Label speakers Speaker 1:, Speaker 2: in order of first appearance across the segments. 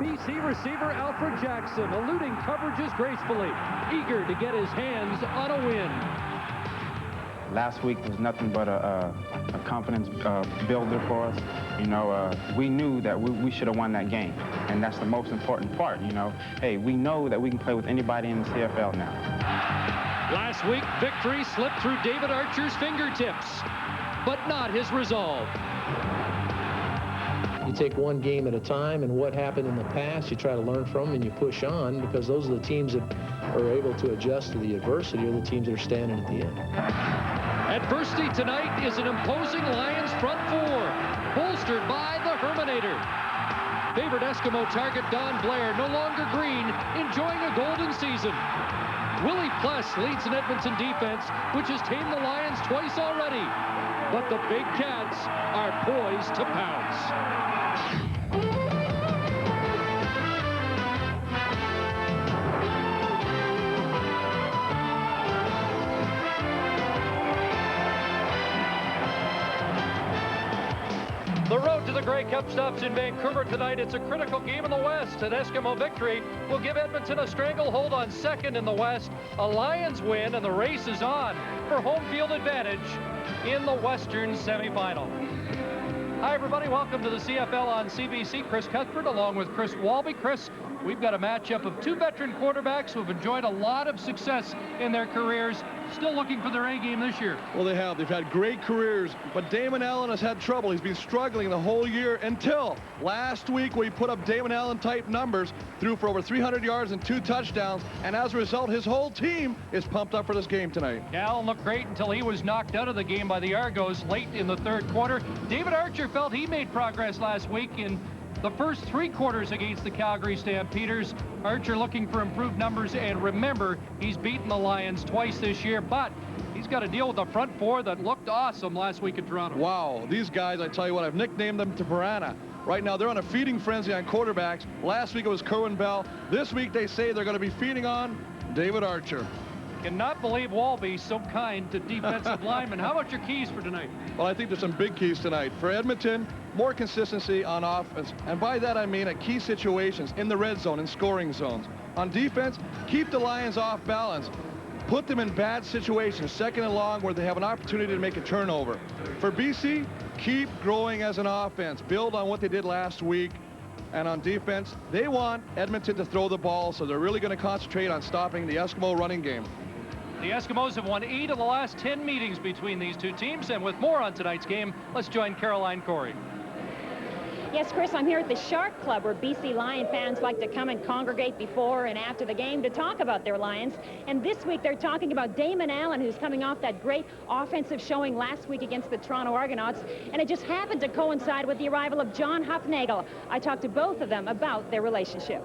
Speaker 1: BC receiver Alfred Jackson eluding coverages gracefully, eager to get his hands on a win.
Speaker 2: Last week was nothing but a confidence builder for us. You know, we knew that we should have won that game, and that's the most important part, you know. Hey, we know that we can play with anybody in the CFL now.
Speaker 1: Last week, victory slipped through David Archer's fingertips, but not his resolve.
Speaker 3: You take one game at a time, and what happened in the past, you try to learn from and you push on, because those are the teams that are able to adjust to the adversity, are the teams that are standing at the end.
Speaker 1: Adversity tonight is an imposing Lions front four, bolstered by the Herminator. Favorite Eskimo target Don Blair, no longer green, enjoying a golden season. Willie Pless leads an Edmonton defense, which has tamed the Lions twice already. But the Big Cats are poised to pounce. The road to the Grey Cup stops in Vancouver tonight. It's a critical game in the West. An Eskimo victory will give Edmonton a stranglehold on second in the West. A Lions win, and the race is on for home field advantage in the Western semifinal. Hi, everybody. Welcome to the CFL on CBC. Chris Cuthbert along with Chris Walby. Chris, we've got a matchup of two veteran quarterbacks who have enjoyed a lot of success in their careers, still looking for their A game this year.
Speaker 4: Well, they have. They've had great careers, but Damon Allen has had trouble. He's been struggling the whole year until last week, where he put up Damon Allen-type numbers, threw for over 300 yards and 2 touchdowns, and as a result, his whole team is pumped up for this game tonight.
Speaker 1: Allen looked great until he was knocked out of the game by the Argos late in the third quarter. David Archer felt he made progress last week in the first 3 quarters against the Calgary Stampeders. Archer looking for improved numbers, and remember, he's beaten the Lions twice this year, but he's got to deal with the front four that looked awesome last week in Toronto.
Speaker 4: Wow, these guys, I tell you what, I've nicknamed them to Piranha. Right now, they're on a feeding frenzy on quarterbacks. Last week it was Kerwin Bell. This week they say they're going to be feeding on David Archer.
Speaker 1: Cannot believe Walby so kind to defensive linemen. How about your keys for tonight?
Speaker 4: Well, I think there's some big keys tonight. For Edmonton, more consistency on offense. And by that I mean at key situations, in the red zone, in scoring zones. On defense, keep the Lions off balance. Put them in bad situations, second and long, where they have an opportunity to make a turnover. For BC, keep growing as an offense. Build on what they did last week. And on defense, they want Edmonton to throw the ball, so they're really going to concentrate on stopping the Eskimo running game.
Speaker 1: The Eskimos have won 8 of the last 10 meetings between these two teams, and with more on tonight's game, let's join Caroline Corey.
Speaker 5: Yes, Chris, I'm here at the Shark Club, where BC Lion fans like to come and congregate before and after the game to talk about their Lions. And this week they're talking about Damon Allen, who's coming off that great offensive showing last week against the Toronto Argonauts. And it just happened to coincide with the arrival of John Hufnagel. I talked to both of them about their relationship.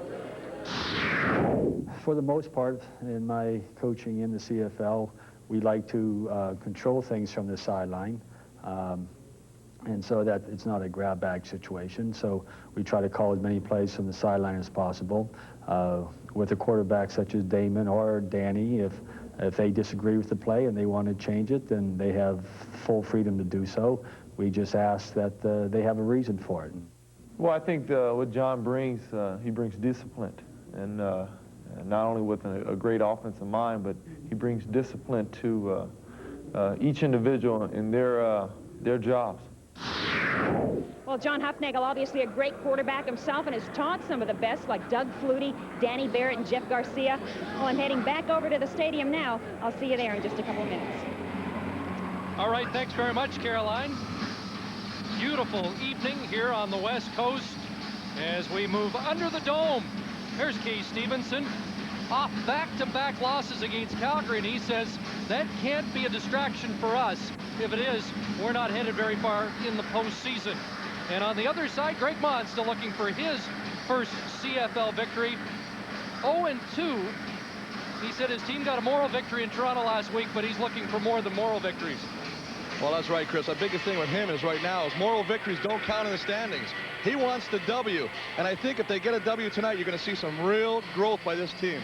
Speaker 6: For the most part, in my coaching in the CFL, we like to control things from the sideline, and so that it's not a grab bag situation. So we try to call as many plays from the sideline as possible. With a quarterback such as Damon or Danny, if they disagree with the play and they want to change it, then they have full freedom to do so. We just ask that they have a reason for it.
Speaker 7: Well, I think what John brings, he brings discipline, and not only with a great offensive mind, but he brings discipline to each individual in their jobs.
Speaker 5: Well, John Hufnagel, obviously a great quarterback himself, and has taught some of the best, like Doug Flutie, Danny Barrett, and Jeff Garcia. Well, I'm heading back over to the stadium now. I'll see you there in just a couple of minutes.
Speaker 1: All right, thanks very much, Caroline. Beautiful evening here on the West Coast as we move under the dome. Here's Keith Stevenson, off back-to-back losses against Calgary, and he says that can't be a distraction for us. If it is, we're not headed very far in the postseason. And on the other side, Greg Mond still looking for his first CFL victory. 0-2. He said his team got a moral victory in Toronto last week, but he's looking for more than moral victories.
Speaker 4: Well, that's right, Chris. The biggest thing with him is right now is moral victories don't count in the standings. He wants the W, and I think if they get a W tonight, you're going to see some real growth by this team.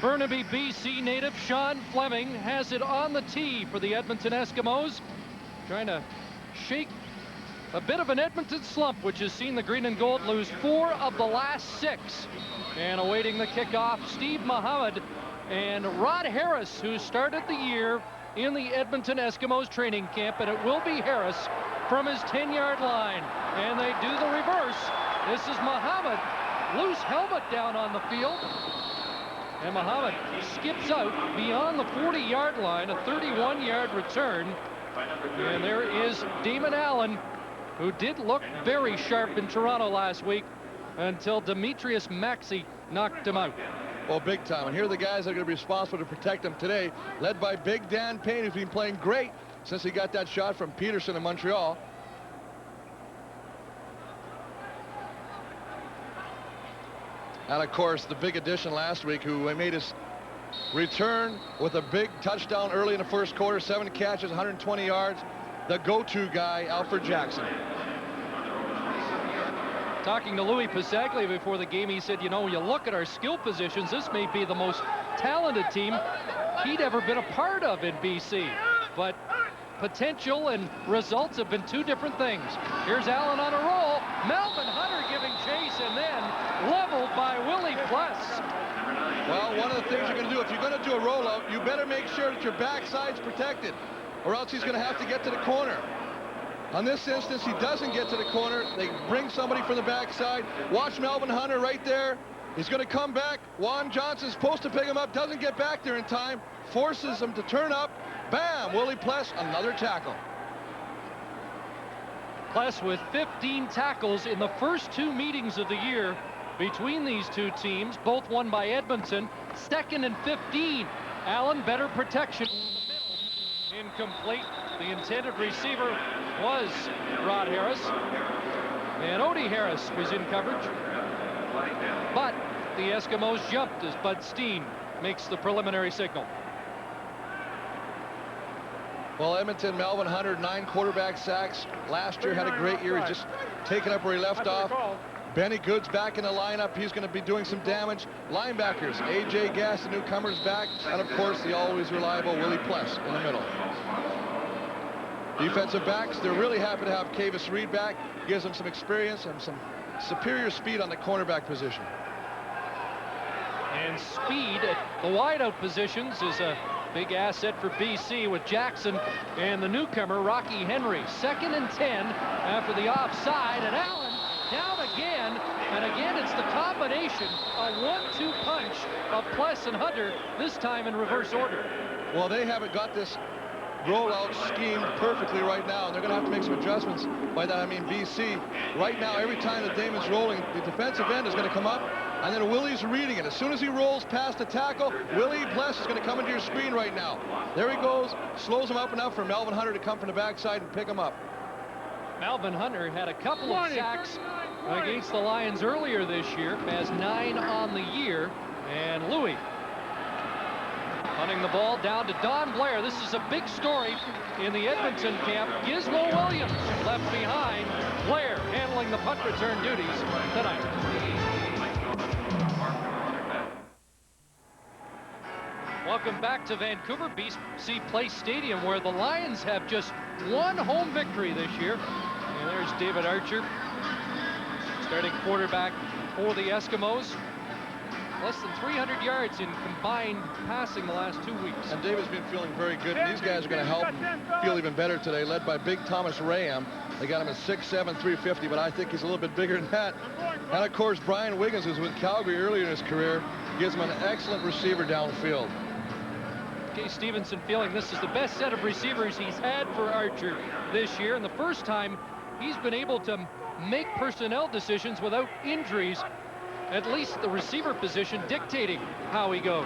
Speaker 1: Burnaby, BC native Sean Fleming has it on the tee for the Edmonton Eskimos. Trying to shake a bit of an Edmonton slump, which has seen the green and gold lose 4 of the last 6. And awaiting the kickoff, Steve Muhammad and Rod Harris, who started the year in the Edmonton Eskimos training camp, and it will be Harris from his 10-yard line. And they do the reverse. This is Muhammad, loose helmet down on the field. And Muhammad skips out beyond the 40-yard line, a 31-yard return. And there is Damon Allen, who did look very sharp in Toronto last week until Demetrius Maxey knocked him out.
Speaker 4: Well, big time. And here are the guys that are going to be responsible to protect him today, led by Big Dan Payne, who's been playing great since he got that shot from Peterson in Montreal. And, of course, the big addition last week, who made his return with a big touchdown early in the first quarter, 7 catches, 120 yards, the go-to guy, Alfred Jackson.
Speaker 1: Talking to Louis Pisaglia before the game, he said, you know, when you look at our skill positions, this may be the most talented team he'd ever been a part of in BC. But potential and results have been 2 different things. Here's Allen on a roll. Melvin Hunter giving chase and then leveled by Willie Pless.
Speaker 4: Well, one of the things you're going to do, if you're going to do a rollout, you better make sure that your backside's protected, or else he's going to have to get to the corner. On this instance, he doesn't get to the corner. They bring somebody from the backside. Watch Melvin Hunter right there. He's going to come back. Juan Johnson's supposed to pick him up, doesn't get back there in time, forces him to turn up. Bam! Willie Pless, another tackle.
Speaker 1: Pless with 15 tackles in the first 2 meetings of the year between these 2 teams, both won by Edmonton. 2nd and 15. Allen, better protection. Incomplete. The intended receiver was Rod Harris. And Odie Harris was in coverage. But the Eskimos jumped as Bud Steen makes the preliminary signal.
Speaker 4: Well, Edmonton, Melvin Hunter, 9 quarterback sacks. Last year had a great year. He's just taken up where he left off. Benny Good's back in the lineup. He's going to be doing some damage. Linebackers, A.J. Gass, the newcomer's back. And, of course, the always reliable Willie Pless in the middle. Defensive backs, they're really happy to have Kavis Reed back. Gives them some experience and some superior speed on the cornerback position.
Speaker 1: And speed at the wideout positions is a big asset for BC with Jackson and the newcomer, Rocky Henry. 2nd and 10 after the offside, and Allen down again. And again, it's the combination, a 1-2 punch of Pless and Hunter, this time in reverse order.
Speaker 4: Well, they haven't got this rollout schemed perfectly right now, and they're going to have to make some adjustments. By that I mean BC. Right now, every time the Damon's rolling, the defensive end is going to come up, and then Willie's reading it. As soon as he rolls past the tackle, Willie Pless is going to come into your screen right now. There he goes, slows him up enough for Melvin Hunter to come from the backside and pick him up.
Speaker 1: Melvin Hunter had a couple of sacks against the Lions earlier this year, has 9 on the year, and Louis punting the ball down to Don Blair. This is a big story in the Edmonton camp. Gizmo Williams left behind. Blair handling the punt return duties tonight. Welcome back to Vancouver BC Place Stadium, where the Lions have just 1 home victory this year. And there's David Archer, starting quarterback for the Eskimos. Less than 300 yards in combined passing the last 2 weeks.
Speaker 4: And David's been feeling very good, and these guys are going to help him feel even better today, led by Big Thomas Raham. They got him at 6'7", 350, but I think he's a little bit bigger than that. And, of course, Brian Wiggins, who's with Calgary earlier in his career, gives him an excellent receiver downfield.
Speaker 1: Kay Stevenson feeling this is the best set of receivers he's had for Archer this year, and the first time he's been able to make personnel decisions without injuries, at least the receiver position dictating how he goes.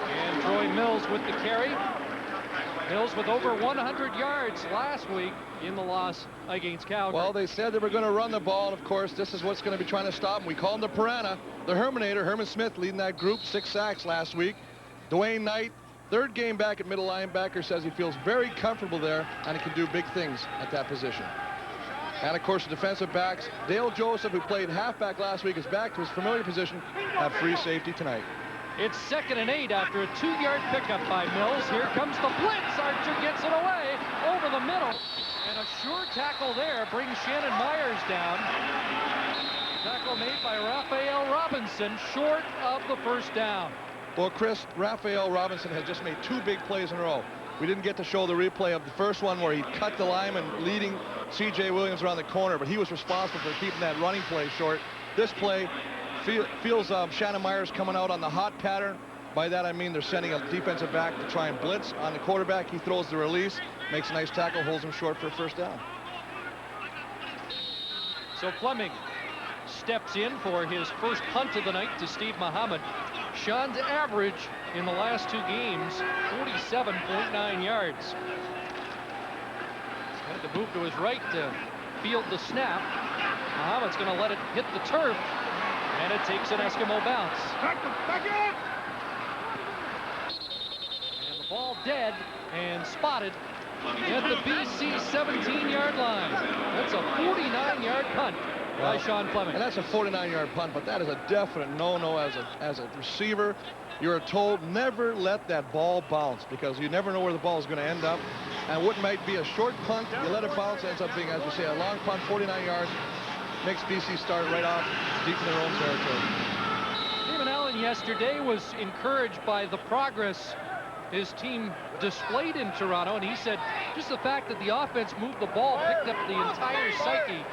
Speaker 1: And Troy Mills with the carry. Mills with over 100 yards last week in the loss against Calgary.
Speaker 4: Well, they said they were going to run the ball, and of course, this is what's going to be trying to stop him. We call him the Piranha, the Herminator. Herman Smith leading that group, 6 sacks last week. Dwayne Knight, 3rd game back at middle linebacker, says he feels very comfortable there, and he can do big things at that position. And, of course, the defensive backs, Dale Joseph, who played halfback last week, is back to his familiar position, have free safety tonight.
Speaker 1: It's 2nd and 8 after a 2-yard pickup by Mills. Here comes the blitz. Archer gets it away over the middle. A sure tackle there brings Shannon Myers down. Tackle made by Raphael Robinson, short of the first down.
Speaker 4: Well, Chris, Raphael Robinson has just made 2 big plays in a row. We didn't get to show the replay of the first one where he cut the lineman leading C.J. Williams around the corner, but he was responsible for keeping that running play short. This play feels Shannon Myers coming out on the hot pattern. By that I mean they're sending a defensive back to try and blitz on the quarterback. He throws the release, makes a nice tackle, holds him short for a first down.
Speaker 1: So Fleming steps in for his first punt of the night to Steve Muhammad. Sean's average in the last 2 games, 47.9 yards. Had to move to his right to field the snap. Muhammad's going to let it hit the turf, and it takes an Eskimo bounce. And the ball dead and spotted at the BC 17-yard line. That's a 49-yard punt by Sean Fleming.
Speaker 4: And that's a 49-yard punt, but that is a definite no-no as a receiver. You're told never let that ball bounce because you never know where the ball is going to end up. And what might be a short punt, you let it bounce, ends up being, as we say, a long punt, 49 yards, makes BC start right off deep in their own territory.
Speaker 1: Damon Allen yesterday was encouraged by the progress his team displayed in Toronto, and he said just the fact that the offense moved the ball picked up the entire psyche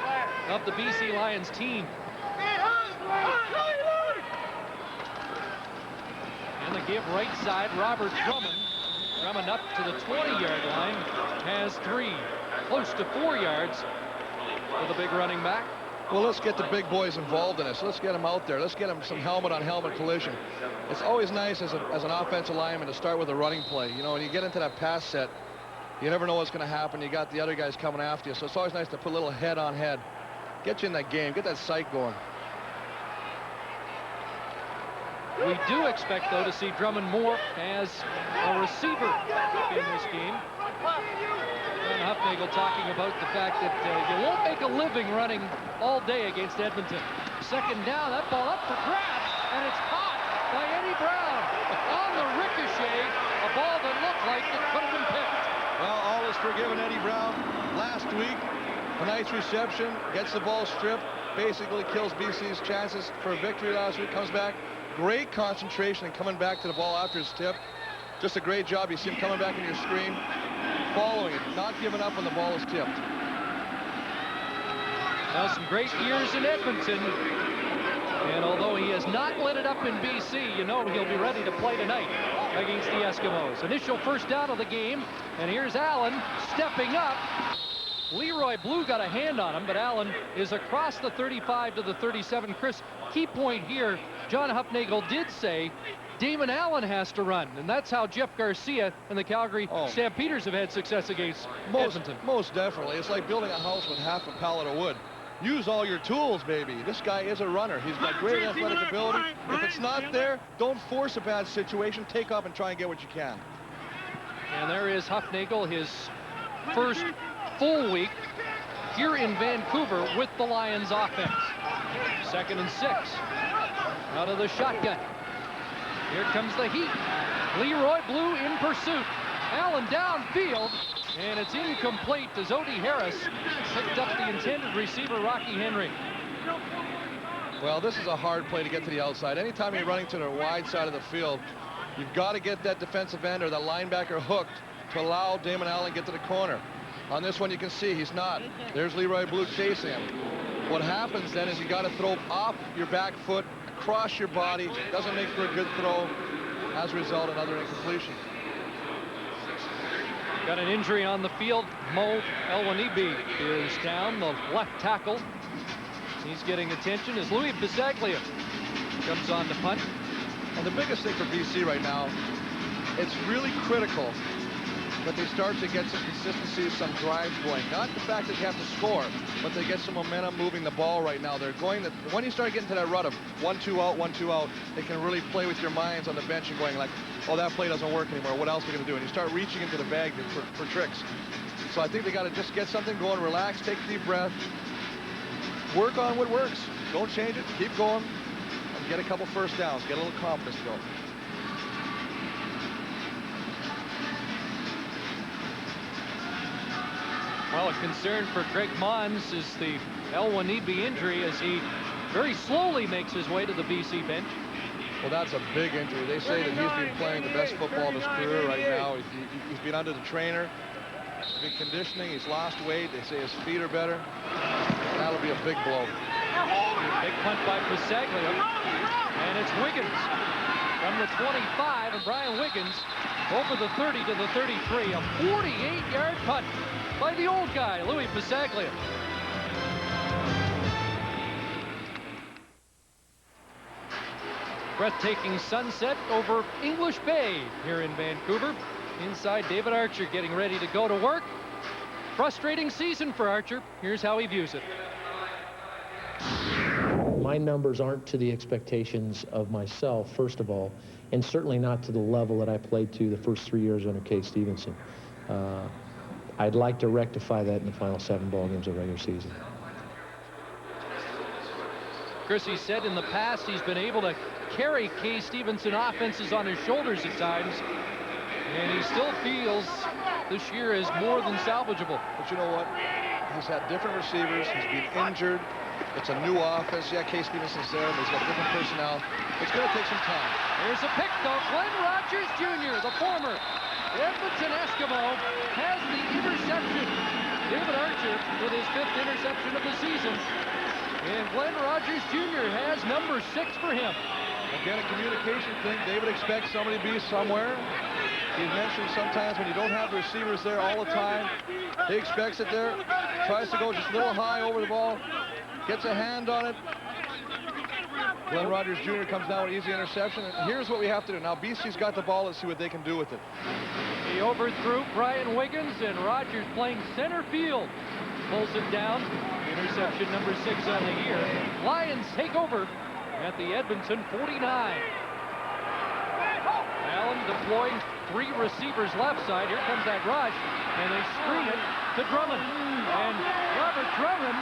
Speaker 1: of the BC Lions team. And the give right side, Robert Drummond. Drummond up to the 20-yard line, has 3, close to 4 yards for the big running back.
Speaker 4: Well, let's get the big boys involved in this. Let's get them out there. Let's get them some helmet-on-helmet collision. It's always nice as an offensive lineman to start with a running play. You know, when you get into that pass set, you never know what's going to happen. You got the other guys coming after you, so it's always nice to put a little head-on-head. Get you in that game. Get that psych going.
Speaker 1: We do expect, though, to see Drummond more as a receiver in this game. And Huffnagel talking about the fact that you won't make a living running all day against Edmonton. Second down, that ball up for grabs, and it's caught by Eddie Brown. On the ricochet, a ball that looked like it could have been picked.
Speaker 4: Well, all is forgiven Eddie Brown. Last week, a nice reception, gets the ball stripped, basically kills BC's chances for a victory last week, comes back. Great concentration and coming back to the ball after his tip. Just a great job. You see him coming back in your screen, following it, not giving up when the ball is tipped.
Speaker 1: Now some great years in Edmonton. And although he has not lit it up in BC, you know he'll be ready to play tonight against the Eskimos. Initial first down of the game, and here's Allen stepping up. Leroy Blue got a hand on him, but Allen is across the 35 to the 37. Chris, key point here, John Huffnagel did say Damon Allen has to run, and that's how Jeff Garcia and the Calgary Stampeders have had success against Edmonton.
Speaker 4: Most definitely. It's like building a house with half a pallet of wood. Use all your tools, baby. This guy is a runner. He's got great athletic ability. If it's not there, don't force a bad situation. Take off and try and get what you can.
Speaker 1: And there is Huffnagel, his first full week here in Vancouver with the Lions offense. 2nd and 6. Out of the shotgun. Here comes the heat. Leroy Blue in pursuit. Allen downfield, and it's incomplete as Odie Harris picked up the intended receiver, Rocky Henry.
Speaker 4: Well, this is a hard play to get to the outside. Anytime you're running to the wide side of the field, you've got to get that defensive end or that linebacker hooked to allow Damon Allen to get to the corner. On this one, you can see he's not. There's Leroy Blue chasing him. What happens then is you got to throw off your back foot, across your body. Doesn't make for a good throw. As a result, another incompletion.
Speaker 1: Got an injury on the field. Mo Elwanibi is down, the left tackle. He's getting attention as Louis Bisaglia comes on to punt.
Speaker 4: And the biggest thing for BC right now, it's really critical that they start to get some consistency, some drives going. Not the fact that you have to score, but they get some momentum moving the ball right now. They're going to, when you start getting to that rut of 1-2 out, 1-2 out, they can really play with your minds on the bench and going like, oh, that play doesn't work anymore. What else are we going to do? And you start reaching into the bag for tricks. So I think they got to just get something going, relax, take a deep breath, work on what works. Don't change it. Keep going. And get a couple first downs. Get a little confidence going.
Speaker 1: Well, a concern for Greg Mons is the El-Wanibi injury as he very slowly makes his way to the BC bench.
Speaker 4: Well, that's a big injury. They say that he's been playing the best football of his career right now. He's been under the trainer. He's been conditioning. He's lost weight. They say his feet are better. That'll be a big blow.
Speaker 1: Big punt by Pasaglia. And it's Wiggins from the 25. And Brian Wiggins over the 30 to the 33. A 48-yard punt by the old guy, Louis Pasaglia. Breathtaking sunset over English Bay here in Vancouver. Inside, David Archer getting ready to go to work. Frustrating season for Archer. Here's how he views it.
Speaker 3: My numbers aren't to the expectations of myself, first of all, and certainly not to the level that I played to the first 3 years under Kay Stevenson. I'd like to rectify that in the final 7 ball games of the regular season.
Speaker 1: Chris, he said in the past he's been able to carry Kay Stevenson offenses on his shoulders at times, and he still feels this year is more than salvageable.
Speaker 4: But you know what? He's had different receivers. He's been injured. It's a new offense. Yeah, Kay Stevenson's there, but he's got different personnel. It's going to take some time.
Speaker 1: Here's a pick, though. Glenn Rogers Jr., the former Edmonton Eskimo, has the interception. David Archer with his 5th interception of the season. And Glenn Rogers Jr. has number 6 for him.
Speaker 4: Again, a communication thing. David expects somebody to be somewhere. He mentioned sometimes when you don't have the receivers there all the time, he expects it there, tries to go just a little high over the ball, gets a hand on it. Glenn Rogers Jr. comes down with easy interception. And here's what we have to do. Now, BC's got the ball. Let's see what they can do with it.
Speaker 1: He overthrew Brian Wiggins, and Rogers playing center field. Pulls it down. Interception number 6 on the year. Lions take over at the Edmonton 49. Allen deploying 3 receivers left side. Here comes that rush, and they screen it to Drummond. And Robert Drummond,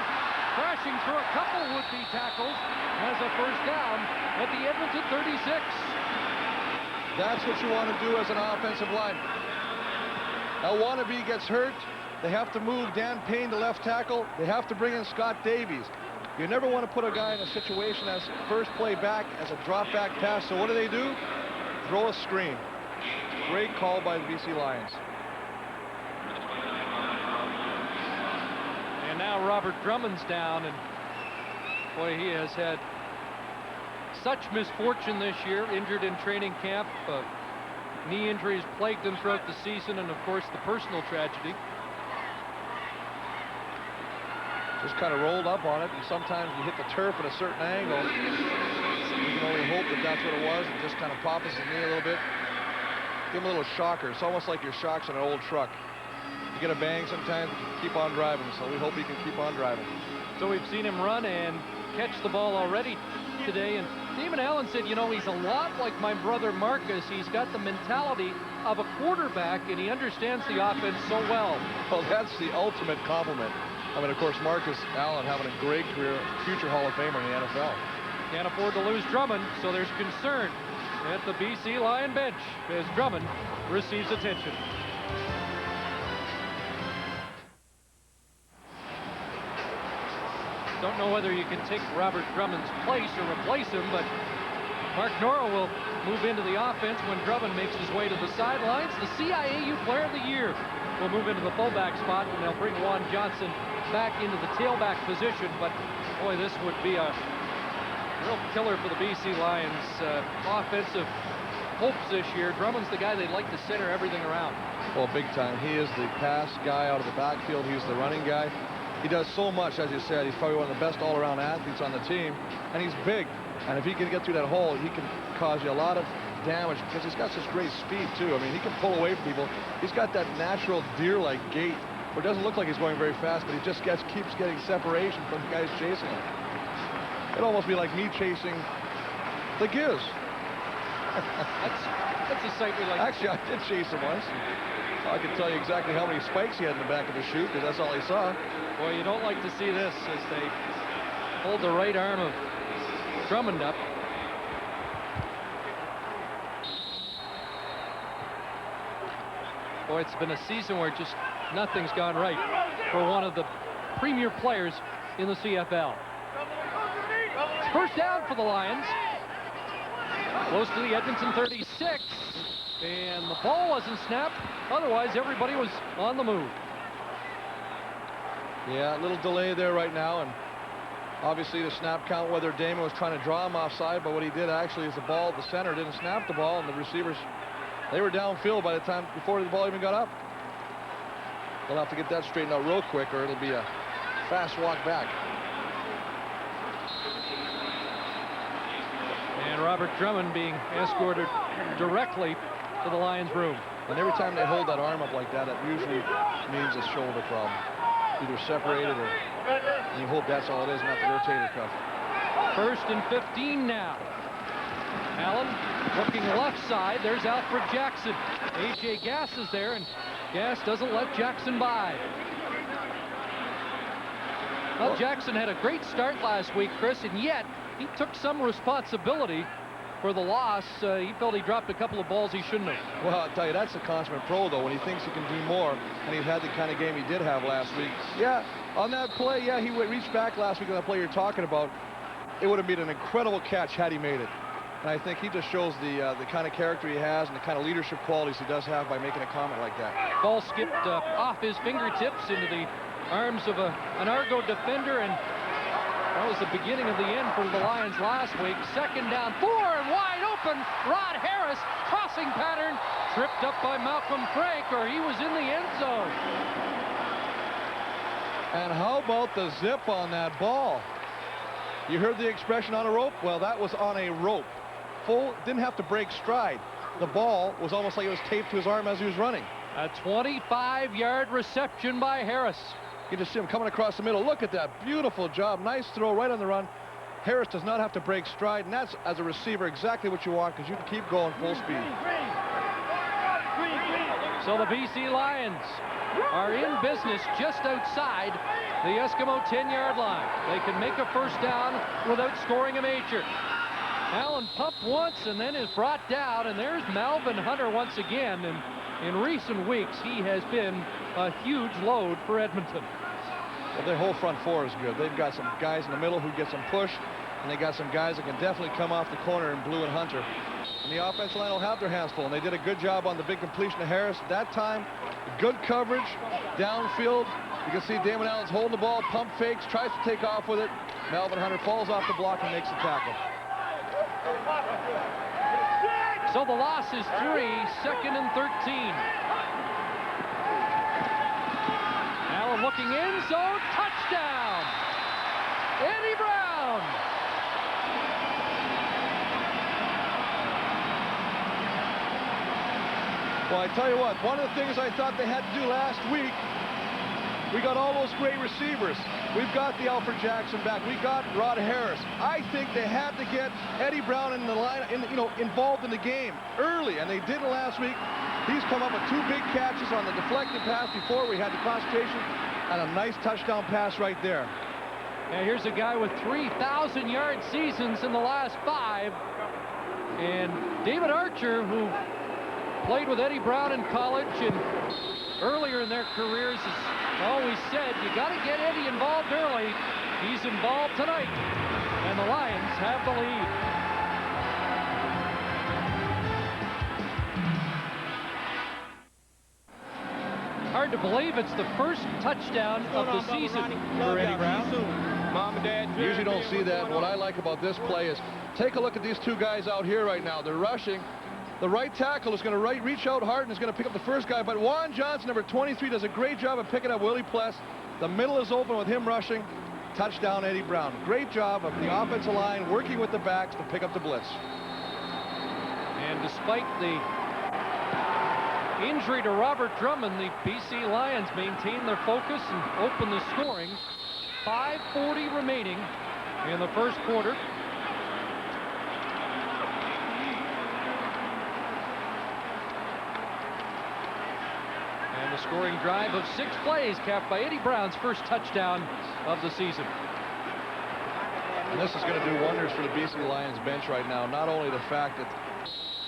Speaker 1: crashing through a couple would-be tackles, has a first down at the Edmonton 36.
Speaker 4: That's what you want to do as an offensive line. Now, Wannabe gets hurt. They have to move Dan Payne to left tackle. They have to bring in Scott Davies. You never want to put a guy in a situation as first play back as a drop back pass. So what do? Throw a screen. Great call by the BC Lions.
Speaker 1: And now Robert Drummond's down, and boy, he has had such misfortune this year. Injured in training camp. Knee injuries plagued him throughout the season, and of course the personal tragedy.
Speaker 4: Just kind of rolled up on it, and sometimes you hit the turf at a certain angle. You can only hope that that's what it was, and just kind of pop his knee a little bit. Give him a little shocker. It's almost like your shocks on an old truck. You get a bang sometimes, but you keep on driving, so we hope he can keep on driving.
Speaker 1: So we've seen him run and catch the ball already today, and Damon Allen said, you know, he's a lot like my brother Marcus. He's got the mentality of a quarterback, and he understands the offense so well.
Speaker 4: Well, that's the ultimate compliment. I mean, of course, Marcus Allen having a great career, future Hall of Famer in the NFL.
Speaker 1: Can't afford to lose Drummond, so there's concern at the BC Lion bench as Drummond receives attention. Don't know whether you can take Robert Drummond's place or replace him, but Mark Norrell will move into the offense when Drummond makes his way to the sidelines. The CIAU Player of the Year will move into the fullback spot, and they'll bring Juan Johnson back into the tailback position. But boy, this would be a real killer for the BC Lions offensive hopes this year. Drummond's the guy they'd like to center everything around.
Speaker 4: Well, big time. He is the pass guy out of the backfield. He's the running guy. He does so much, as you said. He's probably one of the best all-around athletes on the team, and he's big. And if he can get through that hole, he can cause you a lot of damage because he's got such great speed, too. I mean, he can pull away from people. He's got that natural deer-like gait where it doesn't look like he's going very fast, but he just keeps getting separation from the guys chasing him. It'd almost be like me chasing the Giz.
Speaker 1: That's a sight we like.
Speaker 4: Actually, I did chase him once. I can tell you exactly how many spikes he had in the back of his shoe because that's all he saw.
Speaker 1: Boy, you don't like to see this as they hold the right arm of Drummond up. Boy, it's been a season where just nothing's gone right for one of the premier players in the CFL. It's first down for the Lions. Close to the Edmonton 36. And the ball wasn't snapped. Otherwise, everybody was on the move.
Speaker 4: Yeah, a little delay there right now, and obviously the snap count, whether Damon was trying to draw him offside, but what he did actually is the ball, the center didn't snap the ball, and the receivers, they were downfield by the time before the ball even got up. They'll have to get that straightened out real quick, or it'll be a fast walk back.
Speaker 1: And Robert Drummond being escorted directly to the Lions' room.
Speaker 4: And every time they hold that arm up like that, it usually means a shoulder problem. Either separated or you hope that's all it is, not the rotator cuff.
Speaker 1: 1st and 15 now. Allen looking left side. There's Alfred Jackson. A.J. Gass is there, and Gass doesn't let Jackson by. Well, Jackson had a great start last week, Chris, and yet he took some responsibility for the loss. He felt he dropped a couple of balls he shouldn't have.
Speaker 4: Well, I'll tell you, that's a consummate pro, though, when he thinks he can do more, and he's had the kind of game he did have last week. Yeah, on that play, yeah, he reached back last week on that play you're talking about. It would have been an incredible catch had he made it. And I think he just shows the kind of character he has and the kind of leadership qualities he does have by making a comment like that.
Speaker 1: Ball skipped off his fingertips into the arms of an Argo defender, and that was the beginning of the end for the Lions last week. 2nd down, 4 and wide open. Rod Harris, crossing pattern, tripped up by Malcolm Frank, or he was in the end zone.
Speaker 4: And how about the zip on that ball? You heard the expression on a rope? Well, that was on a rope. Full, didn't have to break stride. The ball was almost like it was taped to his arm as he was running.
Speaker 1: A 25-yard reception by Harris.
Speaker 4: You just see him coming across the middle. Look at that. Beautiful job. Nice throw right on the run. Harris does not have to break stride, and that's, as a receiver, exactly what you want, because you can keep going full speed.
Speaker 1: So the BC Lions are in business just outside the Eskimo 10-yard line. They can make a first down without scoring a major. Allen pumped once and then is brought down, and there's Melvin Hunter once again. And in recent weeks, he has been a huge load for Edmonton.
Speaker 4: Well, their whole front four is good. They've got some guys in the middle who get some push, and they got some guys that can definitely come off the corner in Blue and Hunter. And the offensive line will have their hands full, and they did a good job on the big completion to Harris. That time, good coverage, downfield. You can see Damon Allen's holding the ball, pump fakes, tries to take off with it. Melvin Hunter falls off the block and makes the tackle.
Speaker 1: So the loss is 3, 2nd and 13. Allen looking end zone, touchdown! Eddie Brown!
Speaker 4: Well, I tell you what, one of the things I thought they had to do last week, we got all those great receivers. We've got the Alfred Jackson back. We got Rod Harris. I think they had to get Eddie Brown in the line, involved in the game early, and they didn't last week. He's come up with 2 big catches on the deflected pass before. We had the concentration and a nice touchdown pass right there.
Speaker 1: And here's a guy with 3,000-yard seasons in the last 5. And David Archer, who played with Eddie Brown in college and earlier in their careers, has always said you got to get Eddie involved early. He's involved tonight, and the Lions have the lead. Hard to believe it's the first touchdown of the season for Eddie Brown.
Speaker 4: Mom and Dad, you usually don't see that. What I like about this play is take a look at these 2 guys out here right now. They're rushing. The right tackle is going to reach out hard and is going to pick up the first guy, but Juan Johnson, number 23, does a great job of picking up Willie Pless. The middle is open with him rushing. Touchdown, Eddie Brown. Great job of the offensive line working with the backs to pick up the blitz.
Speaker 1: And despite the injury to Robert Drummond, the BC Lions maintain their focus and open the scoring. 5:40 remaining in the first quarter. And the scoring drive of 6 plays capped by Eddie Brown's first touchdown of the season.
Speaker 4: And this is going to do wonders for the BC Lions bench right now. Not only the fact that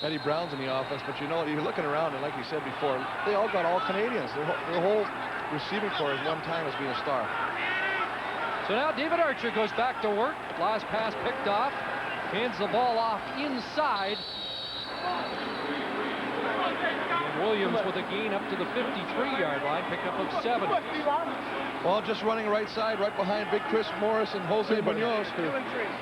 Speaker 4: Eddie Brown's in the offense, but you know, you're looking around, and like you said before, they all got all Canadians. Their whole receiving corps one time as being a star.
Speaker 1: So now David Archer goes back to work. Last pass picked off. Hands the ball off inside. And Williams with a gain up to the 53-yard line, pickup of 7.
Speaker 4: Well, just running right side, right behind big Chris Morris and Jose Munoz.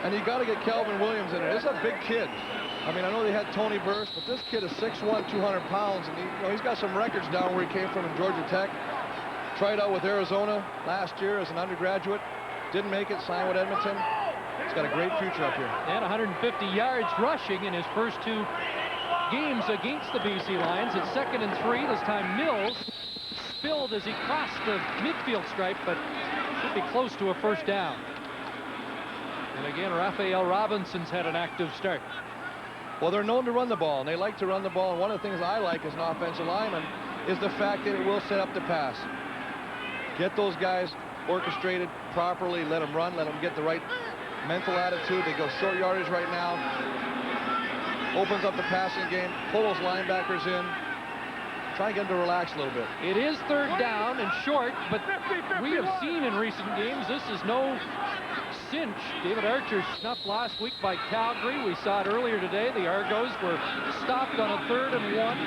Speaker 4: And you got to get Calvin Williams in there. This is a big kid. I mean, I know they had Tony Burst, but this kid is 6'1", 200 pounds, and he's got some records down where he came from in Georgia Tech. Tried out with Arizona last year as an undergraduate. Didn't make it, signed with Edmonton. He's got a great future up here.
Speaker 1: And 150 yards rushing in his first 2 games against the BC Lions. It's 2nd and 3. This time Mills spilled as he crossed the midfield stripe, but should be close to a first down. And again, Raphael Robinson's had an active start.
Speaker 4: Well, they're known to run the ball, and they like to run the ball. And one of the things I like as an offensive lineman is the fact that it will set up the pass. Get those guys orchestrated properly, let them run, let them get the right mental attitude. They go short yardage right now. Opens up the passing game, pull those linebackers in. Try and get them to relax a little bit.
Speaker 1: It is 3rd down and short, but we have seen in recent games this is no cinch. David Archer snuffed last week by Calgary. We saw it earlier today. The Argos were stopped on a 3rd and 1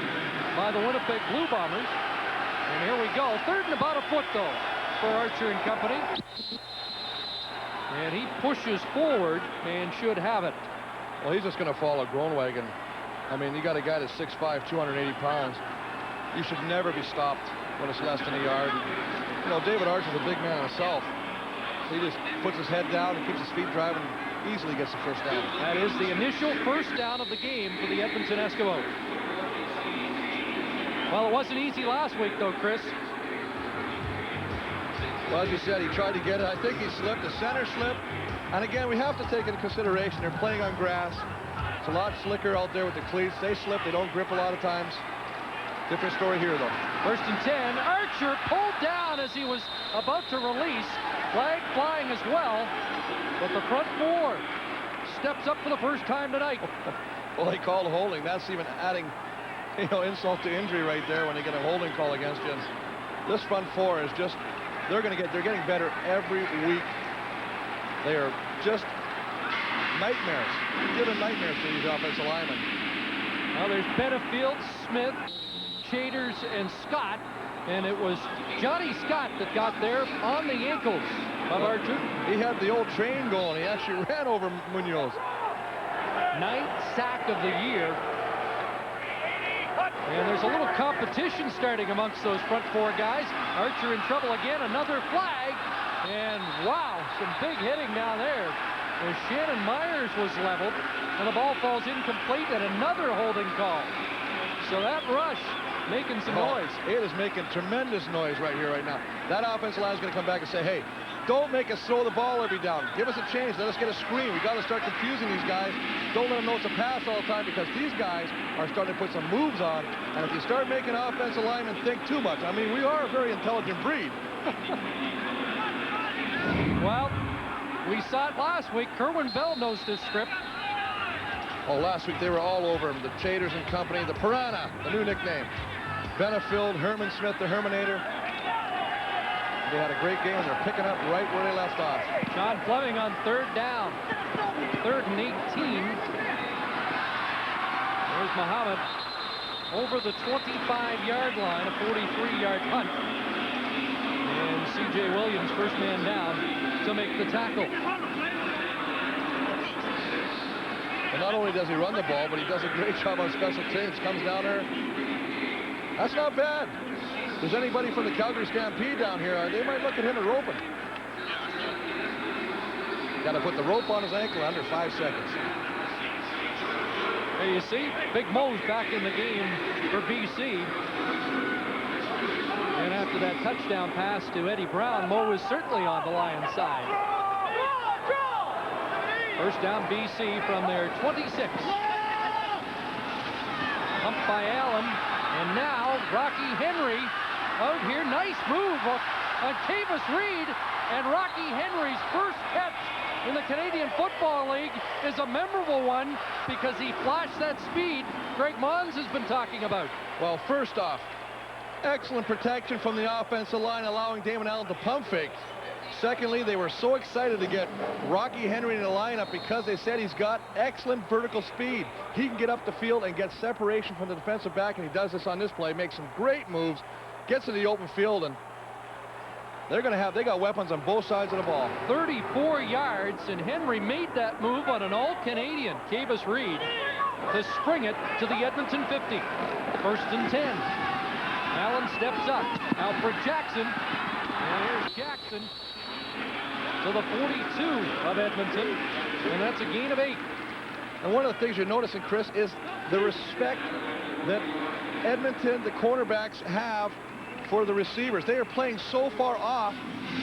Speaker 1: by the Winnipeg Blue Bombers. And here we go. 3rd and about a foot, though, for Archer and company. And he pushes forward and should have it.
Speaker 4: Well, he's just going to follow Groenwagen. I mean, you got a guy that's 6'5", 280 pounds. You should never be stopped when it's less than a yard. You know, David Archer's a big man himself. He just puts his head down and keeps his feet driving, easily gets the first down.
Speaker 1: That is the initial first down of the game for the Edmonton Eskimos. Well, it wasn't easy last week, though, Chris.
Speaker 4: Well, as you said, he tried to get it. I think he slipped, the center slip. And again, we have to take into consideration they're playing on grass. It's a lot slicker out there with the cleats. They slip, they don't grip a lot of times. Different story here, though.
Speaker 1: 1st and 10. Archer pulled down as he was about to release. Flag flying as well. But the front 4 steps up for the first time tonight.
Speaker 4: Well, they called holding. That's even adding, insult to injury right there when they get a holding call against you. This front 4 is just, they're getting better every week. They are just nightmares. Giving nightmares to these offensive linemen.
Speaker 1: Now there's Benefield, Smith, Chaders, and Scott. And it was Johnny Scott that got there on the ankles of Archer.
Speaker 4: He had the old train going. He actually ran over Munoz.
Speaker 1: 9th sack of the year. And there's a little competition starting amongst those front 4 guys. Archer in trouble again. Another flag. And wow, some big hitting down there. As Shannon Myers was leveled, and the ball falls incomplete, and another holding call. So that rush making some noise.
Speaker 4: It is making tremendous noise right here, right now. That offensive line is going to come back and say, hey, don't make us throw the ball every down. Give us a change. Let us get a screen. We got to start confusing these guys. Don't let them know it's a pass all the time, because these guys are starting to put some moves on. And if you start making offensive linemen think too much, I mean, we are a very intelligent breed.
Speaker 1: Well, we saw it last week. Kerwin Bell knows this script.
Speaker 4: Oh, last week they were all over him. The Chaders and company, the Piranha, the new nickname. Benefield, Herman Smith, the Herminator. They had a great game, and they're picking up right where they left off.
Speaker 1: John Fleming on 3rd down. 3rd and 18. There's Muhammad over the 25-yard line, a 43-yard punt. And C.J. Williams, first man down to make the tackle.
Speaker 4: And not only does he run the ball, but he does a great job on special teams. Comes down there. That's not bad. If there's anybody from the Calgary Stampede down here, they might look at him and rope him. Got to put the rope on his ankle under 5 seconds.
Speaker 1: There you see, Big Mo's back in the game for BC. And after that touchdown pass to Eddie Brown, Mo is certainly on the Lions side. First down BC from their 26. Pumped by Allen. And now Rocky Henry out here. Nice move on Cavis Reed. And Rocky Henry's first catch in the Canadian Football League is a memorable one because he flashed that speed Greg Mons has been talking about.
Speaker 4: Well, first off, Excellent protection from the offensive line, allowing Damon Allen to pump fake. Secondly, they were so excited to get Rocky Henry in the lineup because they said he's got excellent vertical speed. He can get up the field and get separation from the defensive back, and he does this on this play, makes some great moves, gets to the open field, and they got weapons on both sides of the ball.
Speaker 1: 34 yards, and Henry made that move on an all-Canadian, Cavis Reed, to spring it to the Edmonton 50. First and 10. Allen steps up. Now for Jackson. And here's Jackson to the 42 of Edmonton, and that's a gain of 8.
Speaker 4: And one of the things you're noticing, Chris, is the respect that Edmonton, the cornerbacks, have for the receivers. They are playing so far off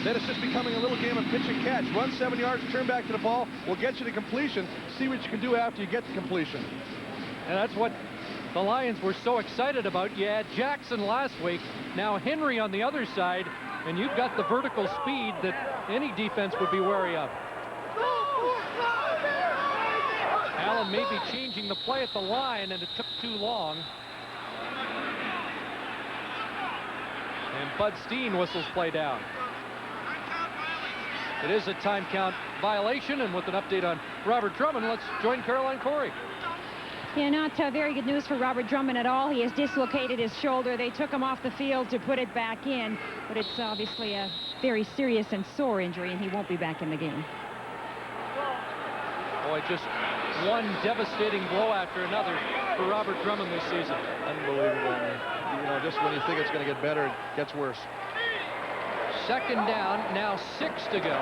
Speaker 4: that it's just becoming a little game of pitch and catch. Run 7 yards, turn back to the ball, will get you to completion. See what you can do after you get to completion.
Speaker 1: And that's what the Lions were so excited about. You had Jackson last week, now Henry on the other side, and you've got the vertical speed that any defense would be wary of. Allen may be changing the play at the line, and it took too long. And Bud Steen whistles play down. It is a time count violation, and with an update on Robert Drummond, let's join Caroline Corey.
Speaker 5: Yeah, not very good news for Robert Drummond at all. He has dislocated his shoulder. They took him off the field to put it back in, but it's obviously a very serious and sore injury, and he won't be back in the game.
Speaker 1: Boy, just one devastating blow after another for Robert Drummond this season.
Speaker 4: Unbelievable. You know, just when you think it's going to get better, it gets worse.
Speaker 1: Second down, now 6 to go.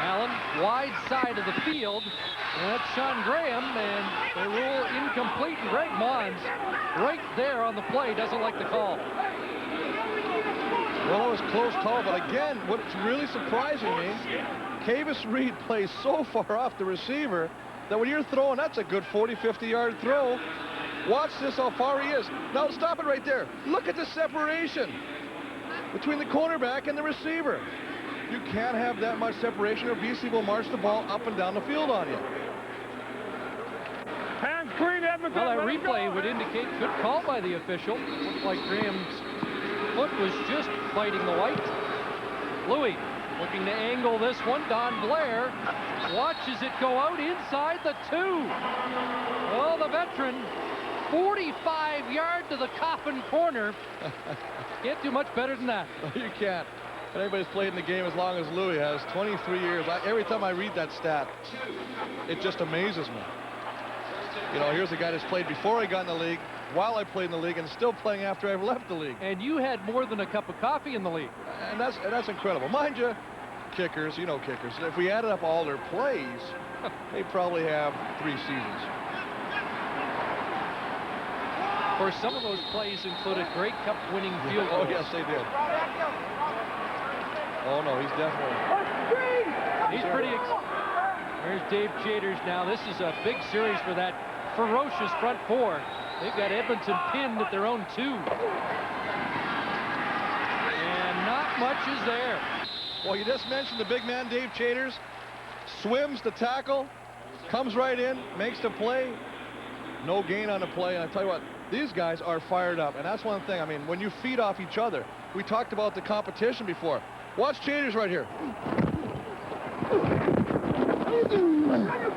Speaker 1: Allen, wide side of the field. And that's Sean Graham, and they rule incomplete. And Greg Mons, right there on the play, doesn't like the call.
Speaker 4: Well, it was close call, but again, what's really surprising me, Cavis Reed plays so far off the receiver that when you're throwing, that's a good 40, 50-yard throw. Watch this, how far he is. Now, stop it right there. Look at the separation between the cornerback and the receiver. You can't have that much separation, or BC will march the ball up and down the field on you.
Speaker 8: Hands clean, Edmonton.
Speaker 1: Well, that replay would indicate good call by the official. Looked like Graham's foot was just biting the white. Louis looking to angle this one. Don Blair watches it go out inside the 2. Well, the veteran, 45 to the coffin corner. Can't do much better than that.
Speaker 4: You can't. And anybody's played in the game as long as Louis has, 23 years. Every time I read that stat, it just amazes me. You know, here's a guy that's played before I got in the league, while I played in the league, and still playing after I've left the league.
Speaker 1: And you had more than a cup of coffee in the league.
Speaker 4: And that's incredible. Mind you, kickers, you know kickers, if we added up all their plays, they probably have 3 seasons.
Speaker 1: Of course, some of those plays included great cup-winning field goals.
Speaker 4: Oh, yes, they did. Oh, no, he's definitely...
Speaker 1: He's pretty... There's Dave Chaders now. This is a big series for that ferocious front 4. They've got Edmonton pinned at their own 2. And not much is there.
Speaker 4: Well, you just mentioned the big man, Dave Chaders. Swims the tackle, comes right in, makes the play. No gain on the play. And I tell you what, these guys are fired up. And that's one thing. I mean, when you feed off each other, we talked about the competition before. Watch Chaders right here.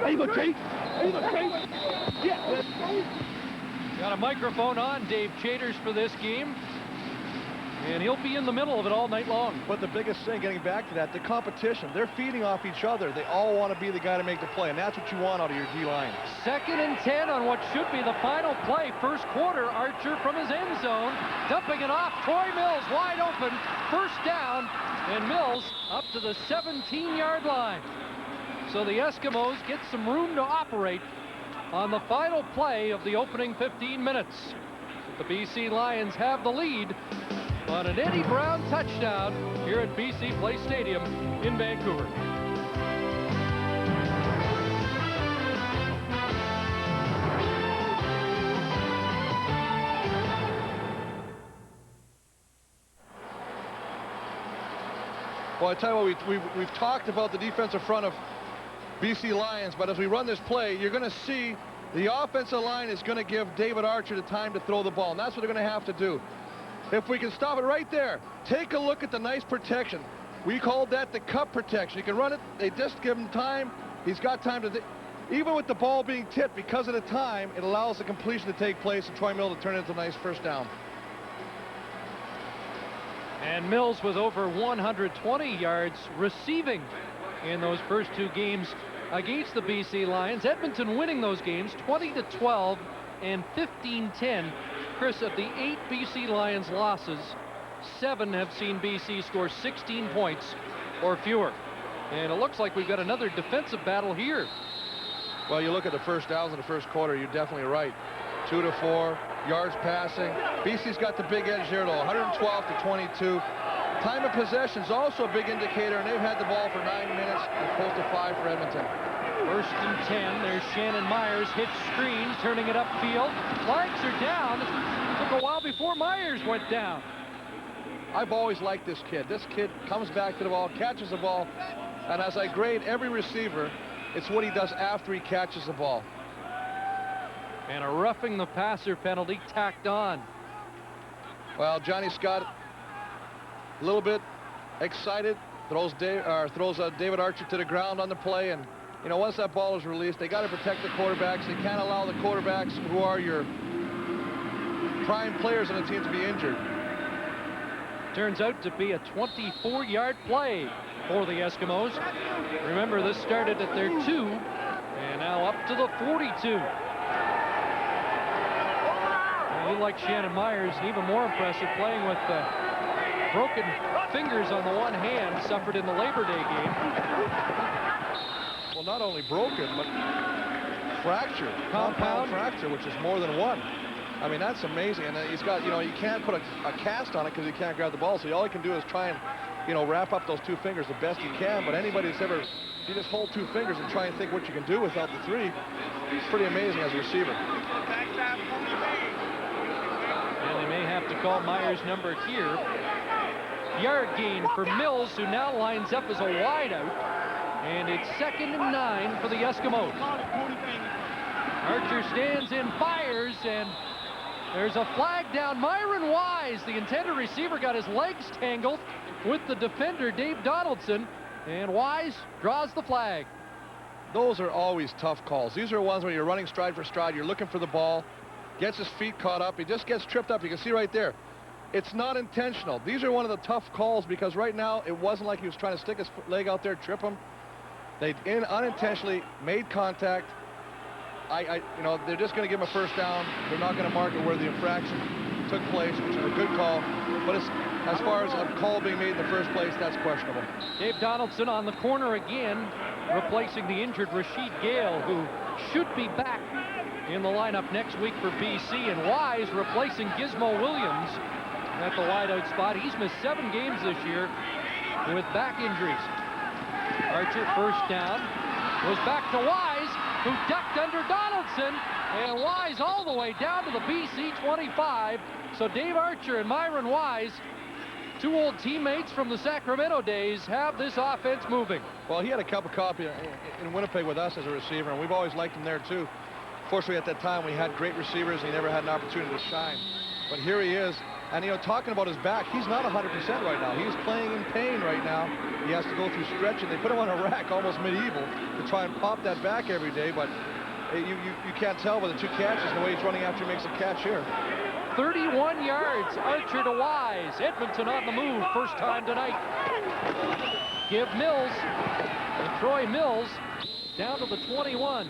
Speaker 4: There you go, Chase. There you go, Chase. Yeah.
Speaker 1: Got a microphone on Dave Chaders for this game. And he'll be in the middle of it all night long.
Speaker 4: But the biggest thing, getting back to that, the competition. They're feeding off each other. They all want to be the guy to make the play, and that's what you want out of your D-line.
Speaker 1: 2nd and 10 on what should be the final play. First quarter, Archer from his end zone, dumping it off. Troy Mills wide open. First down, and Mills up to the 17-yard line. So the Eskimos get some room to operate on the final play of the opening 15 minutes. The BC Lions have the lead on an Eddie Brown touchdown here at BC Place Stadium in Vancouver.
Speaker 4: Well, I tell you what, we've talked about the defensive front of BC Lions, but as we run this play, you're going to see The offensive line is going to give David Archer the time to throw the ball, and that's what they're going to have to do. If we can stop it right there, take a look at the nice protection. We called that the cup protection. You can run it. They just give him time. He's got time to... Even with the ball being tipped, because of the time, it allows the completion to take place and Troy Mills to turn it into a nice first down.
Speaker 1: And Mills with over 120 yards receiving in those first two games against the BC Lions. Edmonton winning those games 20-12 and 15-10. Chris, of the 8 BC Lions losses, 7 have seen BC score 16 points or fewer. And it looks like we've got another defensive battle here.
Speaker 4: Well, you look at the first downs in the first quarter, you're definitely right. 2-4, yards passing. BC's got the big edge here, though, 112-22. Time of possession is also a big indicator, and they've had the ball for 9 minutes as opposed to 5 for Edmonton.
Speaker 1: First and 10. There's Shannon Myers, hits screen, turning it upfield. Flags are down. It took a while before Myers went down.
Speaker 4: I've always liked this kid. This kid comes back to the ball, catches the ball, and as I grade every receiver, it's what he does after he catches the ball.
Speaker 1: And a roughing the passer penalty tacked on.
Speaker 4: Well, Johnny Scott, a little bit excited, throws David Archer to the ground on the play, and you know, once that ball is released, they got to protect the quarterbacks. They can't allow the quarterbacks who are your prime players on the team to be injured.
Speaker 1: Turns out to be a 24-yard play for the Eskimos. Remember, this started at their 2 and now up to the 42. You like Shannon Myers, even more impressive, playing with broken fingers on the one hand, suffered in the Labor Day game.
Speaker 4: Well, not only broken, but fractured, compound fracture, which is more than one. I mean, that's amazing. And he's got, you know, you can't put a cast on it because he can't grab the ball. So all he can do is try and, you know, wrap up those 2 fingers the best he can. But anybody that's ever, you just hold 2 fingers and try and think what you can do without the 3. It's pretty amazing as a receiver.
Speaker 1: And they may have to call Myers' number here. Yard gain for Mills, who now lines up as a wideout. And it's 2nd and 9 for the Eskimos. Archer stands in, fires, and there's a flag down. Myron Wise, the intended receiver, got his legs tangled with the defender, Dave Donaldson, and Wise draws the flag.
Speaker 4: Those are always tough calls. These are ones where you're running stride for stride, you're looking for the ball, gets his feet caught up, he just gets tripped up. You can see right there. It's not intentional. These are one of the tough calls because right now it wasn't like he was trying to stick his leg out there, trip him. They unintentionally made contact. You know, they're just going to give him a first down. They're not going to mark it where the infraction took place, which is a good call. But as far as a call being made in the first place, that's questionable.
Speaker 1: Dave Donaldson on the corner again, replacing the injured Rashid Gale, who should be back in the lineup next week for BC. And Wise replacing Gizmo Williams at the wideout spot. He's missed 7 games this year with back injuries. Archer, first down, goes back to Wise, who ducked under Donaldson, and Wise all the way down to the BC 25. So Dave Archer and Myron Wise, 2 old teammates from the Sacramento days, have this offense moving.
Speaker 4: Well, he had a cup of coffee in Winnipeg with us as a receiver, and we've always liked him there too. Fortunately, at that time, we had great receivers, and he never had an opportunity to shine. But here he is, and you know, talking about his back, he's not 100% right now. He's playing in pain right now. He has to go through stretching. They put him on a rack, almost medieval, to try and pop that back every day, but you can't tell by the 2 catches and the way he's running after he makes a catch here.
Speaker 1: 31 yards, Archer to Wise. Edmonton on the move, first time tonight. Give Mills, and Troy Mills, down to the 21.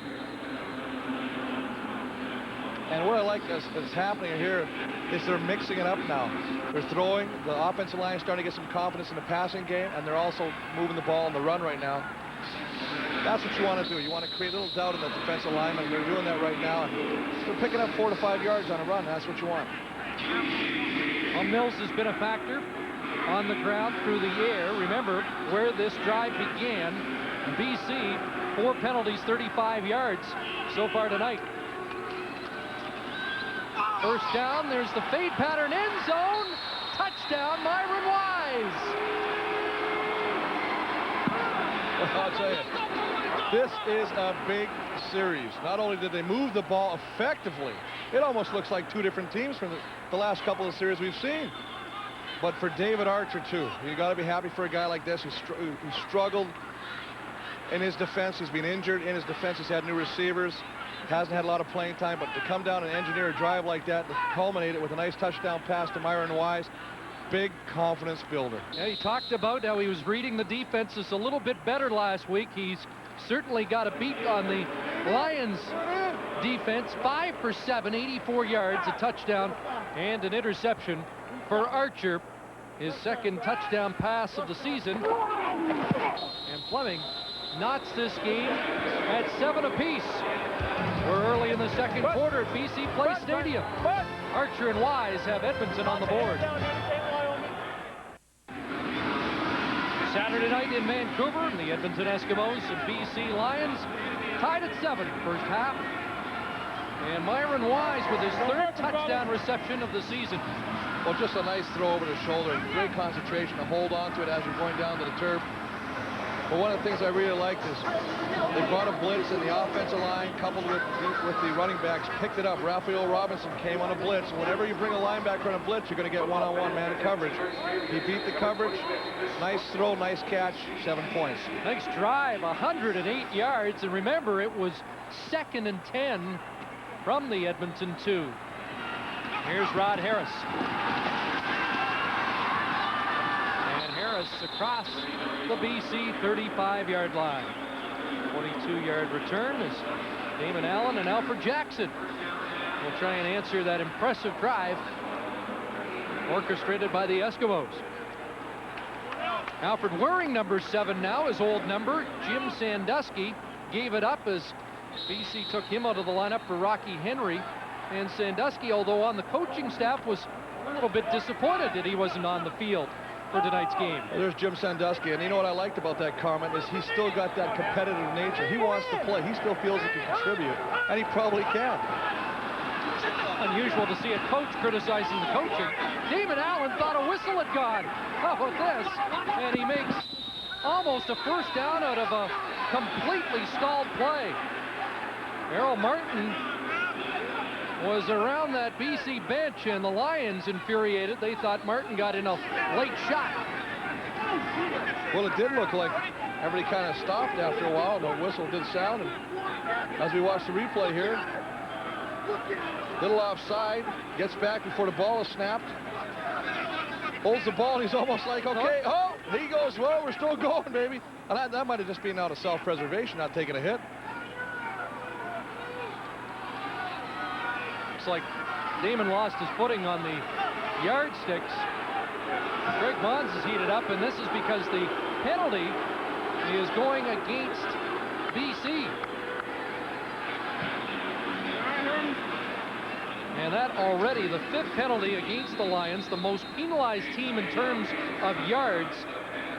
Speaker 4: And what I like is happening here is they're mixing it up now. They're throwing, the offensive line is starting to get some confidence in the passing game, and they're also moving the ball on the run right now. That's what you want to do. You want to create a little doubt in the defensive lineman. They're doing that right now. They're picking up 4 to 5 yards on a run. That's what you want.
Speaker 1: Well, Mills has been a factor on the ground, through the air. Remember where this drive began. BC, 4 penalties, 35 yards so far tonight. First down, there's the fade pattern, end zone. Touchdown, Myron Wise.
Speaker 4: I'll tell you, This is a big series. Not only did they move the ball effectively, it almost looks like two different teams from the last couple of series we've seen. But for David Archer, too, you got to be happy for a guy like this who struggled in his defense. He's been injured in his defense. He's had new receivers. Hasn't had a lot of playing time, but to come down and engineer a drive like that, to culminate it with a nice touchdown pass to Myron Wise, big confidence builder.
Speaker 1: Yeah, he talked about how he was reading the defenses a little bit better last week. He's certainly got a beat on the Lions defense. 5 for 7, 84 yards, a touchdown, and an interception for Archer. His second touchdown pass of the season. And Fleming knots this game at 7 apiece. We're early in the second quarter at BC Place Stadium. Archer and Wise have Edmonton on the board. Saturday night in Vancouver, the Edmonton Eskimos and BC Lions tied at 7 first half. And Myron Wise with his third touchdown reception of the season.
Speaker 4: Well, just a nice throw over the shoulder. Great concentration to hold on to it as you're going down to the turf. But one of the things I really liked is they brought a blitz in the offensive line, coupled with the running backs, picked it up. Raphael Robinson came on a blitz. Whenever you bring a linebacker on a blitz, you're going to get one-on-one man coverage. He beat the coverage. Nice throw, nice catch, 7 points.
Speaker 1: Nice drive, 108 yards. And remember, it was 2nd and 10 from the Edmonton 2. Here's Rod Harris. Across the BC 35-yard line. 22-yard return is Damon Allen and Alfred Jackson will try and answer that impressive drive orchestrated by the Eskimos. Alfred wearing number 7 now, his old number. Jim Sandusky gave it up as BC took him out of the lineup for Rocky Henry. And Sandusky, although on the coaching staff, was a little bit disappointed that he wasn't on the field for tonight's game.
Speaker 4: Well, there's Jim Sandusky, and you know what I liked about that comment is he's still got that competitive nature. He wants to play. He still feels he can contribute, and he probably can.
Speaker 1: Unusual to see a coach criticizing the coaching. Damon Allen thought a whistle had gone. How about this? And he makes almost a first down out of a completely stalled play. Errol Martin was around that BC bench, and the Lions infuriated. They thought Martin got in a late shot.
Speaker 4: Well, it did look like everybody kind of stopped after a while. The whistle did sound, and as we watch the replay here, little offside, gets back before the ball is snapped, holds the ball, and he's almost like, okay, oh, he goes, well, we're still going, baby. And that might have just been out of self-preservation, not taking a hit.
Speaker 1: Like Damon lost his footing on the yardsticks. Greg Mons is heated up, and this is because the penalty is going against BC. And that already the 5th penalty against the Lions, the most penalized team in terms of yards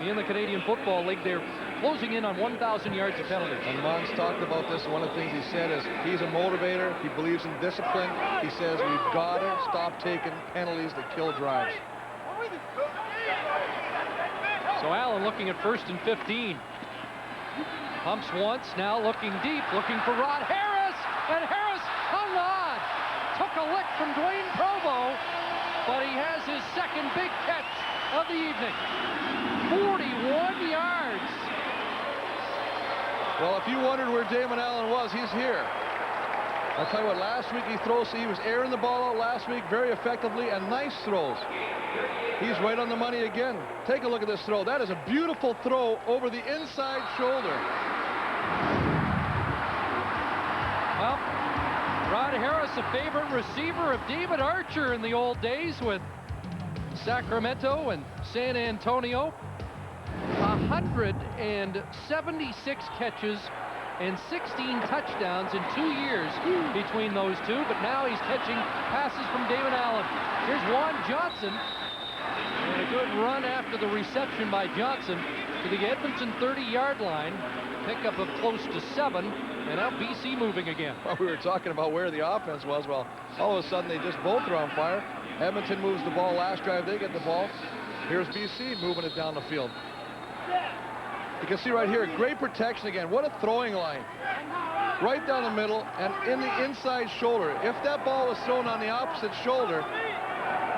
Speaker 1: in the Canadian Football League. They're closing in on 1,000 yards of penalties.
Speaker 4: And Mons talked about this. One of the things he said is he's a motivator. He believes in discipline. He says we've got to stop taking penalties that kill drives.
Speaker 1: So Allen looking at 1st and 15. Pumps once, now looking deep, looking for Rod Harris. And Harris hung on. Took a lick from Dwayne Provo, but he has his second big catch of the evening. 41 yards.
Speaker 4: Well, if you wondered where Damon Allen was, he's here. I'll tell you what, last week he was airing the ball out last week very effectively, and nice throws. He's right on the money again. Take a look at this throw. That is a beautiful throw over the inside shoulder.
Speaker 1: Well, Rod Harris, a favorite receiver of David Archer in the old days with Sacramento and San Antonio. 176 catches and 16 touchdowns in 2 years between those two, but now he's catching passes from Damon Allen. Here's Juan Johnson, and a good run after the reception by Johnson to the Edmonton 30-yard line. Pickup of close to 7, and now BC moving again.
Speaker 4: Well, we were talking about where the offense was. Well, all of a sudden they just both are on fire. Edmonton moves the ball last drive. They get the ball. Here's BC moving it down the field. You can see right here, great protection again. What a throwing line. Right down the middle and in the inside shoulder. If that ball was thrown on the opposite shoulder,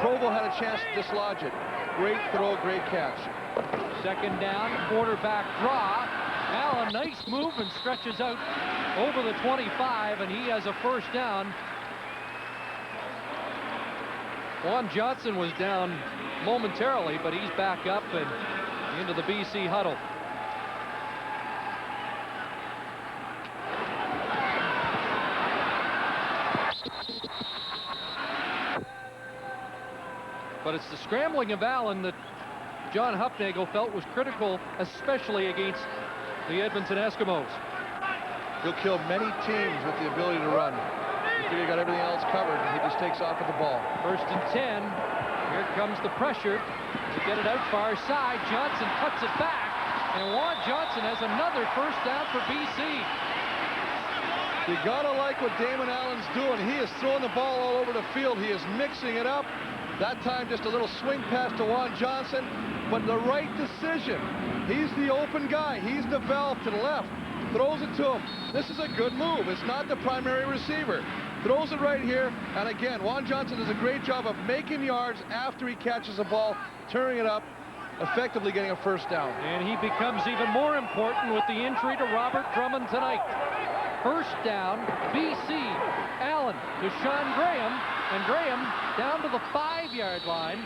Speaker 4: Provo had a chance to dislodge it. Great throw, great catch.
Speaker 1: Second down, quarterback draw. Allen, nice move and stretches out over the 25, and he has a first down. Juan Johnson was down momentarily, but he's back up and into the BC huddle. But it's the scrambling of Allen that John Hufnagel felt was critical, especially against the Edmonton Eskimos.
Speaker 4: He'll kill many teams with the ability to run. You figure he got everything else covered, and he just takes off with the ball.
Speaker 1: First and 10. Here comes the pressure to get it out far side. Johnson cuts it back, and Juan Johnson has another first down for BC.
Speaker 4: You gotta like what Damon Allen's doing. He is throwing the ball all over the field. He is mixing it up. That time just a little swing pass to Juan Johnson, but the right decision. He's the open guy. He's the valve to the left. Throws it to him. This is a good move. It's not the primary receiver. Throws it right here, and again, Juan Johnson does a great job of making yards after he catches the ball, turning it up, effectively getting a first down.
Speaker 1: And he becomes even more important with the injury to Robert Drummond tonight. First down, BC. Allen to Sean Graham, and Graham down to the 5-yard line.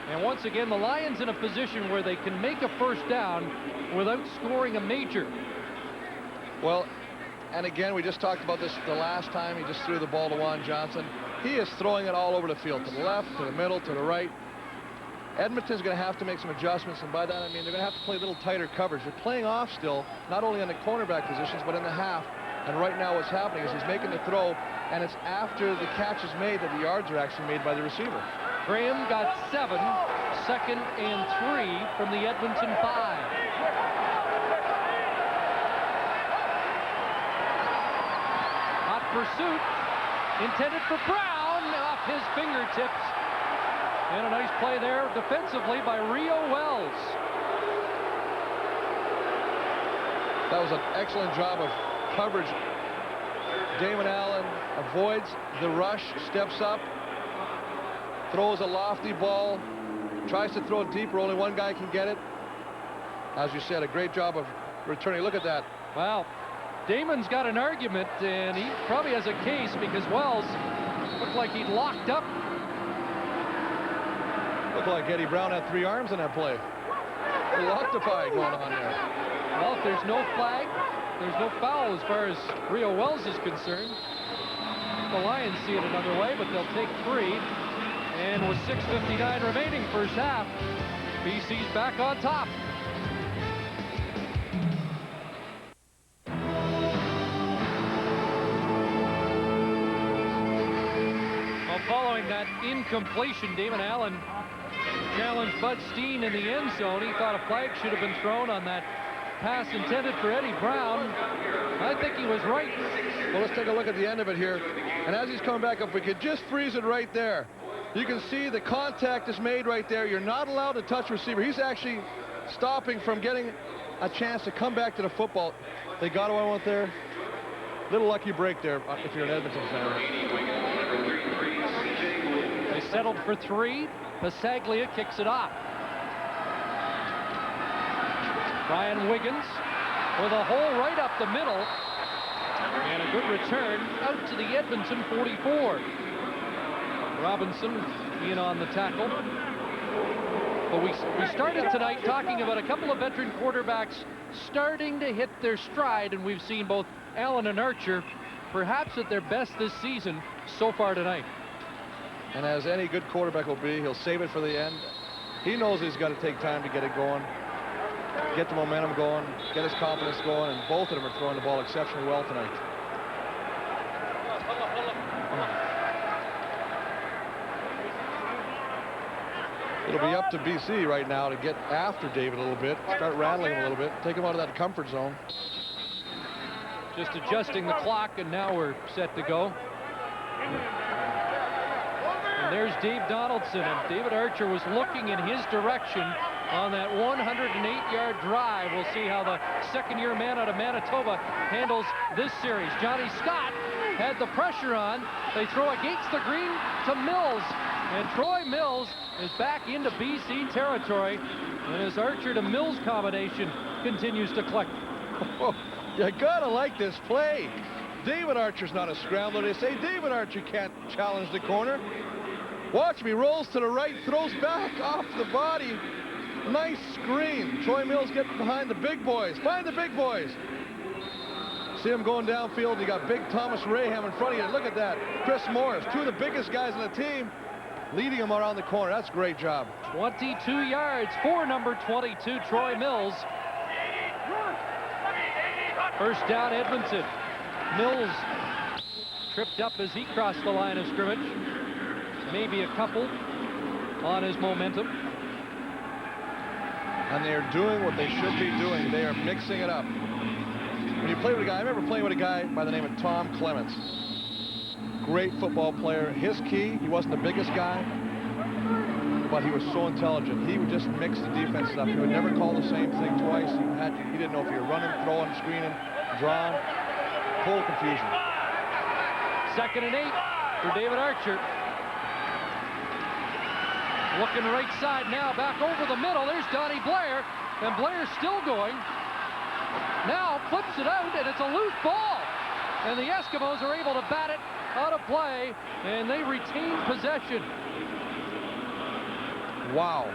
Speaker 1: And once again, the Lions in a position where they can make a first down without scoring a major.
Speaker 4: Well, and again, we just talked about this the last time. He just threw the ball to Juan Johnson. He is throwing it all over the field, to the left, to the middle, to the right. Edmonton's going to have to make some adjustments, and by that I mean they're going to have to play a little tighter coverage. They're playing off still, not only on the cornerback positions, but in the half. And right now what's happening is he's making the throw, and it's after the catch is made that the yards are actually made by the receiver.
Speaker 1: Graham got 7, second and 3 from the Edmonton 5. Pursuit intended for Brown, off his fingertips, and a nice play there defensively by Rio Wells.
Speaker 4: That was an excellent job of coverage. Damon Allen avoids the rush, steps up, throws a lofty ball, tries to throw it deeper. Only one guy can get it. As you said, a great job of returning. Look at that.
Speaker 1: Wow. Damon's got an argument, and he probably has a case because Wells looked like he'd locked up.
Speaker 4: Looked like Eddie Brown had 3 arms in that play. A locked-up-eye going on there.
Speaker 1: Well, if there's no flag, there's no foul as far as Rio Wells is concerned. The Lions see it another way, but they'll take 3. And with 6:59 remaining first half, BC's back on top. Following that incompletion, Damon Allen challenged Bud Steen in the end zone. He thought a flag should have been thrown on that pass intended for Eddie Brown. I think he was right.
Speaker 4: Well, let's take a look at the end of it here. And as he's coming back up, we could just freeze it right there. You can see the contact is made right there. You're not allowed to touch receiver. He's actually stopping from getting a chance to come back to the football. They got away with there. Little lucky break there if you're an Edmonton fan.
Speaker 1: They settled for 3. Pasaglia kicks it off. Brian Wiggins with a hole right up the middle. And a good return out to the Edmonton 44. Robinson in on the tackle. But we started tonight talking about a couple of veteran quarterbacks starting to hit their stride, and we've seen both Allen and Archer perhaps at their best this season so far tonight.
Speaker 4: And as any good quarterback will be, he'll save it for the end. He knows he's got to take time to get it going, get the momentum going, get his confidence going, and both of them are throwing the ball exceptionally well tonight. It'll be up to BC right now to get after David a little bit, start rattling him a little bit, take him out of that comfort zone.
Speaker 1: Just adjusting the clock, and now we're set to go. And there's Dave Donaldson, and David Archer was looking in his direction on that 108-yard drive. We'll see how the second-year man out of Manitoba handles this series. Johnny Scott had the pressure on. They throw against the green to Mills. And Troy Mills is back into BC territory. And his Archer to Mills combination continues to click.
Speaker 4: Oh, you gotta like this play. David Archer's not a scrambler. They say David Archer can't challenge the corner. Watch me, rolls to the right, throws back off the body. Nice screen. Troy Mills getting behind the big boys. Find the big boys. See him going downfield. You got big Thomas Raham in front of you. Look at that. Chris Morris, two of the biggest guys on the team, leading him around the corner. That's a great job.
Speaker 1: 22 yards for number 22, Troy Mills. First down, Edmonton. Mills tripped up as he crossed the line of scrimmage. Maybe a couple on his momentum.
Speaker 4: And they're doing what they should be doing. They are mixing it up. When you play with a guy, I remember playing with a guy by the name of Tom Clements. Great football player. His key, he wasn't the biggest guy, but he was so intelligent. He would just mix the defenses up. He would never call the same thing twice. He didn't know if you were running, throwing, screening, drawing. Total confusion.
Speaker 1: 2nd and 8 for David Archer. Looking right side now, back over the middle. There's Donnie Blair, and Blair's still going. Now flips it out, and it's a loose ball. And the Eskimos are able to bat it out of play, and they retain possession.
Speaker 4: Wow.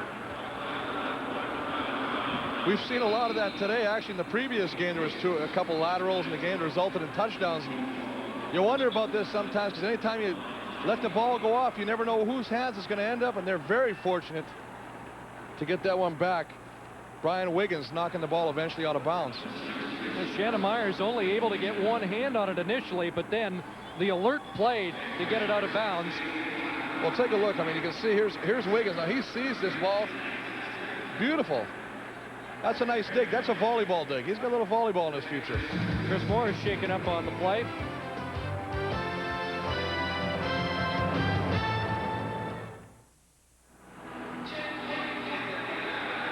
Speaker 4: We've seen a lot of that today. Actually, in the previous game, there was a couple laterals in the game that resulted in touchdowns. You wonder about this sometimes, because anytime you let the ball go off, you never know whose hands it's going to end up, and they're very fortunate to get that one back. Brian Wiggins knocking the ball eventually out of bounds.
Speaker 1: Well, Shannon Myers only able to get one hand on it initially, but then the alert played to get it out of bounds.
Speaker 4: Well, take a look. I mean, you can see here's Wiggins. Now, he sees this ball. Beautiful. That's a nice dig. That's a volleyball dig. He's got a little volleyball in his future.
Speaker 1: Chris Moore is shaken up on the play.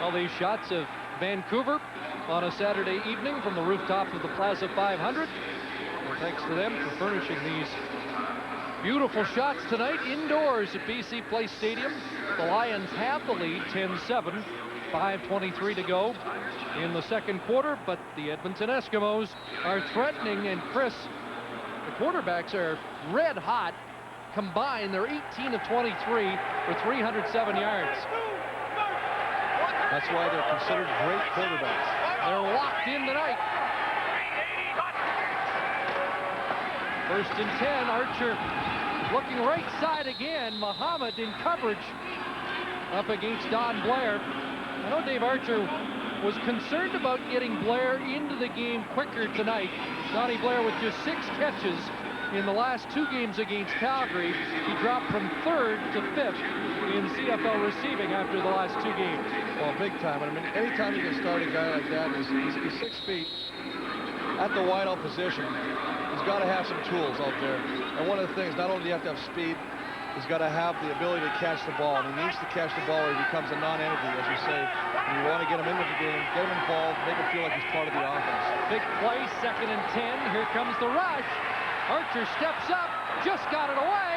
Speaker 1: All these shots of Vancouver on a Saturday evening from the rooftop of the Plaza 500. And thanks to them for furnishing these beautiful shots tonight indoors at BC Place Stadium. The Lions have the lead, 10-7, 5:23 to go in the second quarter, but the Edmonton Eskimos are threatening, and Chris, the quarterbacks are red hot. Combined, they're 18 of 23 for 307 yards.
Speaker 4: That's why they're considered great quarterbacks.
Speaker 1: They're locked in tonight. 1st and 10, Archer looking right side again. Muhammad in coverage up against Don Blair. I know Dave Archer was concerned about getting Blair into the game quicker tonight. Donnie Blair with just 6 catches in the last 2 games against Calgary. He dropped from 3rd to 5th in CFL receiving after the last 2 games.
Speaker 4: Well, big time. I mean, anytime you can start a guy like that, he's 6 feet at the wideout position. He's got to have some tools out there. And one of the things, not only do you have to have speed, he's got to have the ability to catch the ball. And he needs to catch the ball or he becomes a non-entity, as you say. And you want to get him into the game, get him involved, make him feel like he's part of the offense.
Speaker 1: Big play, 2nd and 10. Here comes the rush. Archer steps up, just got it away.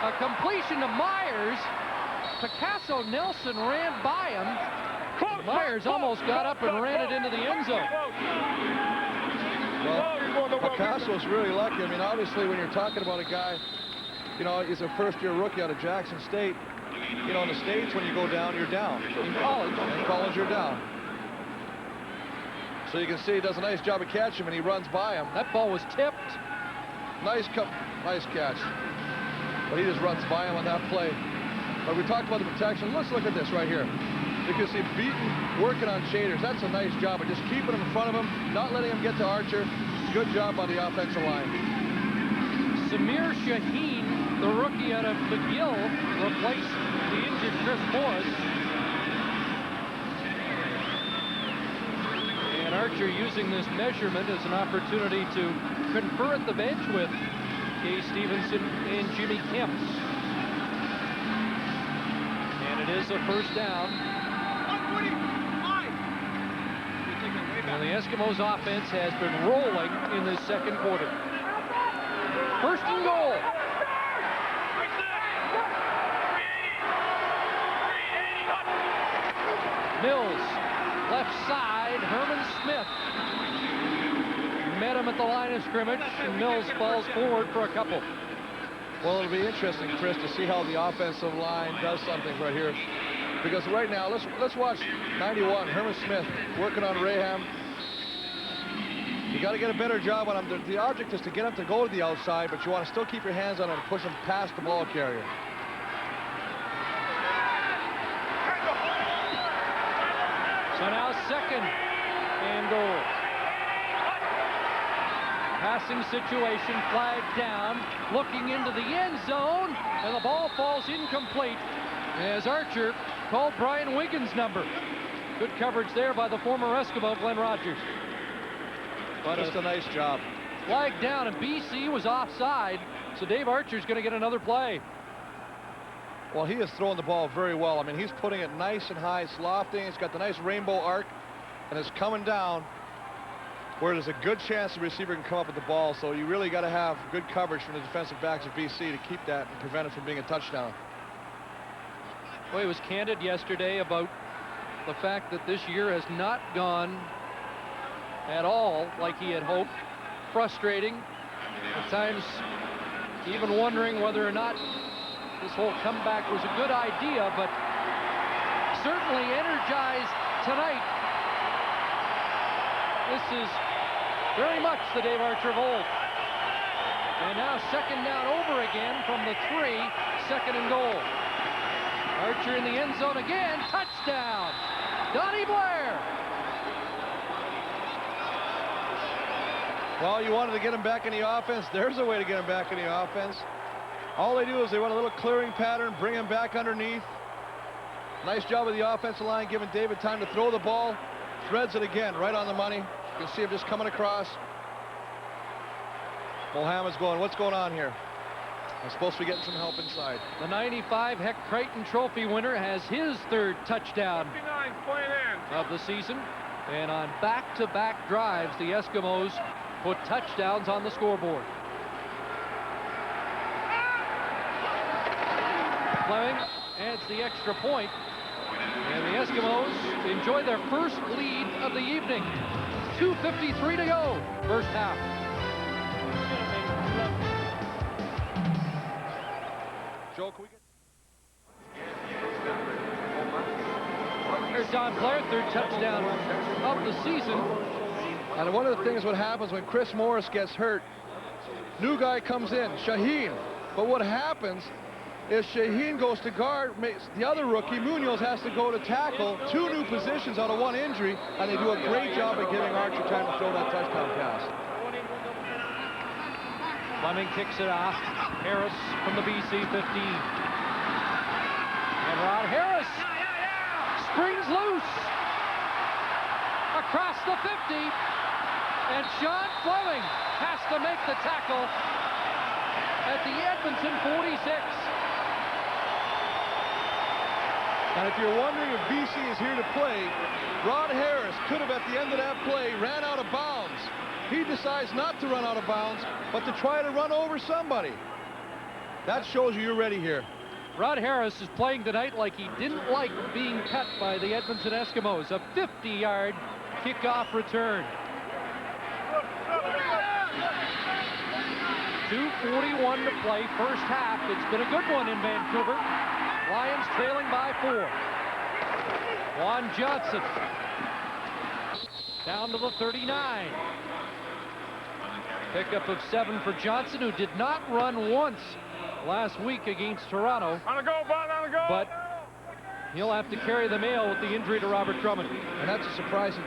Speaker 1: A completion to Myers. Picasso Nelson ran by him. Myers almost got up and ran it into the end zone.
Speaker 4: Well, Picasso's really lucky. I mean, obviously, when you're talking about a guy, you know, he's a first-year rookie out of Jackson State. You know, in the States, when you go down, you're down. In college, you're down. So you can see he does a nice job of catching him, and he runs by him.
Speaker 1: That ball was tipped.
Speaker 4: Nice catch. But he just runs by him on that play. But we talked about the protection. Let's look at this right here. You can see Beaton working on shaders. That's a nice job of just keeping him in front of him, not letting him get to Archer. Good job by the offensive line.
Speaker 1: Samir Shaheen, the rookie out of McGill, replaced the injured Chris Morris. And Archer using this measurement as an opportunity to confer at the bench with Kay Stevenson and Jimmy Kemp. And it is a first down. And the Eskimos offense has been rolling in this second quarter. First and goal. Mills, left side, Herman Smith. Met him at the line of scrimmage, and Mills falls forward for a couple.
Speaker 4: Well, it'll be interesting, Chris, to see how the offensive line does something right here. Because right now, let's watch 91, Herman Smith working on Raham. You got to get a better job on him. The object is to get him to go to the outside, but you want to still keep your hands on him and push him past the ball carrier.
Speaker 1: So now second and goal. Passing situation, flag down, looking into the end zone, and the ball falls incomplete as Archer called Brian Wiggins' number. Good coverage there by the former Eskimo, Glenn Rogers. But
Speaker 4: just a nice job.
Speaker 1: Flag down, and BC was offside, so Dave Archer's going to get another play.
Speaker 4: Well, he is throwing the ball very well. I mean, he's putting it nice and high. It's lofting. It's got the nice rainbow arc, and it's coming down where there's a good chance the receiver can come up with the ball. So you really got to have good coverage from the defensive backs of BC to keep that and prevent it from being a touchdown.
Speaker 1: Well, he was candid yesterday about the fact that this year has not gone at all like he had hoped. Frustrating. At times, even wondering whether or not this whole comeback was a good idea, but certainly energized tonight. This is very much the Dave Archer of old. And now second down over again from the 3, second and goal. Archer in the end zone again, touchdown, Donnie Blair.
Speaker 4: Well, you wanted to get him back in the offense. There's a way to get him back in the offense. All they do is they run a little clearing pattern, bring him back underneath. Nice job of the offensive line, giving David time to throw the ball. Threads it again, right on the money. You can see him just coming across. Mohammed's going, what's going on here? I'm supposed to be getting some help inside.
Speaker 1: The 95 Heck Crichton Trophy winner has his third touchdown of the season. And on back-to-back drives, the Eskimos put touchdowns on the scoreboard. Fleming adds the extra point, and the Eskimos enjoy their first lead of the evening. 2:53 to go, first half.
Speaker 4: Joe, can we get...
Speaker 1: There's Don Blair, third touchdown of the season.
Speaker 4: And one of the things what happens when Chris Morris gets hurt, new guy comes in, Shaheen. But what happens is Shaheen goes to guard, the other rookie, Munoz, has to go to tackle. 2 new positions out of 1 injury, and they do a great job of giving Archer time to throw that touchdown pass.
Speaker 1: Fleming kicks it off. Harris from the BC 15. And Rod Harris springs loose across the 50. And Sean Fleming has to make the tackle at the Edmonton 46.
Speaker 4: And if you're wondering if BC is here to play, Rod Harris could have, at the end of that play, ran out of bounds. He decides not to run out of bounds, but to try to run over somebody. That shows you're ready here.
Speaker 1: Rod Harris is playing tonight like he didn't like being cut by the Edmonton Eskimos. A 50-yard kickoff return. 2:41 to play, first half. It's been a good one in Vancouver. Lions trailing by 4. Juan Johnson down to the 39. Pickup of 7 for Johnson, who did not run once last week against Toronto.
Speaker 8: On the go, Bud, on the go.
Speaker 1: But he'll have to carry the mail with the injury to Robert Drummond.
Speaker 4: And that's a surprising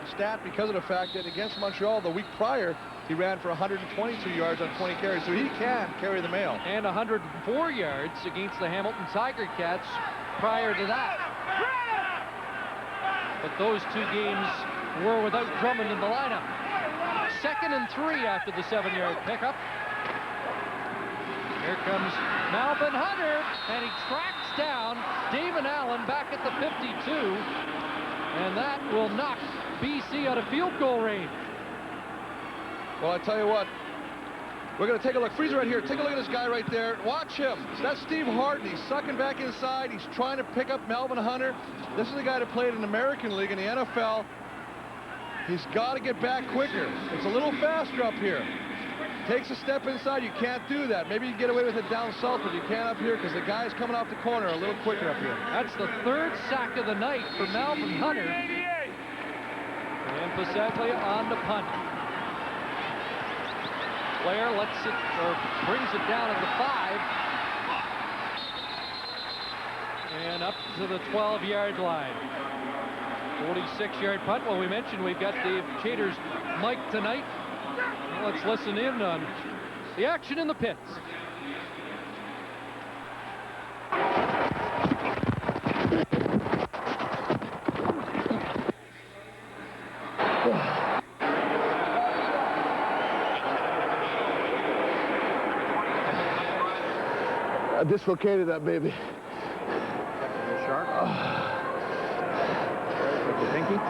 Speaker 4: stat because of the fact that against Montreal the week prior, he ran for 122 yards on 20 carries, so he can carry the mail.
Speaker 1: And 104 yards against the Hamilton Tiger Cats prior to that. But those 2 games were without Drummond in the lineup. 2nd and 3 after the 7-yard pickup. Here comes Malvin Hunter, and he tracks down Damon Allen back at the 52. And that will knock BC out of field goal range.
Speaker 4: Well, I tell you what, we're going to take a look. Freeze right here. Take a look at this guy right there. Watch him. That's Steve Harden. He's sucking back inside. He's trying to pick up Melvin Hunter. This is the guy that played in the American League in the NFL. He's got to get back quicker. It's a little faster up here. Takes a step inside. You can't do that. Maybe you can get away with it down south, but you can't up here because the guy's coming off the corner a little quicker up here.
Speaker 1: That's the third sack of the night for Melvin Hunter. And Pasaglia on the punt. Blair lets it, or brings it down at the 5. And up to the 12-yard line. 46-yard punt. Well, we mentioned we've got the Cheaters mic tonight. Well, let's listen in on the action in the pits.
Speaker 4: I dislocated that baby.
Speaker 2: Sharp. With the pinky? Okay.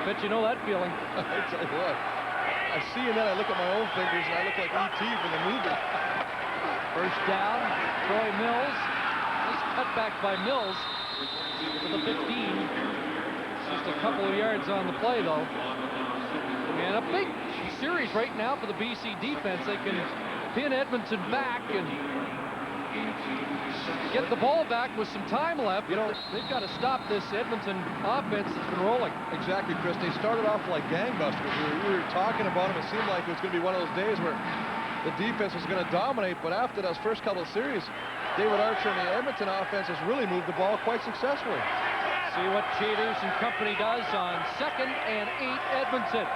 Speaker 1: Bet you know that feeling.
Speaker 4: I tell you what, I see and then I look at my own fingers and I look like E.T. from the movie.
Speaker 1: First down, Troy Mills. Nice cutback by Mills to the 15. Just a couple of yards on the play, though. And a big series right now for the BC defense. They can pin Edmonton back and get the ball back with some time left. You know, they've got to stop this Edmonton offense that's been rolling.
Speaker 4: Exactly, Chris. They started off like gangbusters. We were talking about them. It seemed like it was going to be one of those days where the defense was going to dominate. But after those first couple of series, David Archer and the Edmonton offense has really moved the ball quite successfully.
Speaker 1: See what Cheaters and company does on 2nd and 8 Edmonton.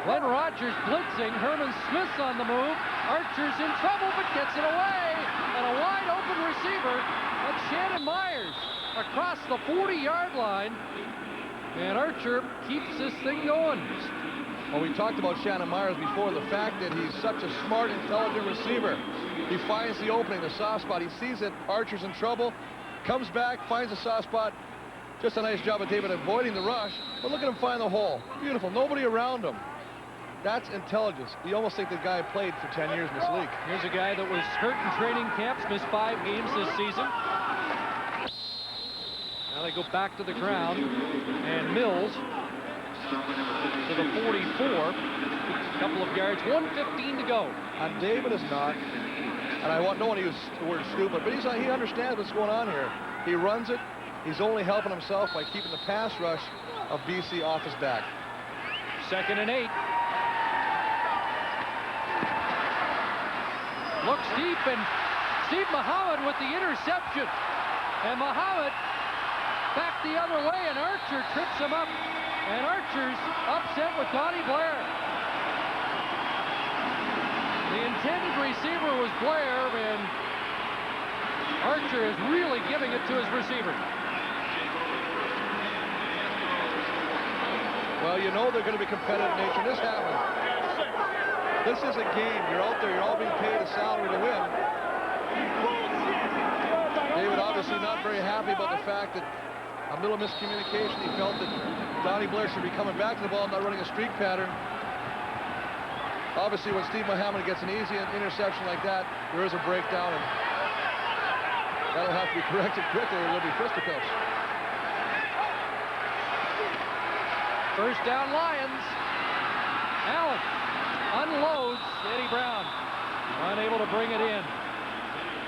Speaker 1: Glenn Rogers blitzing. Herman Smith's on the move. Archer's in trouble, but gets it away. And a wide open receiver. That's Shannon Myers across the 40-yard line. And Archer keeps this thing going.
Speaker 4: Well, we talked about Shannon Myers before, the fact that he's such a smart, intelligent receiver. He finds the opening, the soft spot. He sees it. Archer's in trouble. Comes back, finds the soft spot. Just a nice job of David avoiding the rush. But look at him find the hole. Beautiful. Nobody around him. That's intelligence. You almost think the guy played for 10 years in this league.
Speaker 1: Here's a guy that was hurt in training camps, missed 5 games this season. Now they go back to the ground, and Mills to the 44. A couple of yards, 1:15 to go.
Speaker 4: And David is not, and I don't want to use the word stupid, but he understands what's going on here. He runs it. He's only helping himself by keeping the pass rush of BC off his back.
Speaker 1: 2nd and 8. Looks deep, and Steve Muhammad with the interception. And Muhammad back the other way, and Archer trips him up. And Archer's upset with Donnie Blair. The intended receiver was Blair, and Archer is really giving it to his receiver.
Speaker 4: Well, you know they're going to be competitive in nature. This happens. This is a game. You're out there. You're all being paid a salary to win. David obviously not very happy about the fact that a little miscommunication. He felt that Donnie Blair should be coming back to the ball, not running a streak pattern. Obviously, when Steve Muhammad gets an easy interception like that, there is a breakdown, and that'll have to be corrected quickly or there'll be fisticuffs.
Speaker 1: First down, Lions. Allen unloads Eddie Brown. Unable to bring it in.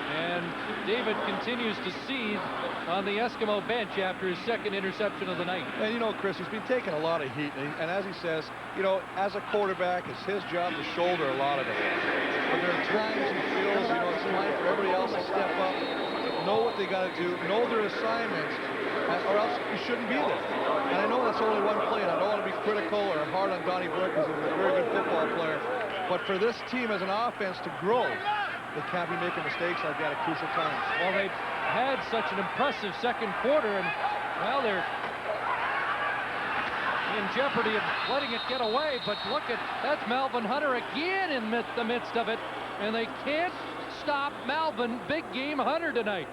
Speaker 1: And David continues to seethe on the Eskimo bench after his 2nd interception of the night.
Speaker 4: And you know, Chris, he's been taking a lot of heat. And as he says, you know, as a quarterback, it's his job to shoulder a lot of it. But there are times he feels, you know, it's time for everybody else to step up, know what they got to do, know their assignments, or else you shouldn't be there. And I know that's only one play, and I don't want to be critical or hard on Donnie Blair because he's a very good football player. But for this team as an offense to grow, they can't be making mistakes like that at crucial times.
Speaker 1: Well, they've had such an impressive 2nd quarter, and well, they're in jeopardy of letting it get away. But look at, that's Melvin Hunter again in the midst of it, and they can't stop Malvern big game Hunter tonight.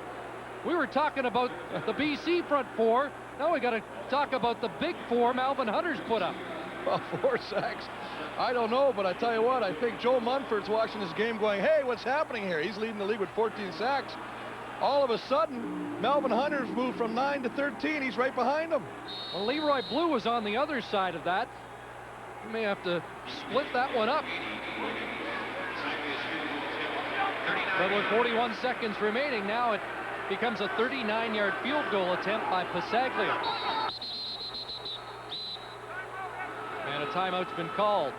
Speaker 1: We were talking about the BC front four. Now we got to talk about the big four Malvern Hunter's put up.
Speaker 4: Well, 4 sacks. I don't know, but I tell you what, I think Joe Munford's watching this game going, hey, what's happening here? He's leading the league with 14 sacks. All of a sudden, Malvern Hunter's moved from 9 to 13. He's right behind him.
Speaker 1: Well, Leroy Blue was on the other side of that. We may have to split that one up. But with 41 seconds remaining, now it becomes a 39-yard field goal attempt by Pasaglia. And a timeout's been called.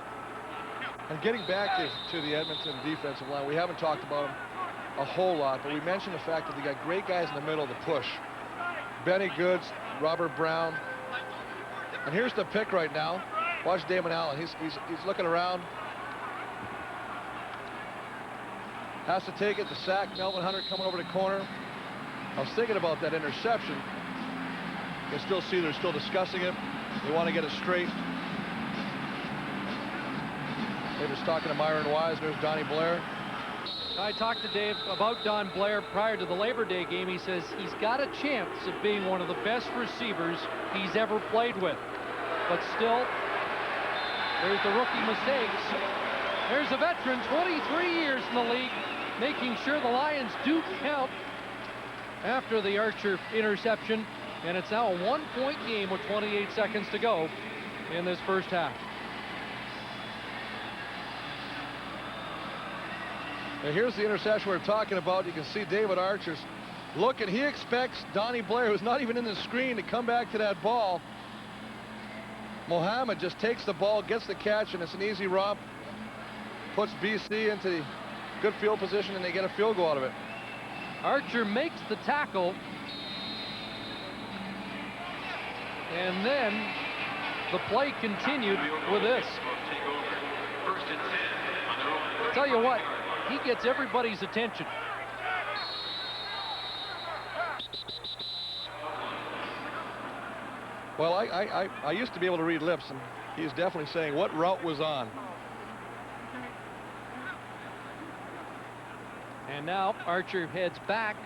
Speaker 4: And getting back to the Edmonton defensive line, we haven't talked about them a whole lot, but we mentioned the fact that they got great guys in the middle to push. Benny Goods, Robert Brown. And here's the pick right now. Watch Damon Allen. He's looking around. Has to take it, the sack. Melvin Hunter coming over the corner. I was thinking about that interception. You can still see they're still discussing it. They want to get it straight. They were talking to Myron Wise. There's Donnie Blair.
Speaker 1: I talked to Dave about Don Blair prior to the Labor Day game. He says he's got a chance of being one of the best receivers he's ever played with. But still, there's the rookie mistakes. There's a veteran, 23 years in the league, making sure the Lions do count after the Archer interception. And it's now a 1-point game with 28 seconds to go in this first half.
Speaker 4: And here's the interception we're talking about. You can see David Archer's looking. He expects Donnie Blair, who's not even in the screen, to come back to that ball. Mohammed just takes the ball, gets the catch, and it's an easy romp. Puts BC into the good field position, and they get a field goal out of it.
Speaker 1: Archer makes the tackle. And then the play continued with this. Tell you what, he gets everybody's attention.
Speaker 4: Well, I used to be able to read lips, and he's definitely saying what route was on.
Speaker 1: And now Archer heads back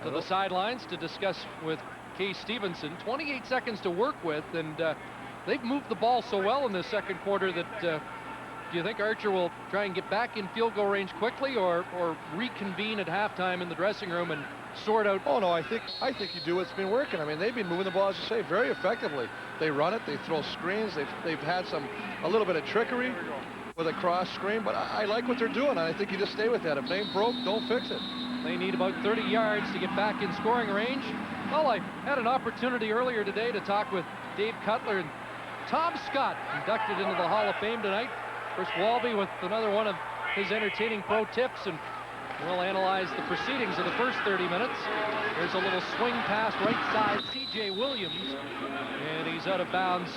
Speaker 1: to the sidelines to discuss with Case Stevenson. 28 seconds to work with, and they've moved the ball so well in this second quarter that do you think Archer will try and get back in field goal range quickly, or reconvene at halftime in the dressing room and sort out?
Speaker 4: Oh no, I think you do what's been working. I mean, they've been moving the ball, as you say, very effectively. They run it, they throw screens, they've had a little bit of trickery with a cross screen, but I like what they're doing, and I think you just stay with that. If they ain't broke, don't fix it.
Speaker 1: They need about 30 yards to get back in scoring range. Well, I had an opportunity earlier today to talk with Dave Cutler, and Tom Scott inducted into the Hall of Fame tonight. Chris Walby with another one of his entertaining pro tips, and we'll analyze the proceedings of the first 30 minutes. There's a little swing pass right side, C.J. Williams, and he's out of bounds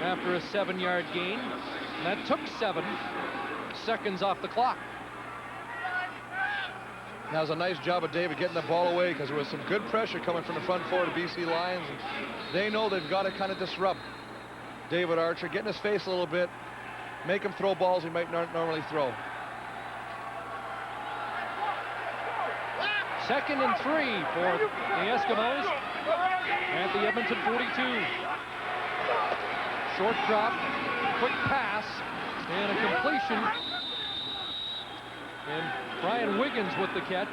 Speaker 1: after a 7-yard gain. And that took 7 seconds off the clock.
Speaker 4: That was a nice job of David getting the ball away, because there was some good pressure coming from the front four of the BC Lions. And they know they've got to kind of disrupt David Archer, get in his face a little bit, make him throw balls he might not normally throw.
Speaker 1: 2nd and 3 for the Eskimos at the Edmonton 42. Short drop, quick pass, and a completion. And Brian Wiggins with the catch.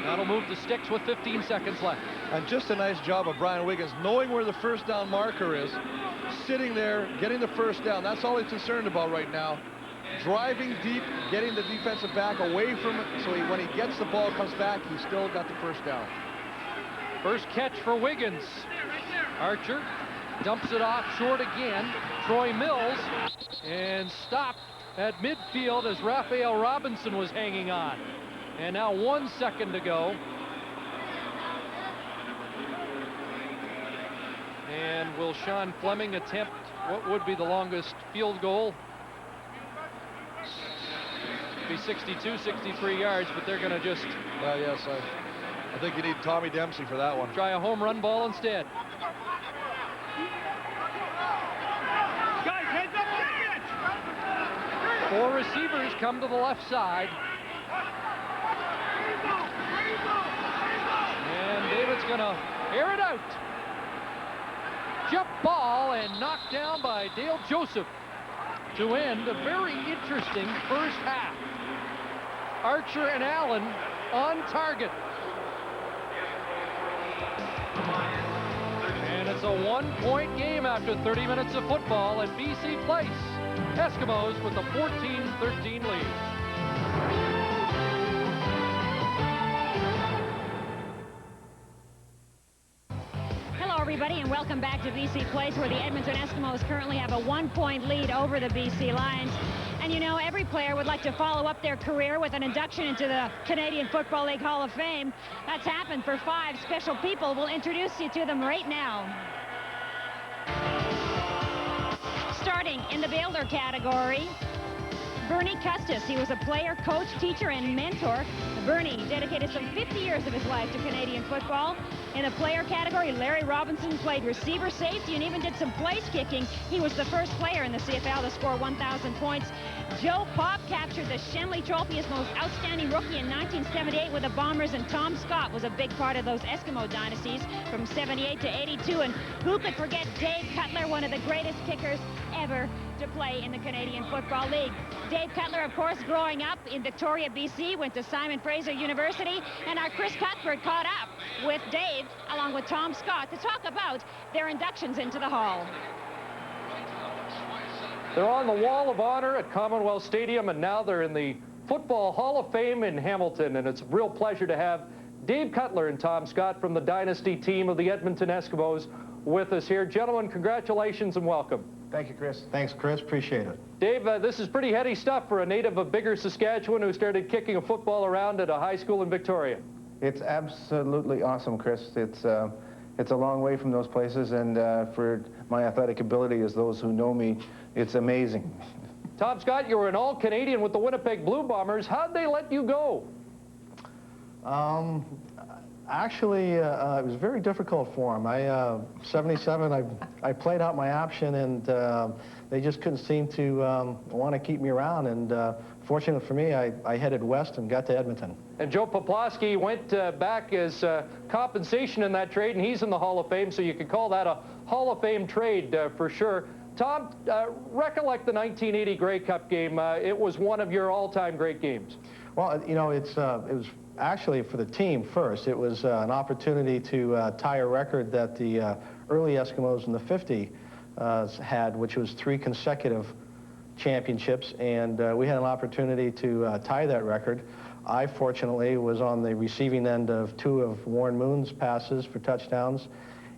Speaker 1: That'll move the sticks with 15 seconds left.
Speaker 4: And just a nice job of Brian Wiggins, knowing where the first down marker is, sitting there, getting the first down. That's all he's concerned about right now. Driving deep, getting the defensive back away from it, so when he gets the ball, comes back, he's still got the first down.
Speaker 1: First catch for Wiggins. Archer dumps it off short again. Troy Mills, and stopped at midfield as Raphael Robinson was hanging on. And now 1 second to go. And will Sean Fleming attempt what would be the longest field goal? Be 62, 63 yards, but they're going to just...
Speaker 4: yes, I think you need Tommy Dempsey for that one.
Speaker 1: Try a home run ball instead. 4 receivers come to the left side. And David's going to air it out. Jump ball and knocked down by Dale Joseph to end a very interesting first half. Archer and Allen on target. And it's a 1-point game after 30 minutes of football at BC Place. Eskimos with a 14-13 lead.
Speaker 5: Everybody, and welcome back to BC Place, where the Edmonton Eskimos currently have a 1-point lead over the BC Lions. And you know, every player would like to follow up their career with an induction into the Canadian Football League Hall of Fame. That's happened for 5 special people. We'll introduce you to them right now. Starting in the builder category, Bernie Custis. He was a player, coach, teacher, and mentor. Bernie dedicated some 50 years of his life to Canadian football. In the player category, Larry Robinson played receiver, safety, and even did some place kicking. He was the first player in the CFL to score 1,000 points. Joe Pop captured the Shenley Trophy as most outstanding rookie in 1978 with the Bombers, and Tom Scott was a big part of those Eskimo dynasties from 78 to 82. And who could forget Dave Cutler, one of the greatest kickers ever to play in the Canadian Football League. Dave Cutler, of course, growing up in Victoria, BC, went to Simon Fraser University, and our Chris Cuthbert caught up with Dave along with Tom Scott to talk about their inductions into the Hall.
Speaker 1: They're on the Wall of Honor at Commonwealth Stadium, and now they're in the Football Hall of Fame in Hamilton, and it's a real pleasure to have Dave Cutler and Tom Scott from the Dynasty team of the Edmonton Eskimos with us here. Gentlemen, congratulations and welcome.
Speaker 8: Thank you, Chris. Thanks, Chris. Appreciate it.
Speaker 1: Dave, this is pretty heady stuff for a native of Biggar, Saskatchewan, who started kicking a football around at a high school in Victoria.
Speaker 8: It's absolutely awesome, Chris. It's a long way from those places, and for my athletic ability, as those who know me, it's amazing.
Speaker 1: Tom Scott, you were an All-Canadian with the Winnipeg Blue Bombers. How'd they let you go?
Speaker 9: Actually, it was very difficult for them. 77, I played out my option, and they just couldn't seem to want to keep me around. And fortunately for me, I headed west and got to Edmonton.
Speaker 1: And Joe Poplawski went back as compensation in that trade, and he's in the Hall of Fame, so you could call that a Hall of Fame trade for sure. Tom, recollect the 1980 Grey Cup game. It was one of your all-time great games.
Speaker 9: Well, you know, it was actually for the team first. It was an opportunity to tie a record that the early Eskimos in the 50s had, which was 3 consecutive championships, and we had an opportunity to tie that record. I, fortunately, was on the receiving end of 2 of Warren Moon's passes for touchdowns,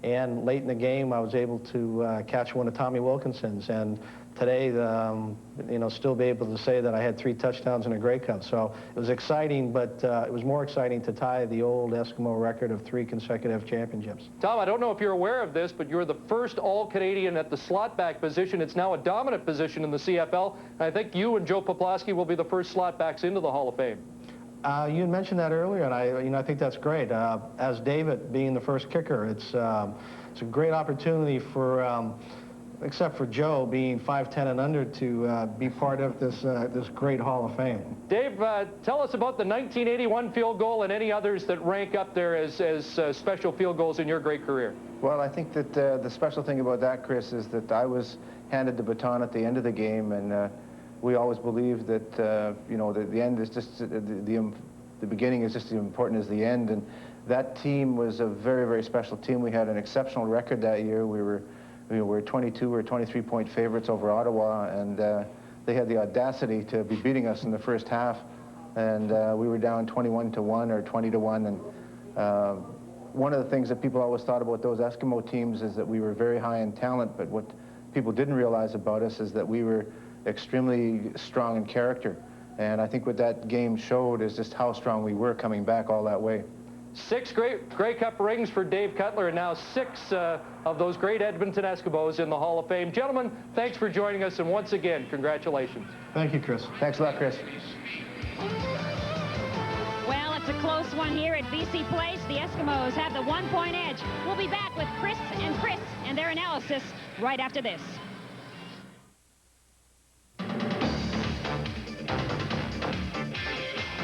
Speaker 9: and late in the game, I was able to catch one of Tommy Wilkinson's, and today, you know, still be able to say that I had 3 touchdowns in a Grey Cup. So it was exciting, but it was more exciting to tie the old Eskimo record of 3 consecutive championships.
Speaker 1: Tom, I don't know if you're aware of this, but you're the first All-Canadian at the slot back position. It's now a dominant position in the CFL. And I think you and Joe Poplawski will be the first slot backs into the Hall of Fame.
Speaker 9: You had mentioned that earlier, and I think that's great. As David being the first kicker, it's a great opportunity for, except for Joe being 5'10" and under, to be part of this great Hall of Fame.
Speaker 1: Dave, tell us about the 1981 field goal and any others that rank up there as special field goals in your great career.
Speaker 8: Well, I think that the special thing about that, Chris, is that I was handed the baton at the end of the game, and we always believed that you know, the end is just the beginning is just as important as the end, and that team was a very, very special team. We had an exceptional record that year. We were 22 or 23-point favorites over Ottawa, and they had the audacity to be beating us in the first half, and we were down 21-1 or 20-1, and one of the things that people always thought about those Eskimo teams is that we were very high in talent, but what people didn't realize about us is that we were extremely strong in character, and I think what that game showed is just how strong we were coming back all that way.
Speaker 1: 6 Grey Cup rings for Dave Cutler, and now 6 of those great Edmonton Eskimos in the Hall of Fame. Gentlemen, thanks for joining us, and once again, congratulations.
Speaker 9: Thank you, Chris.
Speaker 8: Thanks a lot, Chris.
Speaker 5: Well, it's a close one here at BC Place. The Eskimos have the 1-point edge. We'll be back with Chris and their analysis right after this.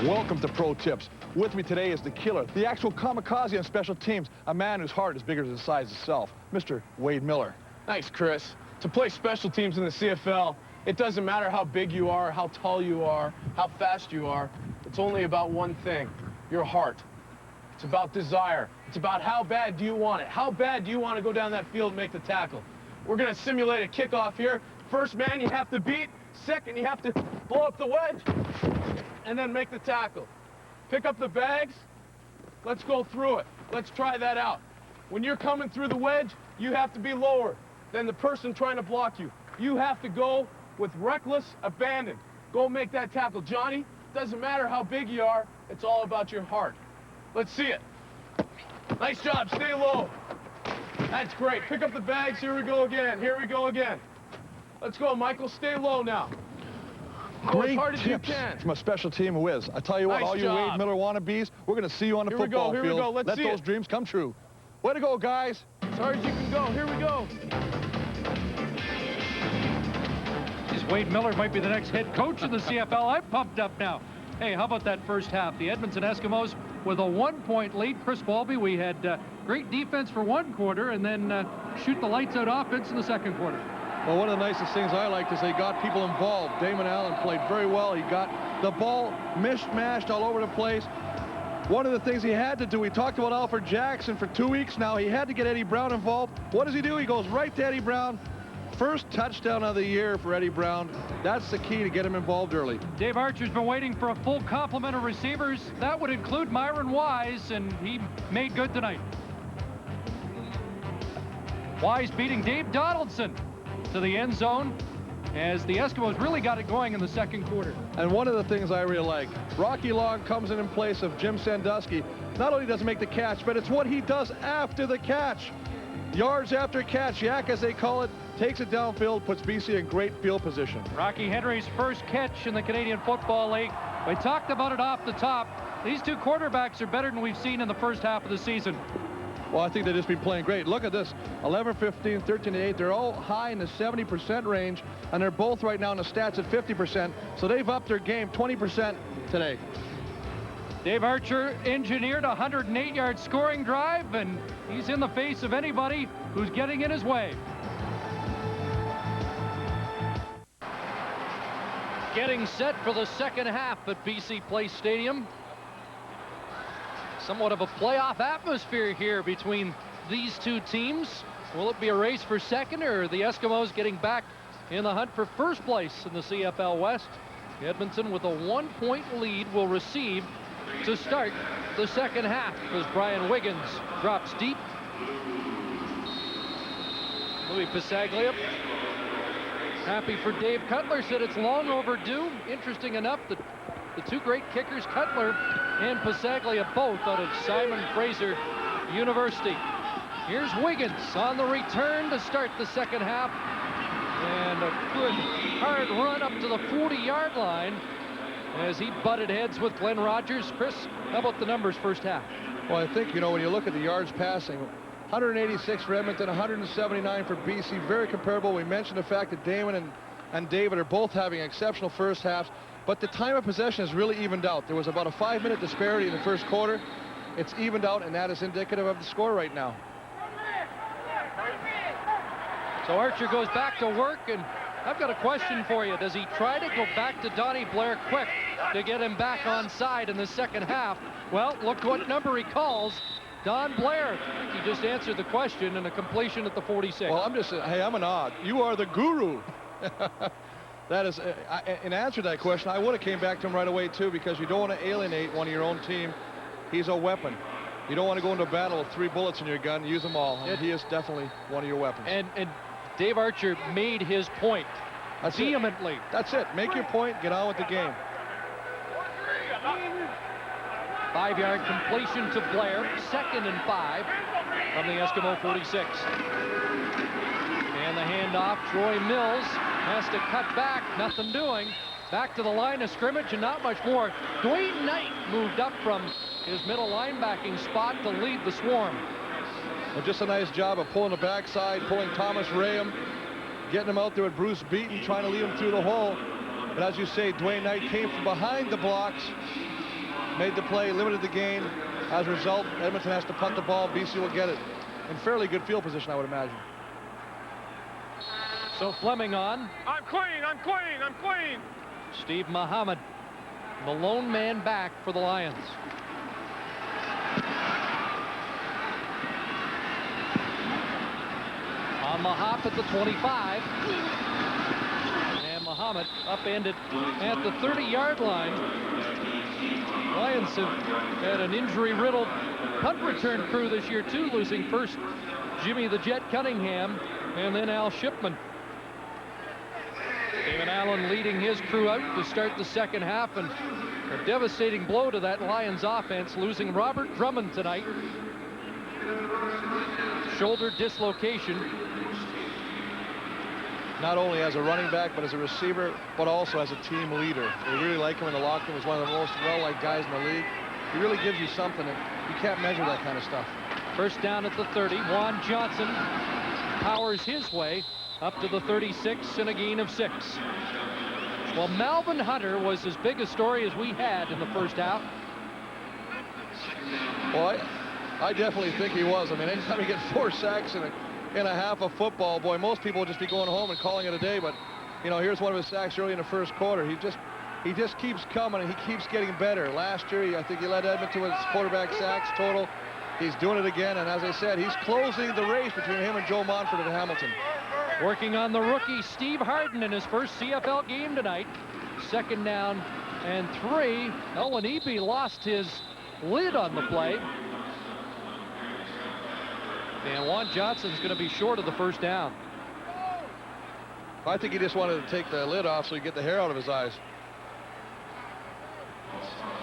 Speaker 4: Welcome to Pro Tips. With me today is the killer, the actual kamikaze on special teams, a man whose heart is bigger than his size itself, Mr. Wade Miller.
Speaker 10: Thanks, Chris. To play special teams in the CFL, it doesn't matter how big you are, how tall you are, how fast you are. It's only about one thing, your heart. It's about desire. It's about how bad do you want it. How bad do you want to go down that field and make the tackle? We're going to simulate a kickoff here. First man you have to beat. Second, you have to blow up the wedge and then make the tackle. Pick up the bags. Let's go through it. Let's try that out. When you're coming through the wedge, you have to be lower than the person trying to block you. You have to go with reckless abandon. Go make that tackle. Johnny, doesn't matter how big you are, it's all about your heart. Let's see it. Nice job, stay low. That's great. Pick up the bags, here we go again, here we go again. Let's go, Michael, stay low now. Go as hard as you can.
Speaker 4: From a special team whiz. I tell you what,
Speaker 10: Nice
Speaker 4: all you
Speaker 10: job.
Speaker 4: Wade Miller wannabes, we're going to see you on the
Speaker 10: Here we go,
Speaker 4: football
Speaker 10: here we
Speaker 4: field.
Speaker 10: go. Let's
Speaker 4: Let
Speaker 10: see
Speaker 4: those
Speaker 10: it.
Speaker 4: dreams come true. Way to go, guys.
Speaker 10: As hard as you can go, here we go.
Speaker 1: Wade Miller might be the next head coach of the CFL. I'm pumped up now. Hey, how about that first half? The Edmonton Eskimos with a 1-point lead. Chris Walby, we had great defense for one quarter and then shoot the lights out offense in the second quarter.
Speaker 4: Well, one of the nicest things I liked is they got people involved. Damon Allen played very well. He got the ball mishmashed all over the place. One of the things he had to do, we talked about Alfred Jackson for 2 weeks now. He had to get Eddie Brown involved. What does he do? He goes right to Eddie Brown. First touchdown of the year for Eddie Brown. That's the key to get him involved early.
Speaker 1: Dave Archer's been waiting for a full complement of receivers. That would include Myron Wise, and he made good tonight. Wise beating Dave Donaldson to the end zone as the Eskimos really got it going in the second quarter.
Speaker 4: And one of the things I really like, Rocky Long comes in place of Jim Sandusky. Not only does he make the catch, but it's what he does after the catch. Yards after catch, yak as they call it, takes it downfield, puts BC in great field position.
Speaker 1: Rocky Henry's first catch in the Canadian Football League. We talked about it off the top. These two quarterbacks are better than we've seen in the first half of the season.
Speaker 4: Well, I think they've just been playing great. Look at this, 11-15, 13-8. They're all high in the 70% range, and they're both right now in the stats at 50%. So they've upped their game 20% today.
Speaker 1: Dave Archer engineered a 108-yard scoring drive, and he's in the face of anybody who's getting in his way. Getting set for the second half at BC Place Stadium. Somewhat of a playoff atmosphere here between these two teams. Will it be a race for second, or are the Eskimos getting back in the hunt for first place in the CFL West? Edmonton with a 1-point lead will receive to start the second half as Brian Wiggins drops deep. Louis Pisaglia, happy for Dave Cutler, said it's long overdue. Interesting enough that the two great kickers, Cutler and Pisaglia, both out of Simon Fraser University. Here's Wiggins on the return to start the second half. And a good hard run up to the 40-yard line as he butted heads with Glenn Rogers. Chris, how about the numbers first half?
Speaker 4: Well, I think, you know, when you look at the yards passing, 186 for Edmonton, 179 for BC, very comparable. We mentioned the fact that Damon and David are both having exceptional first halves, but the time of possession has really evened out. There was about a 5-minute disparity in the first quarter. It's evened out, and that is indicative of the score right now.
Speaker 1: So Archer goes back to work, and I've got a question for you. Does he try to go back to Donnie Blair quick to get him back on side in the second half? Well, look what number he calls. Don Blair. He just answered the question in a completion at the 46.
Speaker 4: Well, I'm an odd. You are the guru. That is, in answer to that question, I would have came back to him right away, too, because you don't want to alienate one of your own team. He's a weapon. You don't want to go into battle with 3 bullets in your gun and use them all. He is definitely one of your weapons.
Speaker 1: And Dave Archer made his point vehemently.
Speaker 4: That's it. Make your point. Get on with the game.
Speaker 1: 5-yard completion to Blair. 2nd and 5 from the Eskimo 46. And the handoff. Troy Mills has to cut back. Nothing doing. Back to the line of scrimmage and not much more. Dwayne Knight moved up from his middle linebacking spot to lead the swarm.
Speaker 4: Well, just a nice job of pulling the backside, pulling Thomas Rayam, getting him out there with Bruce Beaton, trying to lead him through the hole. But as you say, Dwayne Knight came from behind the blocks made the play, limited the gain. As a result, Edmonton has to punt the ball. BC will get it in fairly good field position, I would imagine.
Speaker 1: So Fleming on.
Speaker 10: I'm clean, I'm clean, I'm clean.
Speaker 1: Steve Muhammad, the lone man back for the Lions. On the hop at the 25. And Muhammad upended at the 30-yard line. Lions have had an injury-riddled punt return crew this year, too, losing first Jimmy the Jet Cunningham and then Al Shipman. Damon Allen leading his crew out to start the second half, and a devastating blow to that Lions offense, losing Robert Drummond tonight. Shoulder dislocation.
Speaker 4: Not only as a running back, but as a receiver, but also as a team leader. They really like him in the locker room. He's one of the most well-liked guys in the league. He really gives you something, and you can't measure that kind of stuff.
Speaker 1: First down at the 30. Juan Johnson powers his way up to the 36 and a gain of 6. Well, Malvin Hunter was as big a story as we had in the first half.
Speaker 4: Well, I definitely think he was. I mean, anytime you get 4 sacks in a half of football, boy, most people would just be going home and calling it a day. But, you know, here's one of his sacks early in the first quarter. He just keeps coming, and he keeps getting better. Last year, I think he led Edmonton with quarterback sacks total. He's doing it again, and as I said, he's closing the race between him and Joe Montford of Hamilton.
Speaker 1: Working on the rookie Steve Harden in his first CFL game tonight. Second down and 3. Owen Eby lost his lid on the play. And Juan Johnson's going to be short of the first down.
Speaker 4: I think he just wanted to take the lid off so he could get the hair out of his eyes.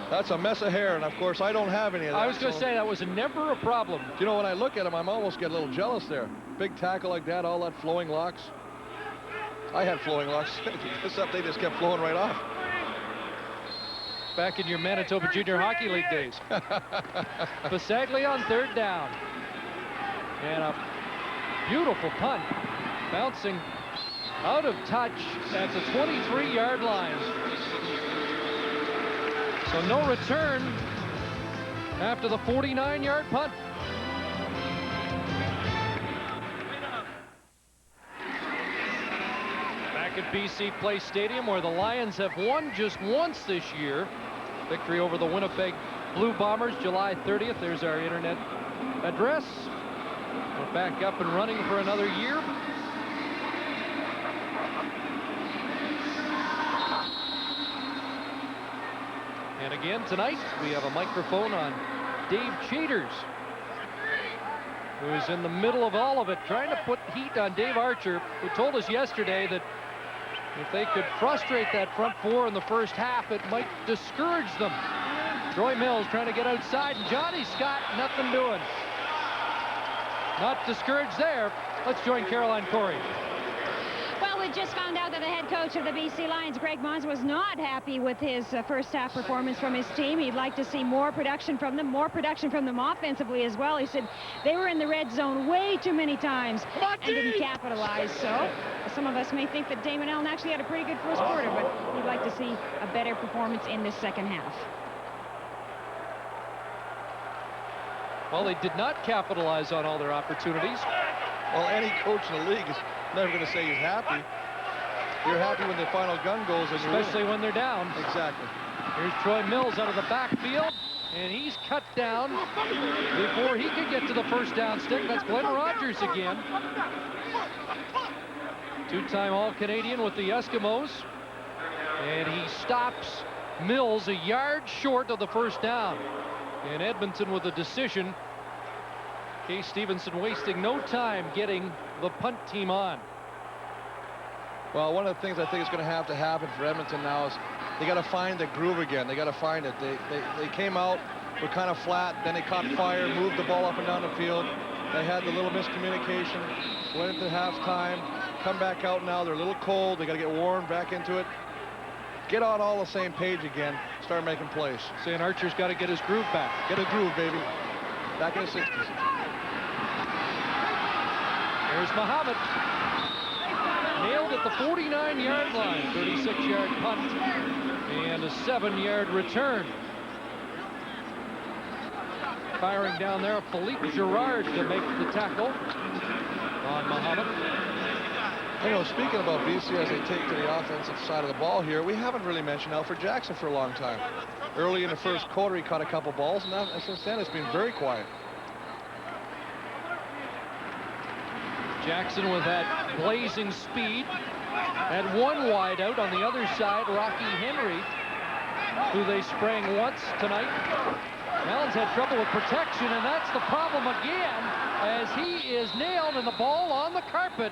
Speaker 4: That's a mess of hair, and of course I don't have any of that.
Speaker 1: I was going to say that was never a problem.
Speaker 4: You know, when I look at him, I'm almost get a little jealous there. Big tackle like that, all that flowing locks. I had flowing locks, except they just kept flowing right off.
Speaker 1: Back in your Manitoba Junior Hockey League days. Pasagli on third down. And a beautiful punt, bouncing out of touch at the 23-yard line. So no return after the 49-yard punt. Back at BC Place Stadium, where the Lions have won just once this year. Victory over the Winnipeg Blue Bombers, July 30th. There's our internet address. We're back up and running for another year. And again tonight, we have a microphone on Dave Chaters, who is in the middle of all of it, trying to put heat on Dave Archer, who told us yesterday that if they could frustrate that front four in the first half, it might discourage them. Troy Mills trying to get outside, and Johnny Scott, nothing doing. Not discouraged there. Let's join Caroline Corey.
Speaker 5: Well, we just found out that the head coach of the BC Lions, Greg Mons, was not happy with his first half performance from his team. He'd like to see more production from them offensively as well. He said they were in the red zone way too many times and didn't capitalize. So some of us may think that Damon Allen actually had a pretty good first quarter, but he'd like to see a better performance in this second half.
Speaker 1: Well, they did not capitalize on all their opportunities.
Speaker 4: Well, any coach in the league is never going to say he's happy. You're happy when the final gun goes, and
Speaker 1: especially when they're down.
Speaker 4: Exactly.
Speaker 1: Here's Troy Mills out of the backfield, and he's cut down before he can get to the first down stick. That's Glenn Rogers again. Two-time All-Canadian with the Eskimos, and he stops Mills a yard short of the first down. And Edmonton with a decision. Case Stevenson wasting no time getting the punt team on.
Speaker 4: Well, one of the things I think is going to happen for Edmonton now is they got to find the groove again. They got to find it. They came out, were kind of flat, then they caught fire, moved the ball up and down the field. They had the little miscommunication, went into halftime, come back out now. They're a little cold. They got to get warm back into it. Get on all the same page again. Start making plays.
Speaker 1: Saying Archer's got to get his groove back.
Speaker 4: Get a groove, baby. Back in the 60s.
Speaker 1: Here's Muhammad. Nailed at the 49-yard line. 36-yard punt and a 7-yard return. firing down there. Philippe Girard to make the tackle on Muhammad.
Speaker 4: You know, speaking about BC as they take to the offensive side of the ball here, we haven't really mentioned Alfred Jackson for a long time. Early in the first quarter, he caught a couple balls, and since then it's been very quiet.
Speaker 1: Jackson with that blazing speed. Had one wide out on the other side, Rocky Henry, who they sprang once tonight. Allen's had trouble with protection, and that's the problem again, as he is nailed and the ball on the carpet.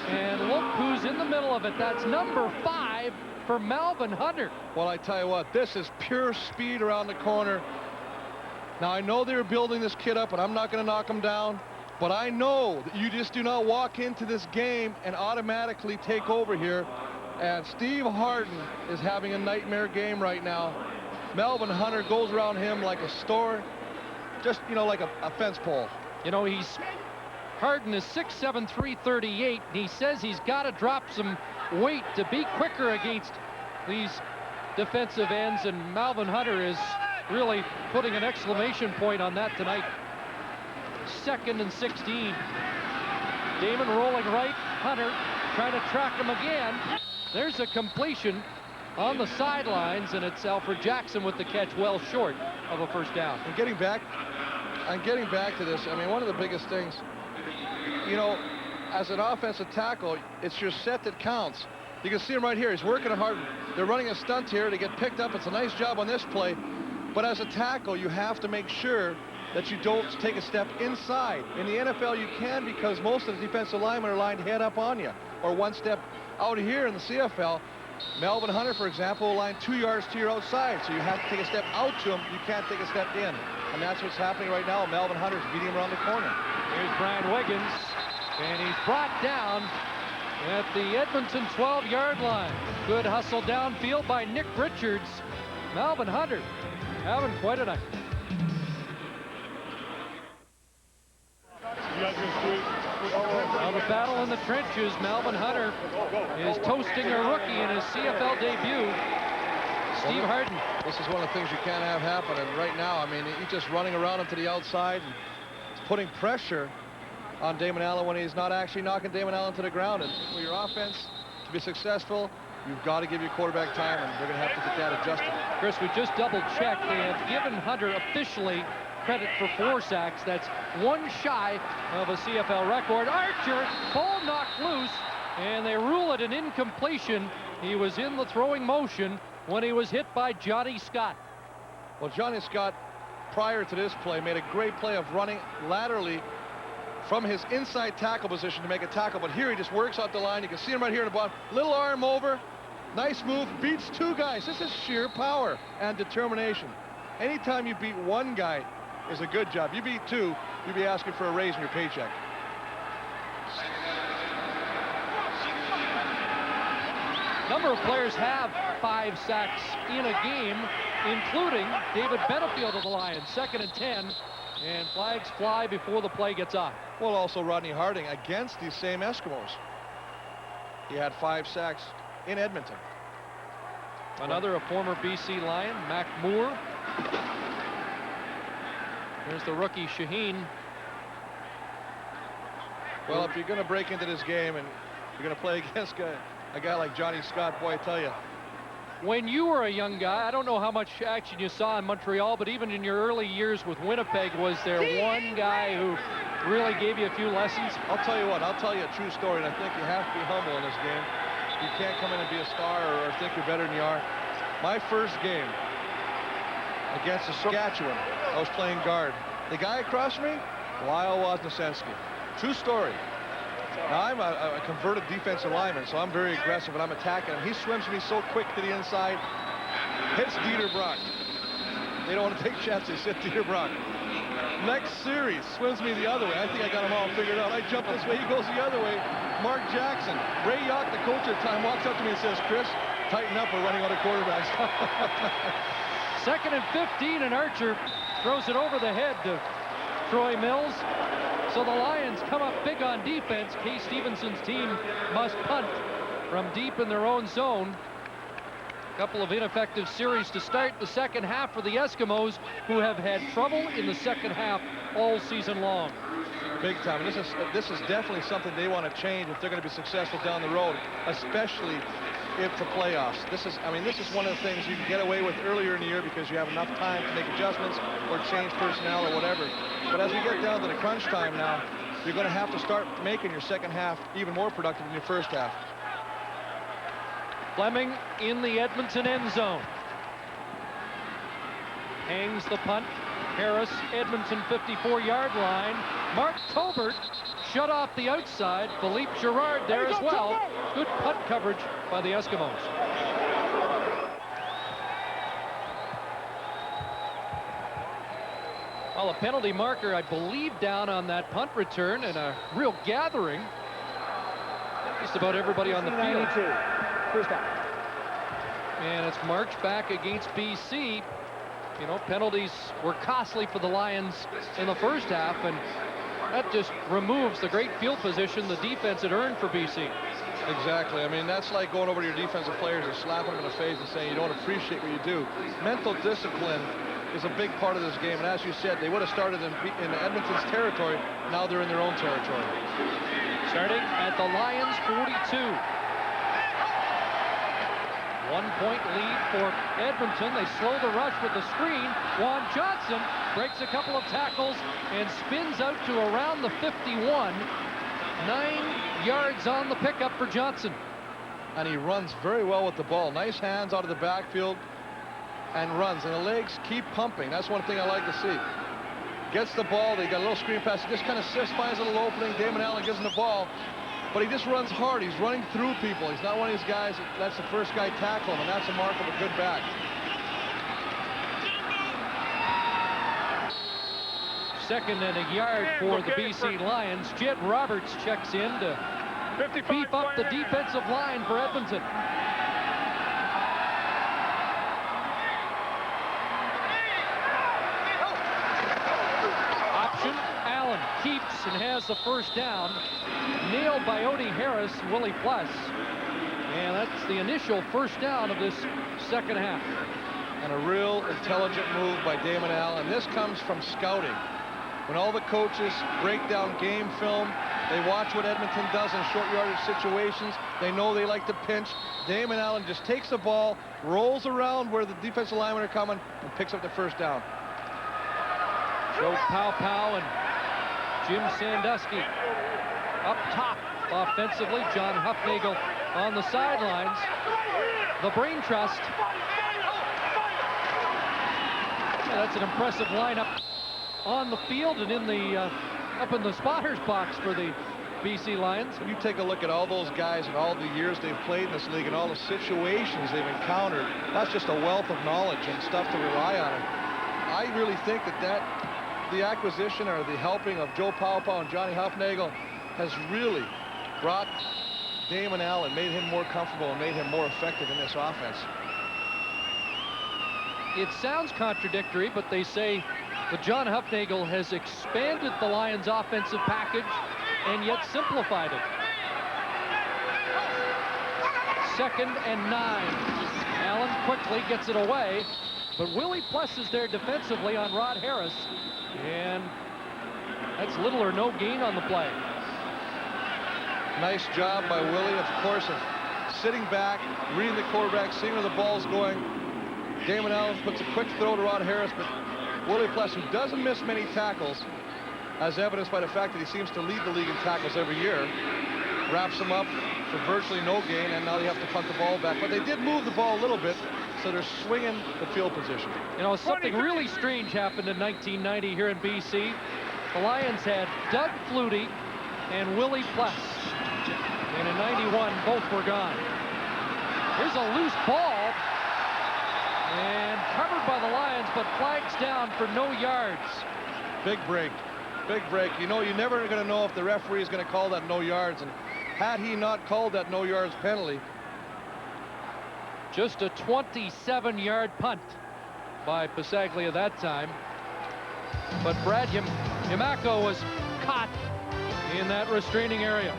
Speaker 1: And look who's in the middle of it. That's number 5 for Melvin Hunter.
Speaker 4: Well, I tell you what, this is pure speed around the corner. Now, I know they were building this kid up, and I'm not going to knock him down. But I know that you just do not walk into this game and automatically take over here. And Steve Harden is having a nightmare game right now. Melvin Hunter goes around him like a store, just, you know, like a fence pole.
Speaker 1: You know, Harden is 6'7", 338. He says he's got to drop some weight to be quicker against these defensive ends, and Melvin Hunter is really putting an exclamation point on that tonight. 2nd and 16. Damon rolling right. Hunter trying to track him again. There's a completion on the sidelines, and it's Alfred Jackson with the catch, well short of a first down.
Speaker 4: And getting back to this, I mean, one of the biggest things, you know, as an offensive tackle, it's your set that counts. You can see him right here. He's working hard. They're running a stunt here to get picked up. It's a nice job on this play. But as a tackle, you have to make sure that you don't take a step inside. In the NFL, you can, because most of the defensive linemen are lined head up on you, or one step out here in the CFL. Melvin Hunter, for example, will line 2 yards to your outside, so you have to take a step out to him. You can't take a step in. And that's what's happening right now. Melvin Hunter's beating him around the corner.
Speaker 1: Here's Brian Wiggins, and he's brought down at the Edmonton 12-yard line. Good hustle downfield by Nick Richards. Melvin Hunter having quite a night. Now the battle in the trenches. Melvin Hunter is toasting a rookie in his CFL debut, Steve Harden.
Speaker 4: This is one of the things you can't have happen. And right now, I mean, he's just running around him to the outside and putting pressure on Damon Allen when he's not actually knocking Damon Allen to the ground. And for your offense to be successful, you've got to give your quarterback time, and they're going to have to get that adjusted.
Speaker 1: Chris, we just double-checked. They have given Hunter officially credit for 4 sacks. That's 1 shy of a CFL record. Archer, ball knocked loose, and they rule it an incompletion. He was in the throwing motion when he was hit by Johnny Scott.
Speaker 4: Well, Johnny Scott, prior to this play, made a great play of running laterally from his inside tackle position to make a tackle, but here he just works out the line. You can see him right here in the bottom. Little arm over, nice move, beats 2 guys. This is sheer power and determination. Anytime you beat 1 guy is a good job. You beat 2, you'd be asking for a raise in your paycheck.
Speaker 1: Number of players have 5 sacks in a game, including David Benefield of the Lions. 2nd and 10, and flags fly before the play gets on.
Speaker 4: Well, also Rodney Harding against these same Eskimos. He had 5 sacks in Edmonton.
Speaker 1: Another, a former BC Lion, Mac Moore. There's the rookie Shaheen.
Speaker 4: Well, if you're going to break into this game and you're going to play against a guy like Johnny Scott, boy, I tell you.
Speaker 1: When you were a young guy, I don't know how much action you saw in Montreal, but even in your early years with Winnipeg, was there one guy who really gave you a few lessons?
Speaker 4: I'll tell you what, I'll tell you a true story, and I think you have to be humble in this game. You can't come in and be a star or think you're better than you are. My first game against Saskatchewan, I was playing guard. The guy across from me, Lyle Wozniacki. True story. Now, I'm a converted defensive lineman, so I'm very aggressive, and I'm attacking him. He swims me so quick to the inside, hits Dieter Brock. They don't want to take chances, hit Dieter Brock. Next series, swims me the other way. I think I got him all figured out. I jump this way, he goes the other way. Mark Jackson. Ray Yock, the coach at the time, walks up to me and says, "Chris, tighten up, we're running out of quarterbacks."
Speaker 1: 2nd and 15, and Archer throws it over the head to Troy Mills. So the Lions come up big on defense. Case Stevenson's team must punt from deep in their own zone. Couple of ineffective series to start the second half for the Eskimos, who have had trouble in the second half all season long.
Speaker 4: Big time. This is definitely something they want to change if they're going to be successful down the road, especially if the playoffs. This is one of the things you can get away with earlier in the year because you have enough time to make adjustments or change personnel or whatever. But as we get down to the crunch time now, you're going to have to start making your second half even more productive than your first half.
Speaker 1: Fleming in the Edmonton end zone. Hangs the punt. Harris, Edmonton 54-yard line. Mark Tobert shut off the outside. Philippe Girard there as well. Good punt coverage by the Eskimos. Well, a penalty marker, I believe, down on that punt return, and a real gathering. Just about everybody on the field.
Speaker 11: First down.
Speaker 1: And it's marched back against BC. You know, penalties were costly for the Lions in the first half, and that just removes the great field position the defense had earned for BC.
Speaker 4: Exactly. I mean, that's like going over to your defensive players and slapping them in the face and saying you don't appreciate what you do. Mental discipline is a big part of this game, and as you said, they would have started in Edmonton's territory. Now they're in their own territory.
Speaker 1: Starting at the Lions 42. 1-point lead for Edmonton. They slow the rush with the screen. Juan Johnson breaks a couple of tackles and spins out to around the 51. 9 yards on the pickup for Johnson.
Speaker 4: And he runs very well with the ball. Nice hands out of the backfield and runs. And the legs keep pumping. That's one thing I like to see. Gets the ball. They got a little screen pass. He just kind of sifts, finds a little opening. Damon Allen gives him the ball. But he just runs hard. He's running through people. He's not one of these guys that's the first guy tackle him, and that's a mark of a good back.
Speaker 1: Second and a yard for the BC Lions. Jed Roberts checks in to beef up the defensive line for Edmonton. Option. Allen keeps and has the first down. Nailed by Odie Harris, Willie Pless. And that's the initial first down of this second half.
Speaker 4: And a real intelligent move by Damon Allen. This comes from scouting. When all the coaches break down game film, they watch what Edmonton does in short yardage situations. They know they like to pinch. Damon Allen just takes the ball, rolls around where the defensive linemen are coming, and picks up the first down.
Speaker 1: Joe Pow and Jim Sandusky up top offensively. John Hufnagel on the sidelines. The brain trust. Yeah, that's an impressive lineup on the field and in the up in the spotter's box for the BC Lions.
Speaker 4: When you take a look at all those guys and all the years they've played in this league and all the situations they've encountered, that's just a wealth of knowledge and stuff to rely on. And I really think that the acquisition or the helping of Joe Pow and Johnny Hufnagel has really brought Damon Allen, made him more comfortable and made him more effective in this offense.
Speaker 1: It sounds contradictory, but they say that John Hufnagel has expanded the Lions' offensive package and yet simplified it. 2nd and 9. Allen quickly gets it away, but Willie Pless is there defensively on Rod Harris, and that's little or no gain on the play.
Speaker 4: Nice job by Willie, of course, of sitting back, reading the quarterback, seeing where the ball's going. Damon Allen puts a quick throw to Rod Harris, but Willie Pless, who doesn't miss many tackles, as evidenced by the fact that he seems to lead the league in tackles every year, wraps them up for virtually no gain, and now they have to punt the ball back. But they did move the ball a little bit, so they're swinging the field position.
Speaker 1: You know, something really strange happened in 1990 here in BC. The Lions had Doug Flutie and Willie Pless. And in 91, both were gone. Here's a loose ball. And covered by the Lions, but flags down for no yards.
Speaker 4: Big break. Big break. You know, you're never going to know if the referee is going to call that no yards. And had he not called that no yards penalty,
Speaker 1: just a 27-yard punt by Pasaglia that time. But Brad Yamako was caught in that restraining area.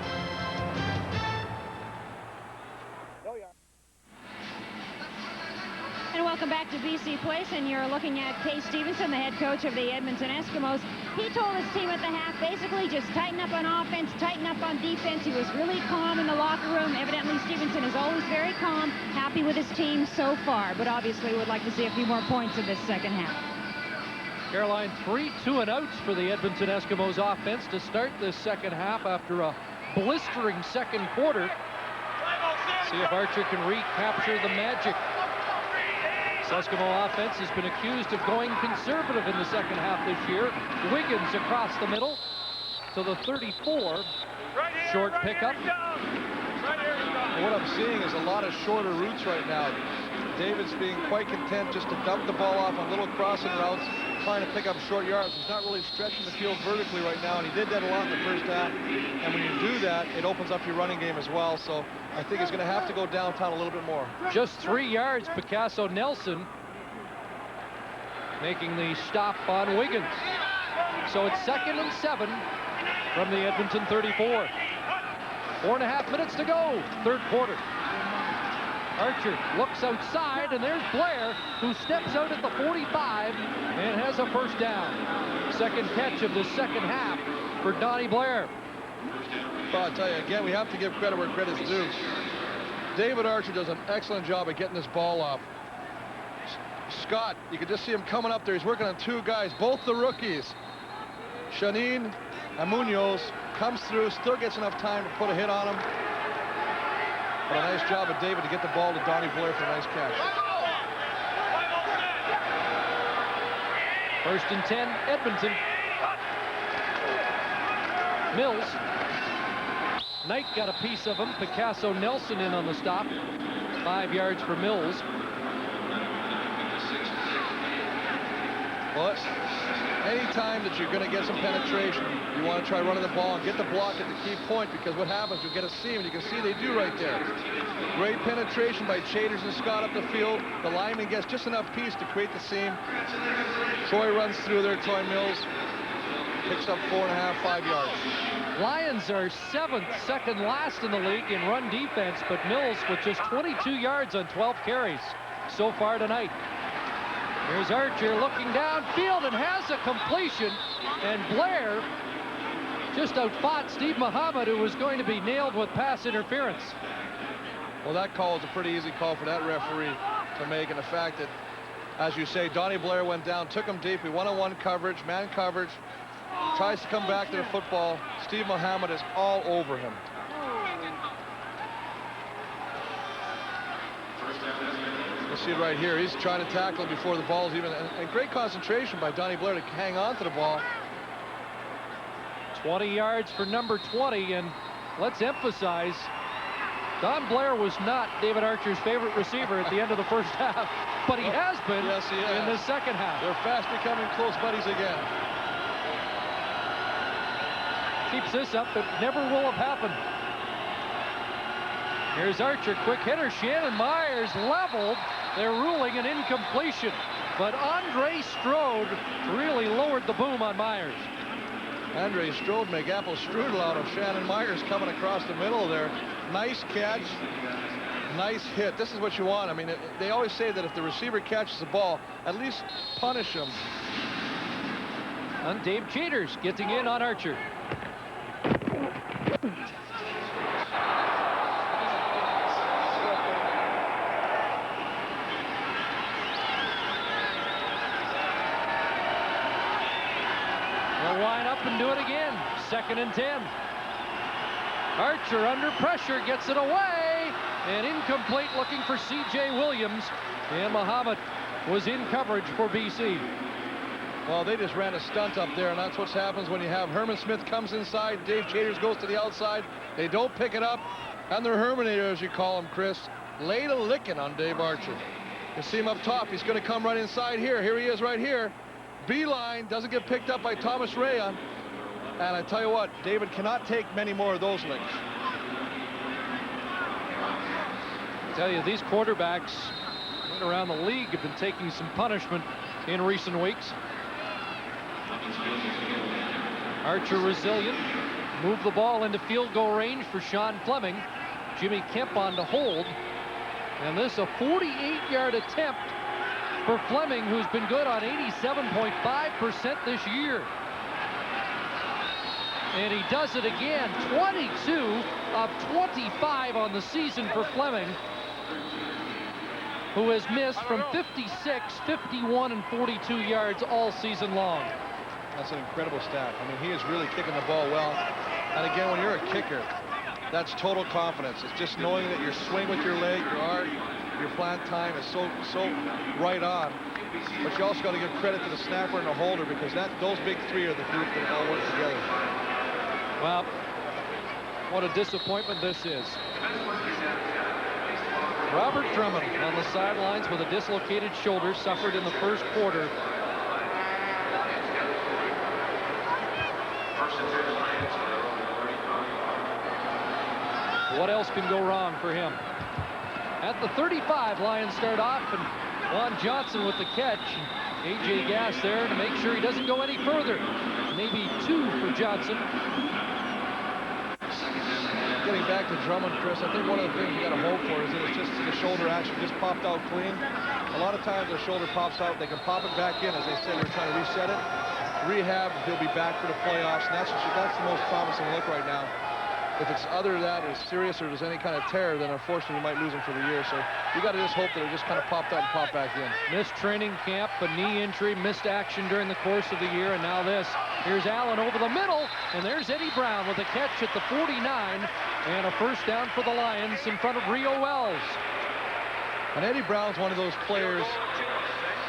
Speaker 5: welcome back to BC Place, and you're looking at Kay Stevenson, the head coach of the Edmonton Eskimos. He told his team at the half, basically just tighten up on offense, tighten up on defense. He was really calm in the locker room. Evidently, Stevenson is always very calm, happy with his team so far, but obviously would like to see a few more points in this second half.
Speaker 1: Caroline, 3 2-and-outs for the Edmonton Eskimos offense to start this second half after a blistering second quarter. See if Archer can recapture the magic. This Eskimo offense has been accused of going conservative in the second half this year. Wiggins across the middle to the 34. Short pickup.
Speaker 4: What I'm seeing is a lot of shorter routes right now. David's being quite content just to dump the ball off on little crossing routes, trying to pick up short yards. He's not really stretching the field vertically right now, and he did that a lot in the first half. And when you do that, it opens up your running game as well. So I think he's going to have to go downtown a little bit more.
Speaker 1: Just 3 yards, Picasso Nelson making the stop on Wiggins. So it's 2nd and 7 from the Edmonton 34. 4.5 minutes to go, third quarter. Archer looks outside, and there's Blair, who steps out at the 45 and has a first down. Second catch of the second half for Donnie Blair.
Speaker 4: Well, I'll tell you, again, we have to give credit where credit's due. David Archer does an excellent job at getting this ball off. Scott, you can just see him coming up there. He's working on 2 guys, both the rookies. Shanine and Munoz comes through, still gets enough time to put a hit on him. But a nice job of David to get the ball to Donnie Blair for a nice catch.
Speaker 1: 1st and 10, Edmonton. Mills. Knight got a piece of him. Picasso Nelson in on the stop. 5 yards for Mills.
Speaker 4: Well, anytime that you're going to get some penetration, you want to try running the ball and get the block at the key point, because what happens, you get a seam, and you can see they do right there. Great penetration by Chaders and Scott up the field. The lineman gets just enough piece to create the seam. Troy runs through there, Troy Mills. Picks up 4.5, 5 yards.
Speaker 1: Lions are 7th, second last in the league in run defense, but Mills with just 22 yards on 12 carries so far tonight. Here's Archer looking downfield and has a completion, and Blair just outfought Steve Muhammad, who was going to be nailed with pass interference.
Speaker 4: Well, that call was a pretty easy call for that referee to make, and the fact that, as you say, Donnie Blair went down, took him deep, he one-on-one coverage, man coverage, tries to come back to the football. Steve Muhammad is all over him. You see it right here. He's trying to tackle before the ball's even, and great concentration by Donnie Blair to hang on to the ball.
Speaker 1: 20 yards for number 20, and let's emphasize, Don Blair was not David Archer's favorite receiver at the end of the first half, but he has been in the second half.
Speaker 4: They're fast becoming close buddies again.
Speaker 1: Keeps this up, it never will have happened. Here's Archer, quick hitter. Shannon Myers leveled. They're ruling an incompletion, but Andre Strode really lowered the boom on Myers.
Speaker 4: Andre Strode make apple strudel out of Shannon Myers coming across the middle there. Nice catch, nice hit. This is what you want. I mean, they always say that if the receiver catches the ball, at least punish him.
Speaker 1: And Dave Cheaters getting in on Archer. They'll line up and do it again. 2nd and 10. Archer under pressure gets it away, and incomplete, looking for C.J. Williams, and Muhammad was in coverage for BC.
Speaker 4: Well, they just ran a stunt up there, and that's what happens when you have Herman Smith comes inside, Dave Chaders goes to the outside. They don't pick it up, and their Herminator, as you call him, Chris, laid a licking on Dave Archer. You see him up top. He's going to come right inside here. Here he is right here. Beeline doesn't get picked up by Thomas Rea. And I tell you what, David cannot take many more of those licks.
Speaker 1: I tell you, these quarterbacks around the league have been taking some punishment in recent weeks. Archer resilient. Move the ball into field goal range for Sean Fleming. Jimmy Kemp on to hold. And this a 48-yard attempt for Fleming, who's been good on 87.5% this year. And he does it again. 22 of 25 on the season for Fleming, who has missed from 56, 51, and 42 yards all season long.
Speaker 4: That's an incredible stat. I mean, he is really kicking the ball well. And again, when you're a kicker, that's total confidence. It's just knowing that your swing with your leg, your arc, your plant time is so right on. But you also got to give credit to the snapper and the holder, because those big three are the group that all work together.
Speaker 1: Well, what a disappointment this is. Robert Drummond on the sidelines with a dislocated shoulder, suffered in the first quarter. What else can go wrong for him? At the 35, Lions start off, and Juan Johnson with the catch. A.J. Gass there to make sure he doesn't go any further. Maybe 2 for Johnson.
Speaker 4: Getting back to Drummond, Chris, I think one of the things you got to hope for is that it's just the shoulder action just popped out clean. A lot of times their shoulder pops out, they can pop it back in. As they said, they're trying to reset it. Rehab, he'll be back for the playoffs, and that's the most promising look right now. If it's other than that, or serious, or there's any kind of tear, then unfortunately you might lose him for the year. So you got to just hope that it just kind of popped out and popped back in.
Speaker 1: Missed training camp, a knee injury, missed action during the course of the year, and now this. Here's Allen over the middle, and there's Eddie Brown with a catch at the 49, and a first down for the Lions in front of Rio Wells.
Speaker 4: And Eddie Brown's one of those players,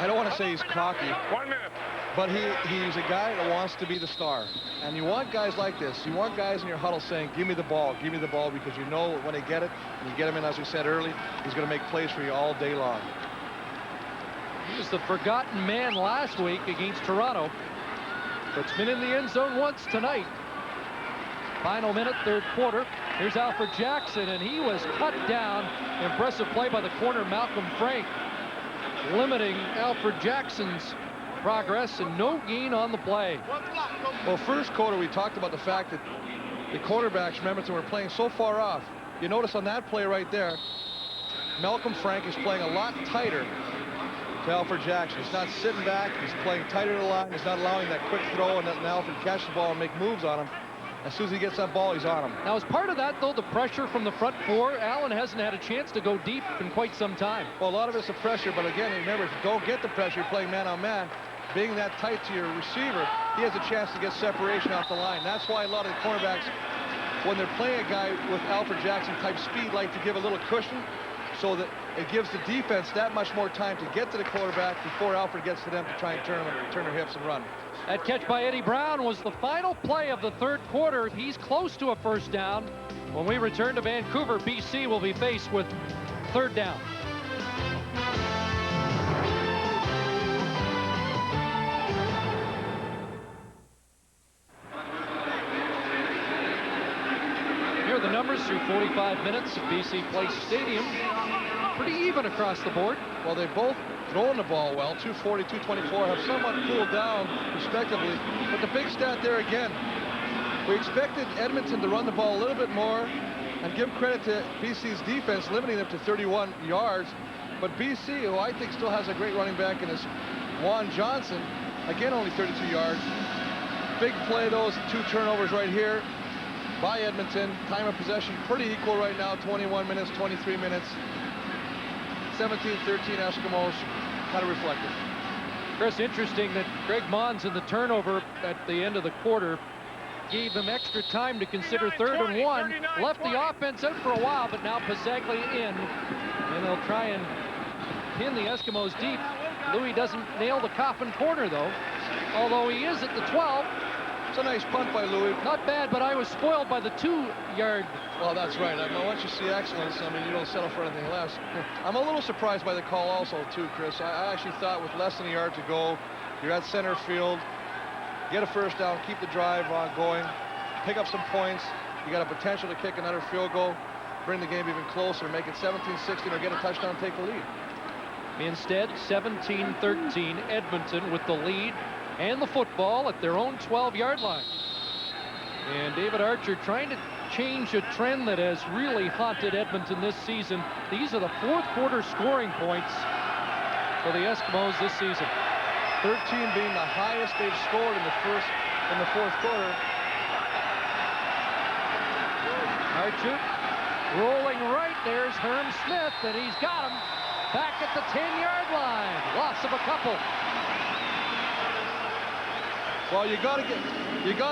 Speaker 4: I don't want to say he's cocky,
Speaker 11: 1 minute.
Speaker 4: but he's a guy that wants to be the star. And you want guys like this. You want guys in your huddle saying, give me the ball, because you know when they get it, and you get him in, as we said early, he's going to make plays for you all day long.
Speaker 1: He was the forgotten man last week against Toronto, but's been in the end zone once tonight. Final minute, third quarter. Here's Alfred Jackson, and he was cut down. Impressive play by the corner, Malcolm Frank, limiting Alfred Jackson's progress, and no gain on the play.
Speaker 4: Well, first quarter, we talked about the fact that the quarterbacks from Edmonton were playing so far off. You notice on that play right there, Malcolm Frank is playing a lot tighter to Alfred Jackson. He's not sitting back. He's playing tighter to the line. He's not allowing that quick throw and letting Alfred catch the ball and make moves on him. As soon as he gets that ball, he's on him.
Speaker 1: Now, as part of that, though, the pressure from the front four, Allen hasn't had a chance to go deep in quite some time.
Speaker 4: Well, a lot of it's the pressure, but again, remember, if you don't get the pressure, you're playing man-on-man. Being that tight to your receiver, he has a chance to get separation off the line. That's why a lot of the cornerbacks, when they're playing a guy with Alfred Jackson type speed, like to give a little cushion so that it gives the defense that much more time to get to the quarterback before Alfred gets to them to try and turn their hips and run.
Speaker 1: That catch by Eddie Brown was the final play of the third quarter. He's close to a first down. When we return to Vancouver, BC will be faced with third down. Here are the numbers through 45 minutes at BC Place Stadium. Pretty even across the board.
Speaker 4: Well, they both throwing the ball well. 240, 224 have somewhat cooled down, respectively. But the big stat there again, we expected Edmonton to run the ball a little bit more and give credit to BC's defense, limiting them to 31 yards. But BC, who I think still has a great running back in his Juan Johnson, again only 32 yards. Big play, those 2 turnovers right here by Edmonton. Time of possession pretty equal right now, 21 minutes, 23 minutes. 17-13 Eskimos, kind of reflective.
Speaker 1: Chris, interesting that Greg Mons in the turnover at the end of the quarter gave them extra time to consider 3rd and 1, left the offense out for a while, but now Pasaglia in, and they'll try and pin the Eskimos deep. Louis doesn't nail the coffin corner, though, although he is at the 12.
Speaker 4: It's a nice punt by Louis.
Speaker 1: Not bad, but I was spoiled by the 2-yard.
Speaker 4: Well, that's right. I mean, once you see excellence, I mean, you don't settle for anything less. I'm a little surprised by the call also, too, Chris. I actually thought with less than a yard to go, you're at center field, get a first down, keep the drive on going, pick up some points. You got a potential to kick another field goal, bring the game even closer, make it 17-16, or get a touchdown, take the lead.
Speaker 1: Instead, 17-13, Edmonton with the lead and the football at their own 12-yard line. And David Archer trying to change a trend that has really haunted Edmonton this season. These are the fourth quarter scoring points for the Eskimos this season.
Speaker 4: 13 being the highest they've scored in the fourth quarter.
Speaker 1: Archer rolling right. There's Herm Smith, and he's got him back at the 10-yard line. Loss of a couple.
Speaker 4: Well, you got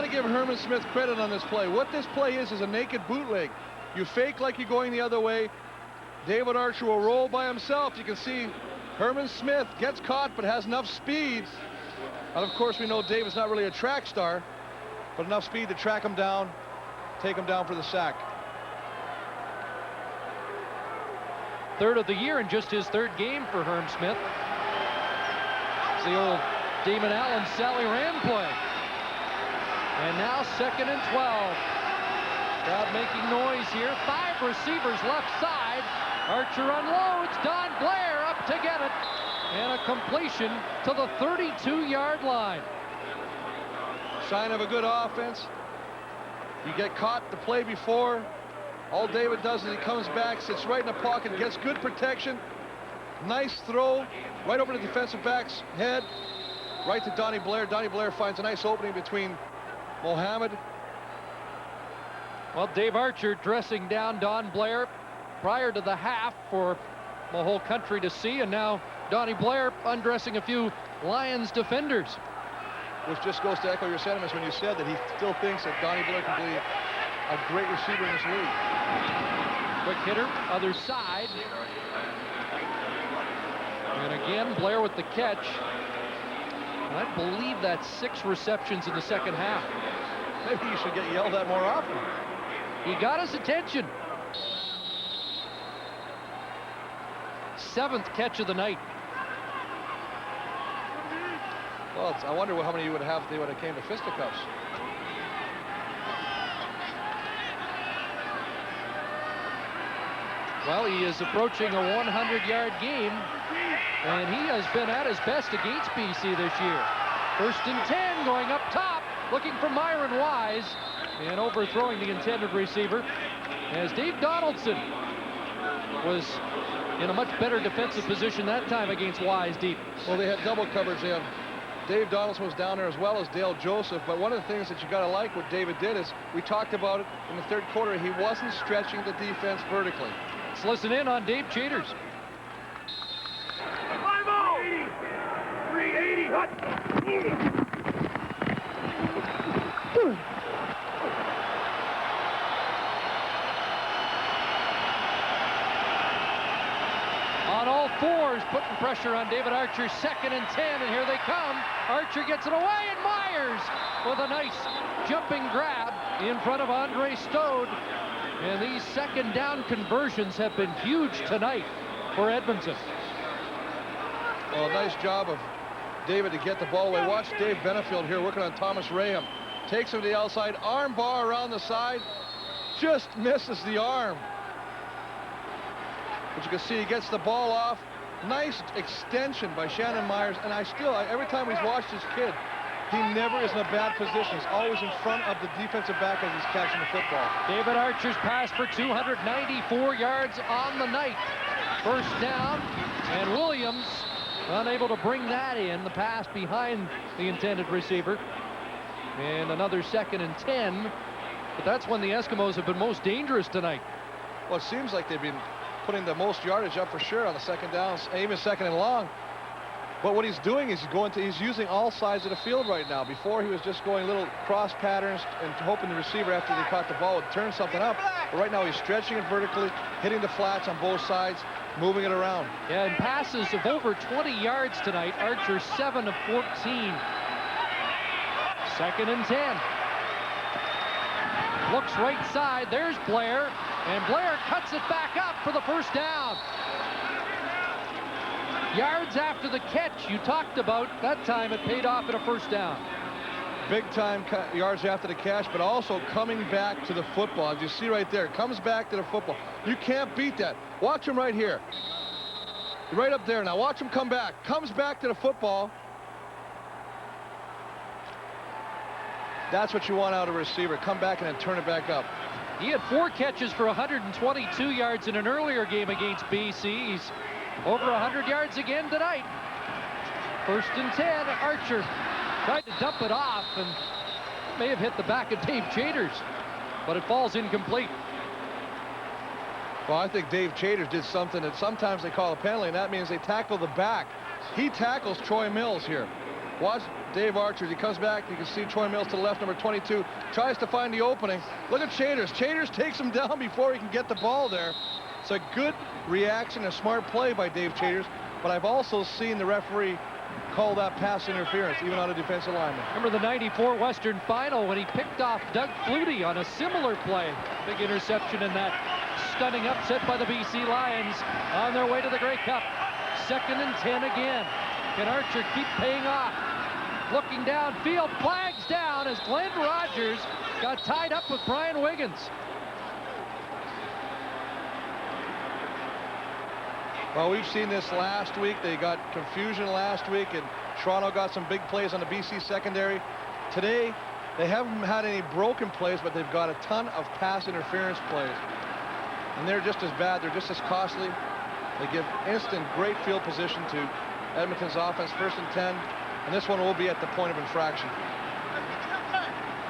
Speaker 4: to give Herman Smith credit on this play. What this play is a naked bootleg. You fake like you're going the other way. David Archer will roll by himself. You can see Herman Smith gets caught but has enough speed. And of course, we know David's not really a track star, but enough speed to track him down, take him down for the sack.
Speaker 1: Third of the year and just his third game for Herm Smith. It's the old Damon Allen Sally Rand play. And now 2nd and 12. Crowd making noise here. 5 receivers left side. Archer unloads. Don Blair up to get it. And a completion to the 32-yard line.
Speaker 4: Sign of a good offense. You get caught the play before. All David does is he comes back, sits right in the pocket, gets good protection. Nice throw right over the defensive back's head, right to Donnie Blair. Donnie Blair finds a nice opening between Mohammed.
Speaker 1: Well, Dave Archer dressing down Don Blair prior to the half for the whole country to see, and now Donnie Blair undressing a few Lions defenders.
Speaker 4: Which just goes to echo your sentiments when you said that he still thinks that Donnie Blair can be a great receiver in this league.
Speaker 1: Quick hitter, other side. And again, Blair with the catch. And I believe that's 6 receptions in the second half.
Speaker 4: Maybe you should get yelled at more often.
Speaker 1: He got his attention. 7th catch of the night.
Speaker 4: Well, I wonder how many you would have if they would have came to fisticuffs.
Speaker 1: Well, he is approaching a 100-yard game, and he has been at his best against BC this year. 1st and 10, going up top, looking for Myron Wise, and overthrowing the intended receiver, as Dave Donaldson was in a much better defensive position that time against Wise deep.
Speaker 4: Well, they had double coverage. They had Dave Donaldson was down there as well as Dale Joseph, but one of the things that you got to like what David did is, we talked about it in the third quarter, he wasn't stretching the defense vertically.
Speaker 1: Let's listen in on Dave Chaters.
Speaker 11: 5-0! 380, hut!
Speaker 1: On all fours, putting pressure on David Archer. 2nd and 10, and here they come. Archer gets it away, and Myers with a nice jumping grab in front of Andre Stode. And these 2nd down conversions have been huge tonight for Edmonton.
Speaker 4: Well, nice job of David to get the ball away. Watch Dave Benefield here working on Thomas Raham. Takes him to the outside, arm bar around the side, just misses the arm. But you can see he gets the ball off. Nice extension by Shannon Myers. And every time we've watched this kid, he never is in a bad position. He's always in front of the defensive back as he's catching the football.
Speaker 1: David Archer's pass for 294 yards on the night. 1st down, and Williams unable to bring that in. The pass behind the intended receiver. And another 2nd and 10. But that's when the Eskimos have been most dangerous tonight.
Speaker 4: Well, it seems like they've been putting the most yardage up for sure on the 2nd downs, even 2nd and long. But what he's doing is he's using all sides of the field right now. Before he was just going little cross patterns and hoping the receiver after they caught the ball would turn something up. But right now he's stretching it vertically, hitting the flats on both sides, moving it around.
Speaker 1: Yeah, and passes of over 20 yards tonight. Archer 7 of 14. 2nd and 10. Looks right side. There's Blair. And Blair cuts it back up for the 1st down. Yards after the catch you talked about. That time it paid off at a 1st down.
Speaker 4: Big time yards after the catch, but also coming back to the football. As you see right there, comes back to the football. You can't beat that. Watch him right here. Right up there now. Watch him come back. Comes back to the football. That's what you want out of a receiver. Come back and then turn it back up.
Speaker 1: He had 4 catches for 122 yards in an earlier game against BC. He's Over 100 yards again tonight. 1st and 10. Archer tried to dump it off and may have hit the back of Dave Chaters, but it falls incomplete.
Speaker 4: Well, I think Dave Chaters did something that sometimes they call a penalty, and that means they tackle the back. He tackles Troy Mills here. Watch Dave Archer as he comes back. You can see Troy Mills to the left, number 22, tries to find the opening. Look at Chaters. Chaters takes him down before he can get the ball there. It's a good reaction, a smart play by Dave Chaters, but I've also seen the referee call that pass interference, even on a defensive lineman.
Speaker 1: Remember the '94 Western Final when he picked off Doug Flutie on a similar play. Big interception in that stunning upset by the BC Lions on their way to the Grey Cup. 2nd and 10 again. Can Archer keep paying off? Looking downfield, flags down as Glenn Rogers got tied up with Brian Wiggins.
Speaker 4: Well, we've seen this last week. They got confusion last week, and Toronto got some big plays on the BC secondary. Today, they haven't had any broken plays, but they've got a ton of pass interference plays. And they're just as bad. They're just as costly. They give instant great field position to Edmonton's offense. 1st and 10, and this one will be at the point of infraction.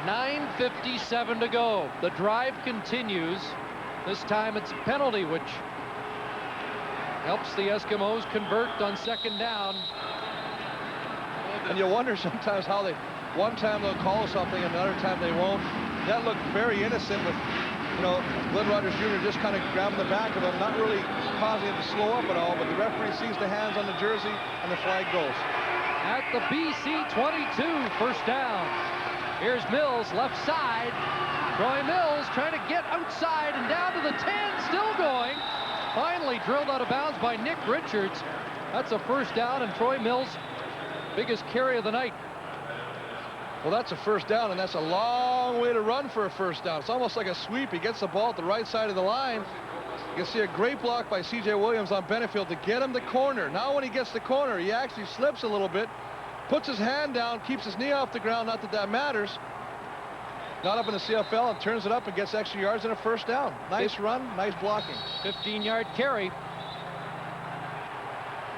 Speaker 1: 9:57 to go. The drive continues. This time it's a penalty, which helps the Eskimos convert on 2nd down.
Speaker 4: And you wonder sometimes how they, one time they'll call something, another time they won't. That looked very innocent with, you know, Glenn Rogers Jr. just kind of grabbing the back of him, not really causing him to slow up at all, but the referee sees the hands on the jersey and the flag goes.
Speaker 1: At the BC 22, 1st down. Here's Mills, left side. Troy Mills trying to get outside and down to the 10, still going. Finally drilled out of bounds by Nick Richards. That's a 1st down, and Troy Mills' biggest carry of the night.
Speaker 4: Well, that's a 1st down, and that's a long way to run for a 1st down. It's almost like a sweep. He gets the ball at the right side of the line. You can see a great block by C.J. Williams on Benefield to get him the corner. Now when he gets the corner, he actually slips a little bit, puts his hand down, keeps his knee off the ground. Not that that matters. Not up in the CFL, and turns it up and gets extra yards and a 1st down. Nice run, nice blocking.
Speaker 1: 15-yard carry.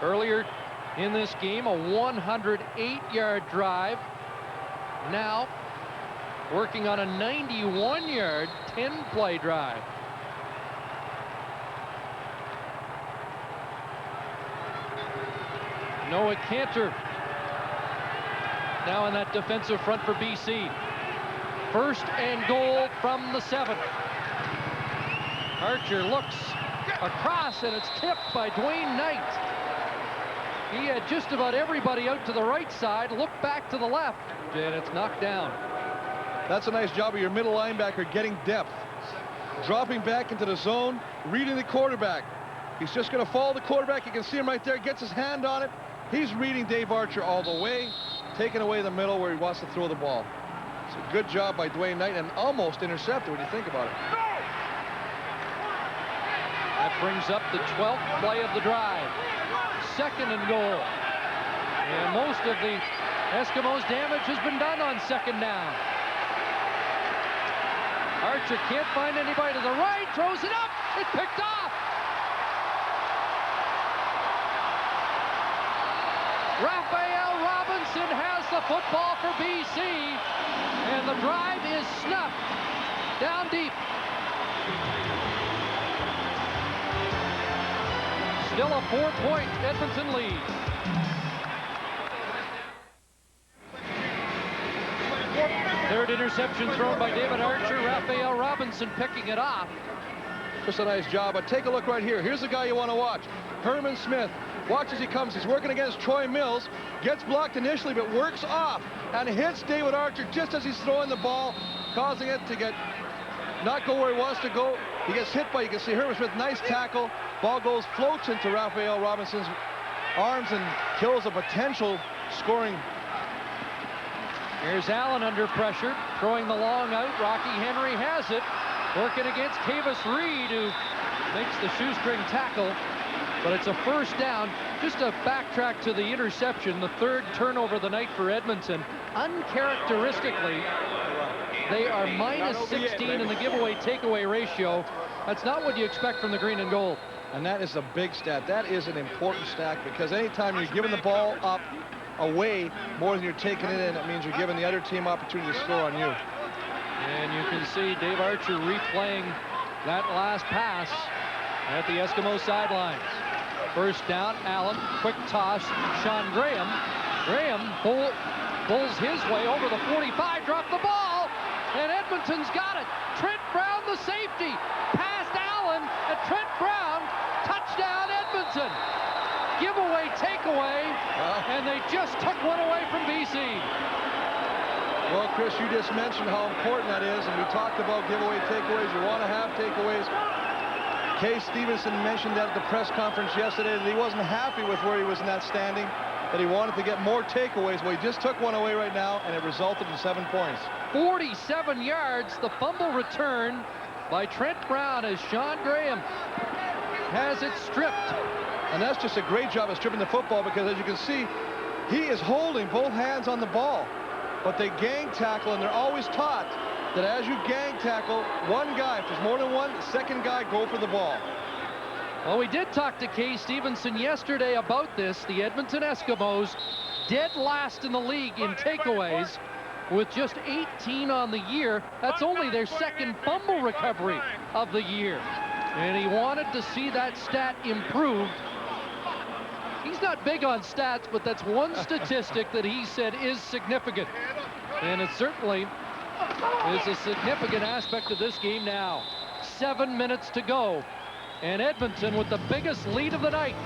Speaker 1: Earlier in this game, a 108-yard drive. Now working on a 91-yard 10-play drive. Noah Cantor now in that defensive front for BC. 1st and goal from the 7. Archer looks across, and it's tipped by Dwayne Knight. He had just about everybody out to the right side, looked back to the left, and it's knocked down.
Speaker 4: That's a nice job of your middle linebacker getting depth. Dropping back into the zone, reading the quarterback. He's just going to follow the quarterback. You can see him right there, gets his hand on it. He's reading Dave Archer all the way, taking away the middle where he wants to throw the ball. It's a good job by Dwayne Knight, and almost intercepted when you think about it.
Speaker 1: That brings up the 12th play of the drive. 2nd and goal. And most of the Eskimos' damage has been done on 2nd down. Archer can't find anybody to the right, throws it up, it's picked off. Raphael Robinson has the football for BC, and the drive is snuffed down deep. Still a 4-point Edmonton lead. Third interception thrown by David Archer. Raphael Robinson picking it off.
Speaker 4: Just a nice job, but take a look right here. Here's the guy you want to watch. Herman Smith. Watch as he comes. He's working against Troy Mills. Gets blocked initially, but works off and hits David Archer just as he's throwing the ball, causing it to not go where he wants to go. He gets hit by, you can see Herman Smith, nice tackle. Ball goes, floats into Raphael Robinson's arms and kills a potential scoring.
Speaker 1: Here's Allen under pressure, throwing the long out. Rocky Henry has it, working against Kavis Reed, who makes the shoestring tackle. But it's a 1st down. Just to backtrack to the interception, the 3rd turnover of the night for Edmonton. Uncharacteristically, they are minus 16 in the giveaway takeaway ratio. That's not what you expect from the green and gold.
Speaker 4: And that is a big stat. That is an important stat, because anytime you're giving the ball up away more than you're taking it in, it means you're giving the other team opportunity to score on you.
Speaker 1: And you can see Dave Archer replaying that last pass at the Eskimo sidelines. First down, Allen, quick toss, Sean Graham. Graham pulls his way over the 45, dropped the ball, and Edmonton's got it. Trent Brown, the safety, past Allen, and Trent Brown, touchdown Edmonton. Giveaway, takeaway, and they just took one away from BC.
Speaker 4: Well, Chris, you just mentioned how important that is, and we talked about giveaway takeaways. You want to have takeaways. Kay Stevenson mentioned that at the press conference yesterday, that he wasn't happy with where he was in that standing, that he wanted to get more takeaways. Well, he just took one away right now, and it resulted in 7 points.
Speaker 1: 47 yards, the fumble return by Trent Brown as Sean Graham has it stripped.
Speaker 4: And that's just a great job of stripping the football, because as you can see, he is holding both hands on the ball. But they gang tackle, and they're always taught that as you gang tackle one guy, if there's more than one, the second guy go for the ball.
Speaker 1: Well, we did talk to Kay Stevenson yesterday about this. The Edmonton Eskimos dead last in the league in takeaways with just 18 on the year. That's only their second fumble recovery of the year. And he wanted to see that stat improved. He's not big on stats, but that's one statistic that he said is significant. And it certainly is a significant aspect of this game now. 7 minutes to go. And Edmonton with the biggest lead of the night.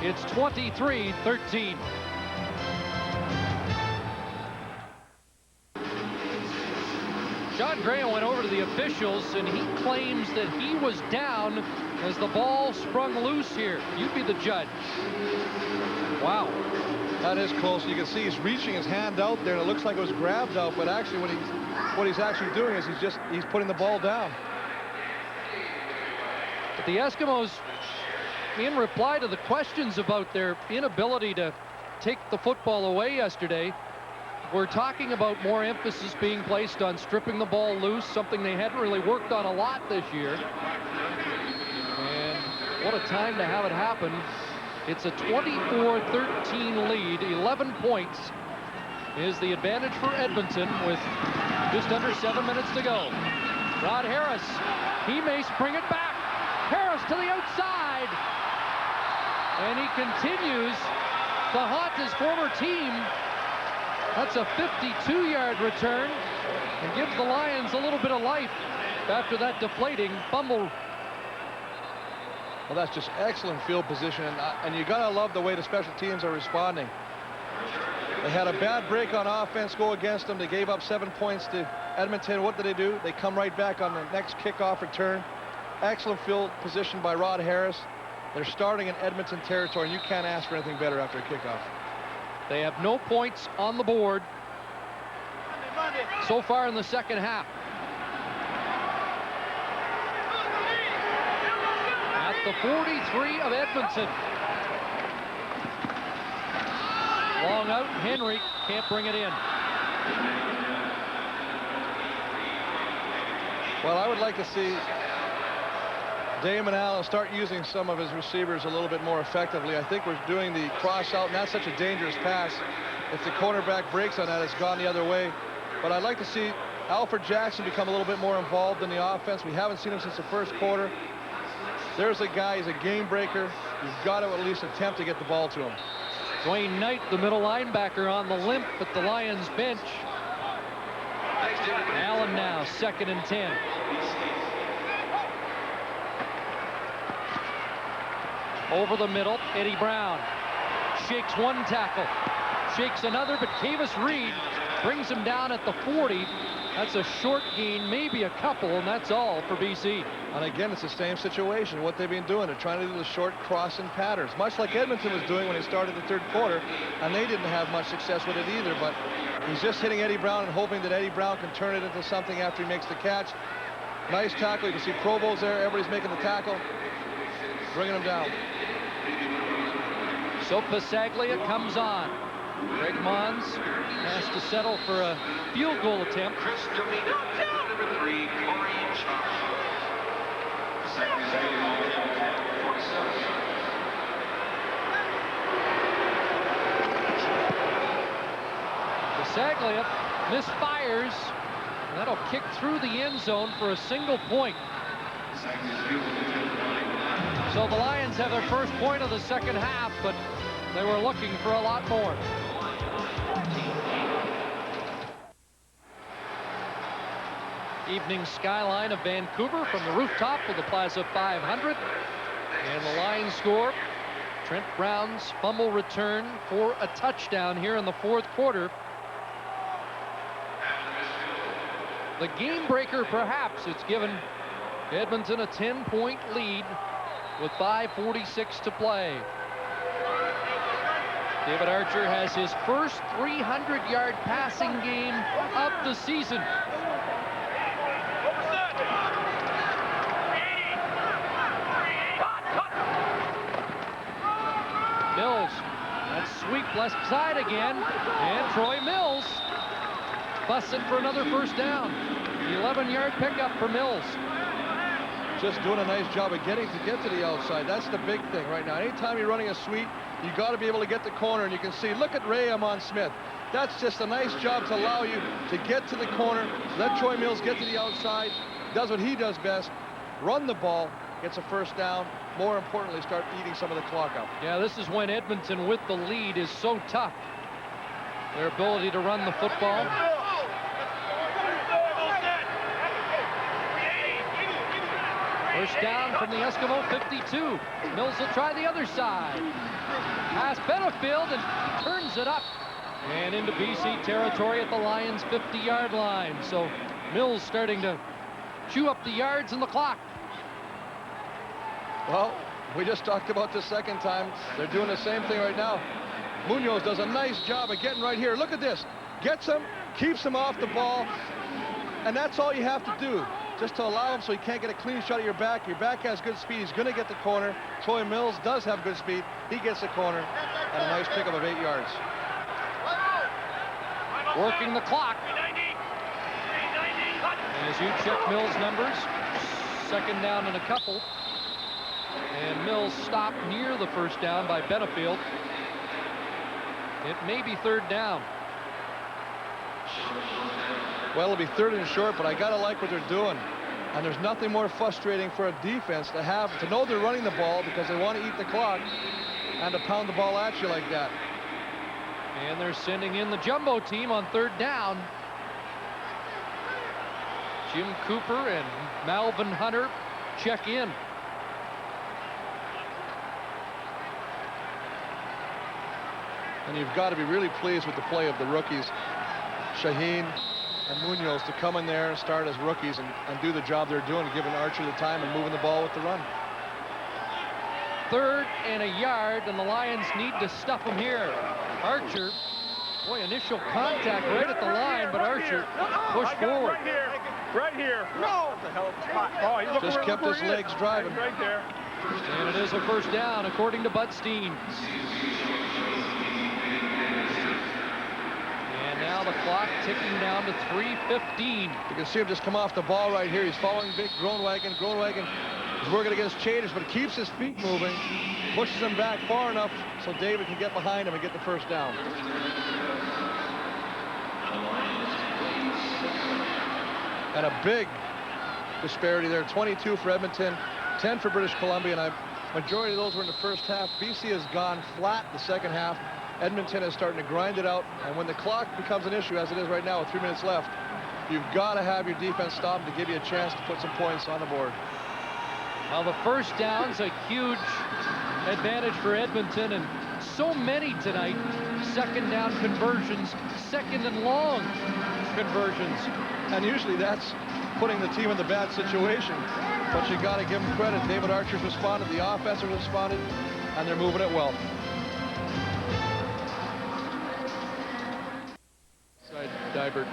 Speaker 1: It's 23-13. Sean Graham went over to the officials, and he claims that he was down as the ball sprung loose here. You be the judge. Wow.
Speaker 4: That is close. You can see he's reaching his hand out there, and it looks like it was grabbed out, but actually what he's actually doing is he's putting the ball down.
Speaker 1: But the Eskimos, in reply to the questions about their inability to take the football away yesterday, we're talking about more emphasis being placed on stripping the ball loose, something they hadn't really worked on a lot this year. And what a time to have it happen. It's a 24-13 lead. 11 points is the advantage for Edmonton with just under 7 minutes to go. Rod Harris, he may spring it back. Harris to the outside. And he continues to haunt his former team. That's a 52-yard return and gives the Lions a little bit of life after that deflating fumble.
Speaker 4: Well, that's just excellent field position, and you gotta love the way the special teams are responding. They had a bad break on offense go against them. They gave up 7 points to Edmonton. What did they do? They come right back on the next kickoff return. Excellent field position by Rod Harris. They're starting in Edmonton territory, and you can't ask for anything better after a kickoff.
Speaker 1: They have no points on the board so far in the second half. At the 43 of Edmonton. Long out, Henry can't bring it in.
Speaker 4: Well, I would like to see Damon Allen start using some of his receivers a little bit more effectively. I think we're doing the cross out, and that's such a dangerous pass. If the cornerback breaks on that, it's gone the other way. But I'd like to see Alfred Jackson become a little bit more involved in the offense. We haven't seen him since the first quarter. There's a guy, he's a game breaker. You've got to at least attempt to get the ball to him.
Speaker 1: Dwayne Knight, the middle linebacker, on the limp at the Lions bench. Allen now, 2nd and 10. Over the middle, Eddie Brown shakes one tackle, shakes another, but Kavis Reed brings him down at the 40. That's a short gain, maybe a couple, and that's all for BC.
Speaker 4: And again, it's the same situation. What they've been doing, they're trying to do the short crossing patterns, much like Edmonton was doing when they started the third quarter, and they didn't have much success with it either. But he's just hitting Eddie Brown and hoping that Eddie Brown can turn it into something after he makes the catch. Nice tackle. You can see Provo's there. Everybody's making the tackle, bringing him down.
Speaker 1: So Pasaglia comes on. Greg Mons has to settle for a field goal attempt.
Speaker 11: Number 3, Corey Charles.
Speaker 1: Saglia misfires. And that'll kick through the end zone for a single point. So the Lions have their first point of the second half, but they were looking for a lot more. Evening skyline of Vancouver from the rooftop of the Plaza 500. And the Lions score. Trent Brown's fumble return for a touchdown here in the fourth quarter. The game breaker, perhaps. It's given Edmonton a 10-point lead with 5:46 to play. David Archer has his first 300-yard passing game of the season. Mills, that sweep left side again, and Troy Mills busts it for another first down. 11-yard pickup for Mills.
Speaker 4: Just doing a nice job of getting to the outside. That's the big thing right now. Anytime you're running a sweep, you got to be able to get the corner, and you can see, look at Ray Amon Smith. That's just a nice job to allow you to get to the corner, let Troy Mills get to the outside, does what he does best, run the ball, gets a first down, more importantly, start eating some of the clock up.
Speaker 1: Yeah, this is when Edmonton with the lead is so tough. Their ability to run the football. First down from the Eskimo 52. Mills will try the other side. Pass Benefield and turns it up. And into BC territory at the Lions' 50-yard line. So Mills starting to chew up the yards and the clock.
Speaker 4: Well, we just talked about this second time. They're doing the same thing right now. Munoz does a nice job of getting right here. Look at this. Gets him, keeps him off the ball, and that's all you have to do. Just to allow him so he can't get a clean shot of your back. Your back has good speed. He's going to get the corner. Troy Mills does have good speed. He gets the corner, and a nice pickup of 8 yards.
Speaker 1: Working the clock. As you check Mills' numbers, second down and a couple. And Mills stopped near the first down by Benefield. It may be third down.
Speaker 4: Well, it'll be third and short, but I gotta like what they're doing. And there's nothing more frustrating for a defense to know they're running the ball because they want to eat the clock and to pound the ball at you like that.
Speaker 1: And they're sending in the jumbo team on third down. Jim Cooper and Malvin Hunter check in.
Speaker 4: And you've got to be really pleased with the play of the rookies, Shaheen and Munoz, to come in there and start as rookies and do the job they're doing, giving Archer the time and moving the ball with the run.
Speaker 1: Third and a yard, and the Lions need to stuff him here. Archer, boy, initial contact right at the line, but Archer pushed forward.
Speaker 11: Right here. No! What the hell? Oh,
Speaker 4: just kept his legs driving.
Speaker 11: Right there.
Speaker 1: And it is a first down, according to Bud Steen. And now the clock ticking down to 3:15.
Speaker 4: You can see him just come off the ball right here. He's following Vic Groenewegen. Groenewegen is working against Chaders, but keeps his feet moving, pushes him back far enough so David can get behind him and get the first down. And a big disparity there. 22 for Edmonton, 10 for British Columbia, and a majority of those were in the first half. BC has gone flat the second half. Edmonton is starting to grind it out, and when the clock becomes an issue, as it is right now with 3 minutes left, you've got to have your defense stop to give you a chance to put some points on the board.
Speaker 1: Well, the first down's a huge advantage for Edmonton, and so many tonight. Second down conversions, second and long conversions.
Speaker 4: And usually that's putting the team in the bad situation, but you got to give them credit. David Archer's responded, the offense has responded, and they're moving it well.
Speaker 1: Dibert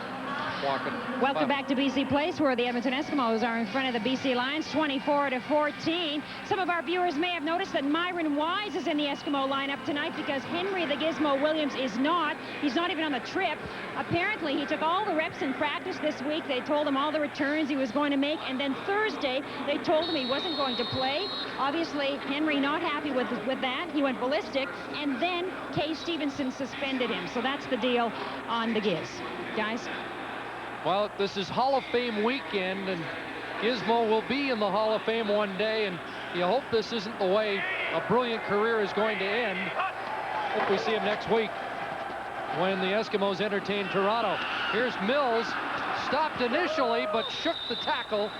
Speaker 1: walking.
Speaker 5: Welcome back to BC Place, where the Edmonton Eskimos are in front of the BC Lions, 24-14. Some of our viewers may have noticed that Myron Wise is in the Eskimo lineup tonight because Henry the Gizmo Williams is not. He's not even on the trip. Apparently, he took all the reps in practice this week. They told him all the returns he was going to make, and then Thursday, they told him he wasn't going to play. Obviously, Henry not happy with that. He went ballistic, and then Kay Stevenson suspended him. So that's the deal on the Giz. Guys?
Speaker 1: Well, this is Hall of Fame weekend, and Gizmo will be in the Hall of Fame one day, and you hope this isn't the way a brilliant career is going to end. Hope we see him next week when the Eskimos entertain Toronto. Here's Mills, stopped initially, but shook the tackle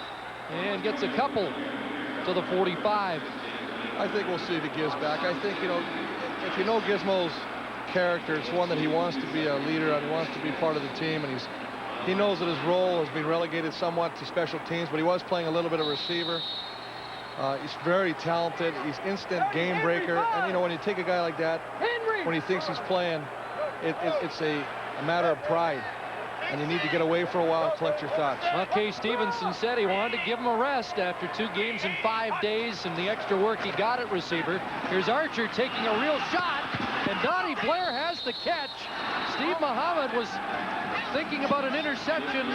Speaker 1: and gets a couple to the 45.
Speaker 4: I think we'll see the Giz back. I think, you know, if you know Gizmo's character, it's one that he wants to be a leader and he wants to be part of the team, and he knows that his role has been relegated somewhat to special teams, but he was playing a little bit of receiver. He's very talented. He's instant game breaker, and you know, when you take a guy like that, when he thinks he's playing, it's a matter of pride, and you need to get away for a while and collect your thoughts.
Speaker 1: Well, Kay Stevenson said he wanted to give him a rest after 2 games in 5 days and the extra work he got at receiver. Here's Archer taking a real shot, and Donnie Blair has the catch. Steve Muhammad was thinking about an interception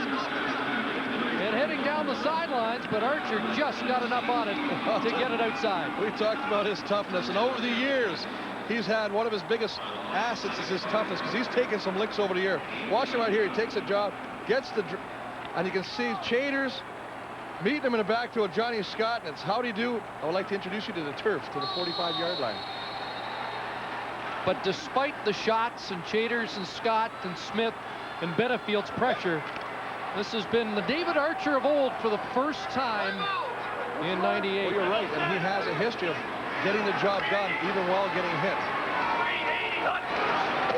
Speaker 1: and heading down the sidelines, but Archer just got enough on it to get it outside.
Speaker 4: We talked about his toughness, and over the years, he's had one of his biggest assets is his toughness, because he's taken some licks over the year. Watch him right here. He takes a job, gets the, and you can see Chaders meeting him in the backfield, Johnny Scott, and it's howdy do. I would like to introduce you to the turf, to the 45-yard line.
Speaker 1: But despite the shots and Chaders and Scott and Smith and Benefield's pressure, this has been the David Archer of old for the first time in '98.
Speaker 4: Well, you're right, and he has a history of getting the job done even while getting hit.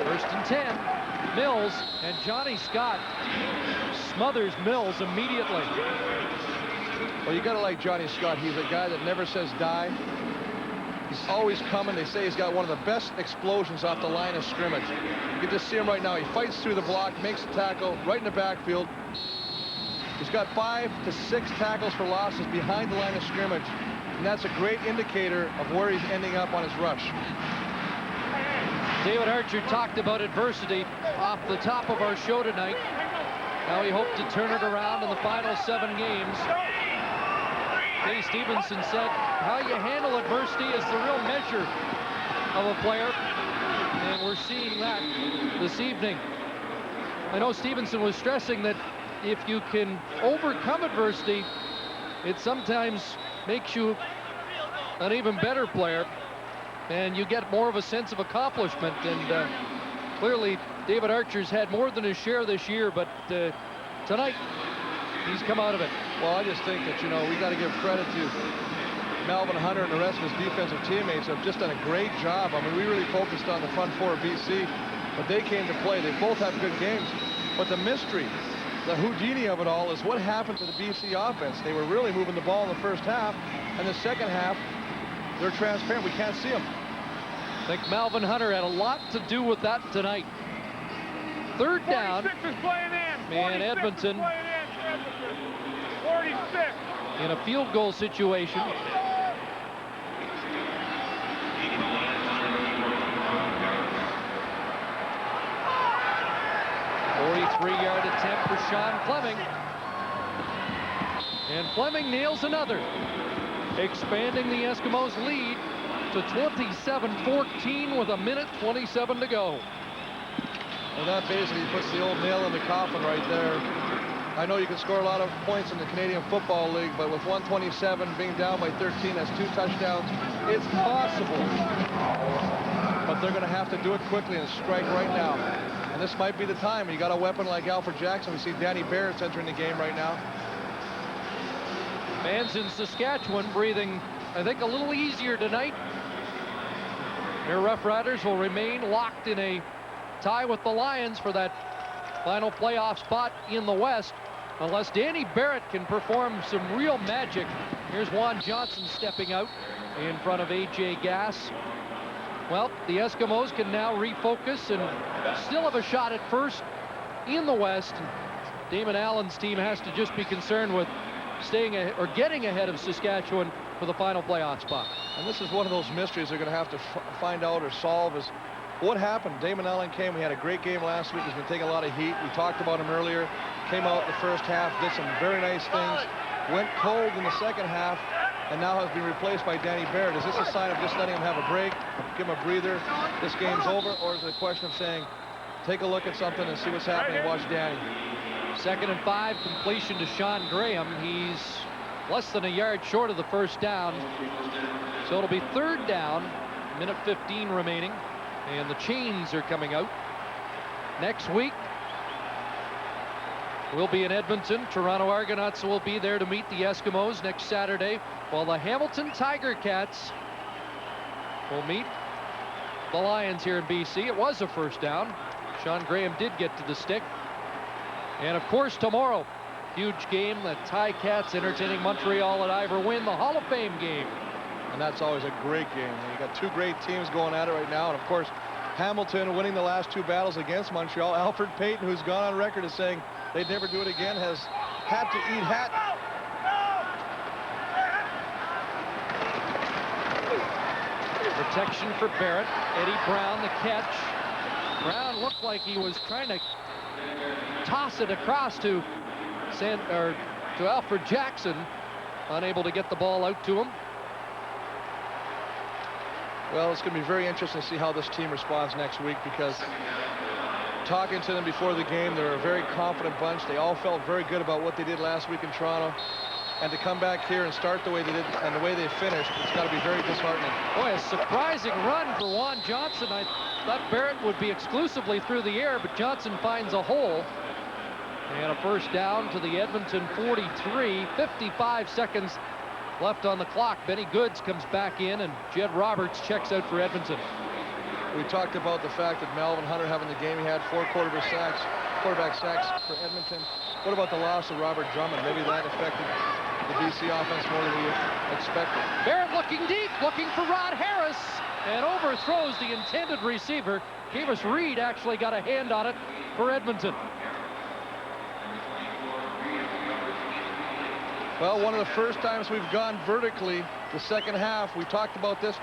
Speaker 1: 1st and 10. Mills, and Johnny Scott smothers Mills immediately.
Speaker 4: Well, you gotta like Johnny Scott. He's a guy that never says die. He's always coming. They say he's got one of the best explosions off the line of scrimmage. You can just see him right now. He fights through the block, makes a tackle right in the backfield. He's got 5 to 6 tackles for losses behind the line of scrimmage, and that's a great indicator of where he's ending up on his rush.
Speaker 1: David Archer talked about adversity off the top of our show tonight. How he hoped to turn it around in the final 7 games. Kay Stevenson said, how you handle adversity is the real measure of a player, and we're seeing that this evening. I know Stevenson was stressing that if you can overcome adversity, it sometimes makes you an even better player, and you get more of a sense of accomplishment. And clearly, David Archer's had more than his share this year, but tonight, he's come out of it.
Speaker 4: Well, I just think that, you know, we got to give credit to Melvin Hunter and the rest of his defensive teammates have just done a great job. I mean, we really focused on the front four of BC, but they came to play. They both had good games. But the mystery, the Houdini of it all, is what happened to the BC offense. They were really moving the ball in the first half, and the second half, they're transparent. We can't see them.
Speaker 1: I think Melvin Hunter had a lot to do with that tonight. 3rd down,
Speaker 11: 46 is playing in.
Speaker 1: and Edmonton
Speaker 11: 46.
Speaker 1: in a field goal situation. Three-yard attempt for Sean Fleming. And Fleming nails another, expanding the Eskimos' lead to 27-14 with 1:27 to go.
Speaker 4: Well, that basically puts the old nail in the coffin right there. I know you can score a lot of points in the Canadian Football League, but with 127 being down by 13, that's 2 touchdowns. It's possible. But they're going to have to do it quickly and strike right now. And this might be the time. You got a weapon like Alfred Jackson. We see Danny Barrett's entering the game right now.
Speaker 1: Fans in Saskatchewan breathing, I think, a little easier tonight. Their Rough Riders will remain locked in a tie with the Lions for that final playoff spot in the West, unless Danny Barrett can perform some real magic. Here's Juan Johnson stepping out in front of A.J. Gass. Well, the Eskimos can now refocus and still have a shot at first in the West. Damon Allen's team has to just be concerned with staying or getting ahead of Saskatchewan for the final playoff spot.
Speaker 4: And this is one of those mysteries they're going to have to find out or solve is what happened. Damon Allen came. We had a great game last week. He's been taking a lot of heat. We talked about him earlier. Came out in the first half, did some very nice things. Went cold in the second half, and now has been replaced by Danny Barrett. Is this a sign of just letting him have a break, give him a breather, this game's over, or is it a question of saying, take a look at something and see what's happening, watch Danny?
Speaker 1: 2nd and 5, completion to Sean Graham. He's less than a yard short of the first down. So it'll be 3rd down, minute 15 remaining, and the chains are coming out. Next week, we'll be in Edmonton. Toronto Argonauts will be there to meet the Eskimos next Saturday, while the Hamilton Tiger Cats will meet the Lions here in BC. It was a first down. Sean Graham did get to the stick. And of course, tomorrow, huge game. The Ticats entertaining Montreal at Ivor Wynne, the Hall of Fame game.
Speaker 4: And that's always a great game. You got two great teams going at it right now. And of course, Hamilton winning the last 2 battles against Montreal. Alfred Payton, who's gone on record as saying they'd never do it again, has had to eat hat.
Speaker 1: Protection for Barrett. Eddie Brown, the catch. Brown looked like he was trying to toss it across to Alfred Jackson, unable to get the ball out to him.
Speaker 4: Well, it's going to be very interesting to see how this team responds next week, because talking to them before the game, they're a very confident bunch. They all felt very good about what they did last week in Toronto. And to come back here and start the way they did and the way they finished, it's got to be very disheartening.
Speaker 1: Boy, a surprising run for Juan Johnson. I thought Barrett would be exclusively through the air, but Johnson finds a hole. And a first down to the Edmonton 43. 55 seconds left on the clock. Benny Goods comes back in, and Jed Roberts checks out for Edmonton.
Speaker 4: We talked about the fact that Melvin Hunter having the game he had, 4 quarterback sacks for Edmonton. What about the loss of Robert Drummond? Maybe that affected the BC offense more than we expected.
Speaker 1: Barrett looking deep, looking for Rod Harris, and overthrows the intended receiver. Kavis Reed actually got a hand on it for Edmonton.
Speaker 4: Well, one of the first times we've gone vertically the second half. We talked about this.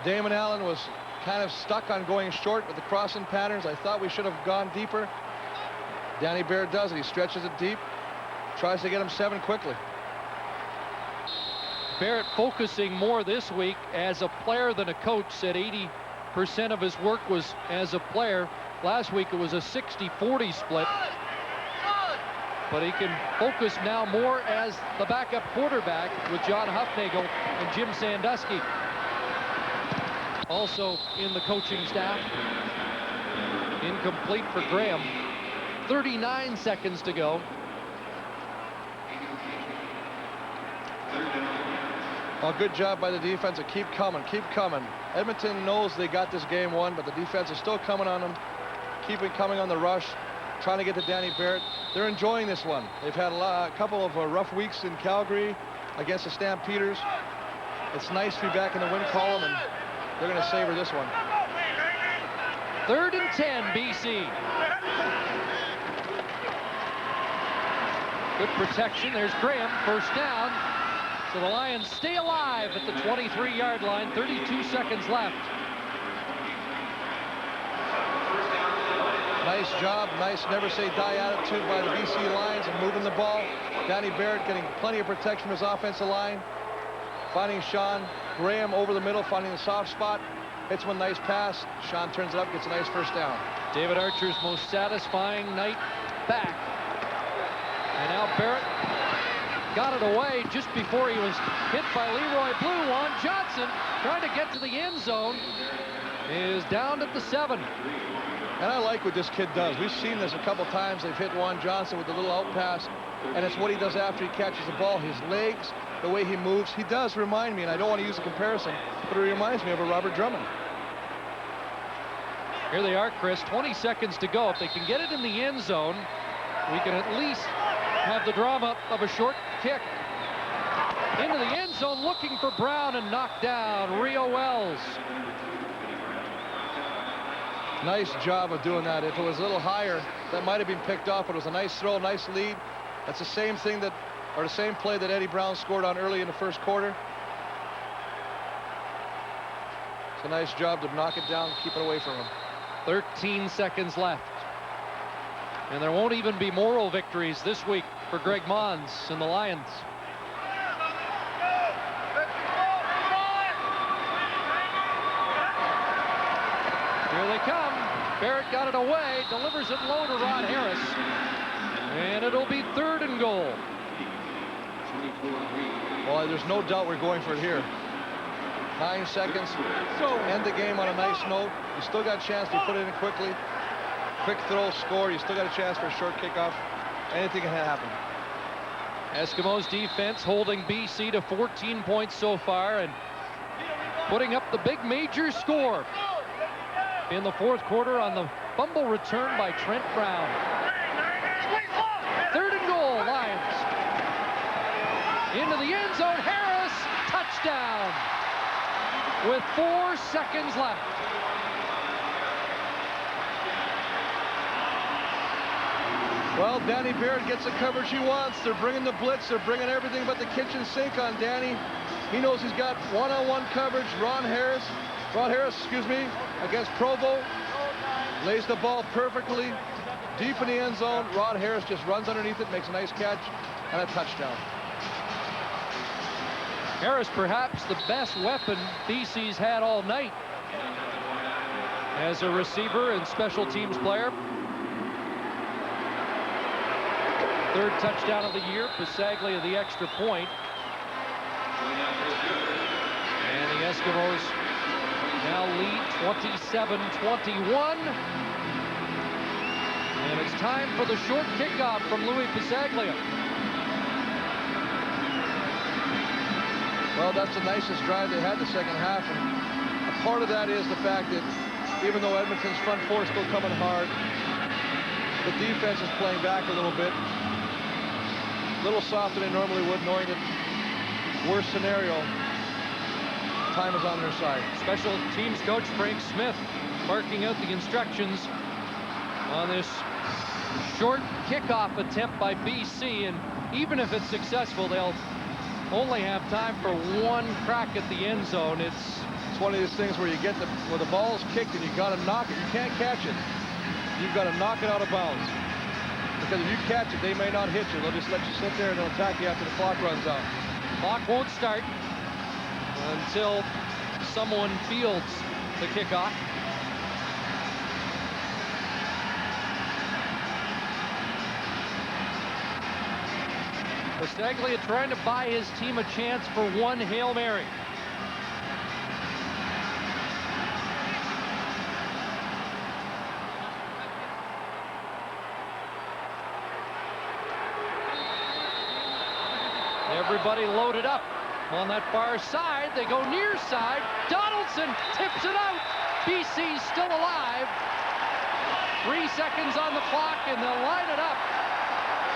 Speaker 4: Damon Allen was kind of stuck on going short with the crossing patterns. I thought we should have gone deeper. Danny Barrett does it. He stretches it deep, tries to get him 7 quickly.
Speaker 1: Barrett focusing more this week as a player than a coach. Said 80% of his work was as a player. Last week it was a 60-40 split. But he can focus now more as the backup quarterback with John Huffnagel and Jim Sandusky also in the coaching staff. Incomplete for Graham. 39 seconds to go.
Speaker 4: Well, good job by the defense to keep coming, keep coming. Edmonton knows they got this game won, but the defense is still coming on them, keeping coming on the rush, trying to get to Danny Barrett. They're enjoying this one. They've had a couple of rough weeks in Calgary against the Stampeders. It's nice to be back in the win column, and they're going to savor this one.
Speaker 1: 3rd and 10, BC. Good protection. There's Graham, first down. So the Lions stay alive at the 23-yard line. 32 seconds left.
Speaker 4: Nice job, nice never say die attitude by the BC Lions and moving the ball. Danny Barrett getting plenty of protection from his offensive line. Finding Sean Graham over the middle, finding the soft spot. Hits one nice pass. Sean turns it up, gets a nice first down.
Speaker 1: David Archer's most satisfying night back. And now Barrett got it away just before he was hit by Leroy Blue. Juan Johnson trying to get to the end zone is down at the 7.
Speaker 4: And I like what this kid does. We've seen this a couple times. They've hit Juan Johnson with the little out pass, and it's what he does after he catches the ball. His legs, the way he moves. He does remind me, and I don't want to use a comparison, but it reminds me of a Robert Drummond.
Speaker 1: Here they are, Chris. 20 seconds to go. If they can get it in the end zone, we can at least have the drama of a short kick. Into the end zone, looking for Brown, and knocked down. Rio Wells.
Speaker 4: Nice job of doing that. If it was a little higher, that might have been picked off, but it was a nice throw, nice lead. That's the same thing that, or the same play that Eddie Brown scored on early in the first quarter. It's a nice job to knock it down, keep it away from him.
Speaker 1: 13 seconds left. And there won't even be moral victories this week for Greg Mons and the Lions. Here they come. Barrett got it away, delivers it low to Ron Harris. And it'll be 3rd and goal.
Speaker 4: Well, there's no doubt we're going for it here. 9 seconds. So end the game on a nice note. You still got a chance to put it in quickly. Quick throw, score. You still got a chance for a short kickoff. Anything can happen.
Speaker 1: Eskimos defense holding BC to 14 points so far and putting up the big major score in the 4th quarter on the fumble return by Trent Brown. 3rd and goal, Lions. Into the end zone, Harris, touchdown with 4 seconds left.
Speaker 4: Well, Danny Barrett gets the coverage he wants. They're bringing the blitz. They're bringing everything but the kitchen sink on Danny. He knows he's got one-on-one coverage. Ron Harris, against Provo. Lays the ball perfectly deep in the end zone. Rod Harris just runs underneath it, makes a nice catch, and a touchdown.
Speaker 1: Harris perhaps the best weapon BC's had all night as a receiver and special teams player. 3rd touchdown of the year. Pisaglia the extra point. And the Eskimos now lead 27-21. And it's time for the short kickoff from Louis Pisaglia.
Speaker 4: Well, that's the nicest drive they had the second half. And a part of that is the fact that even though Edmonton's front four is still coming hard, the defense is playing back a little bit. A little softer than they normally would, knowing that worst scenario, time is on their side.
Speaker 1: Special teams coach Frank Smith barking out the instructions on this short kickoff attempt by BC, and even if it's successful, they'll only have time for 1 crack at the end zone. It's
Speaker 4: one of these things where you get where the ball's kicked and you got to knock it. You can't catch it. You've got to knock it out of bounds. Because if you catch it, they may not hit you. They'll just let you sit there and they'll attack you after the clock runs out.
Speaker 1: Clock won't start until someone fields the kickoff. Pisaglia trying to buy his team a chance for 1 Hail Mary. Everybody loaded up on that far side. They go near side. Donaldson tips it out. BC's still alive. 3 seconds on the clock, and they'll line it up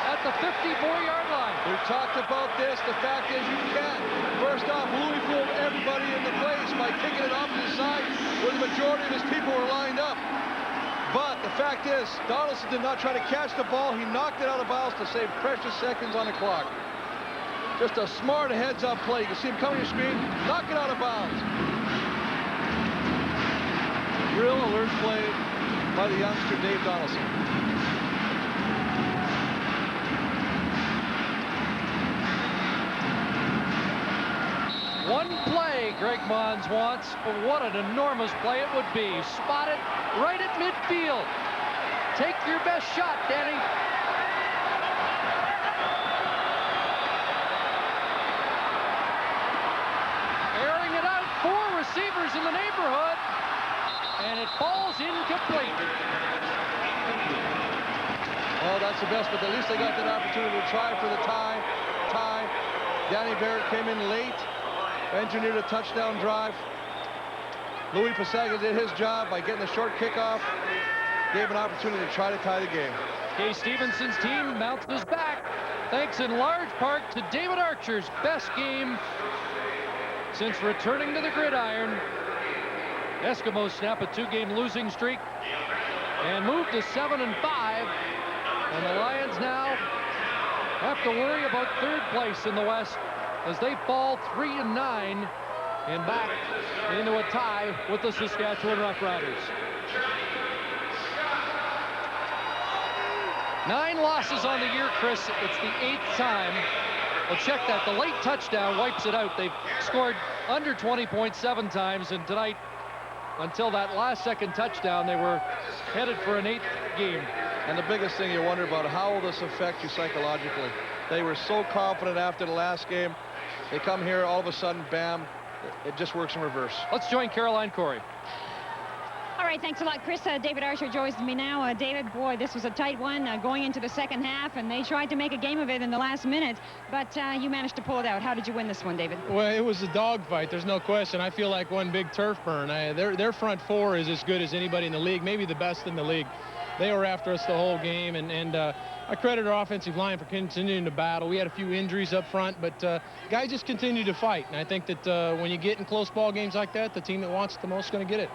Speaker 1: at the 54-yard line.
Speaker 4: We talked about this. The fact is you can't. First off, Louis fooled everybody in the place by kicking it off to the side where the majority of his people were lined up. But the fact is, Donaldson did not try to catch the ball. He knocked it out of bounds to save precious seconds on the clock. Just a smart heads-up play. You can see him coming to your screen. Knock it out of bounds. Real alert play by the youngster, Dave Donaldson.
Speaker 1: One play Greg Mons wants, but what an enormous play it would be. Spotted right at midfield. Take your best shot, Danny. Airing it out, 4 receivers in the neighborhood, and it falls incomplete.
Speaker 4: Well, that's the best, but at least they got that opportunity to try for the tie. Danny Barrett came in late, engineered a touchdown drive. Louis Pisaglia did his job by getting the short kickoff, gave an opportunity to try to tie the game.
Speaker 1: Kay Stevenson's team bounces back, thanks in large part to David Archer's best game since returning to the gridiron. Eskimos snap a 2-game losing streak. and move to 7-5. And the Lions now have to worry about third place in the West as they fall 3-9 and back into a tie with the Saskatchewan Roughriders. 9 losses on the year, Chris. It's the 8th time. Well, check that. The late touchdown wipes it out. They've scored under 20 points 7 times, and tonight, until that last second touchdown, they were headed for an 8th game.
Speaker 4: And the biggest thing you wonder about, how will this affect you psychologically? They were so confident after the last game. They come here, all of a sudden, bam, it just works in reverse.
Speaker 1: Let's join Caroline Corey.
Speaker 5: All right, thanks a lot, Chris. David Archer joins me now. David, boy, this was a tight one going into the second half, and they tried to make a game of it in the last minute, but you managed to pull it out. How did you win this one, David?
Speaker 12: Well, it was a dogfight. There's no question. I feel like one big turf burn. Their front four is as good as anybody in the league, maybe the best in the league. They were after us the whole game, and I credit our offensive line for continuing to battle. We had a few injuries up front, but guys just continue to fight, and I think that when you get in close ball games like that, the team that wants it the most is going to get it.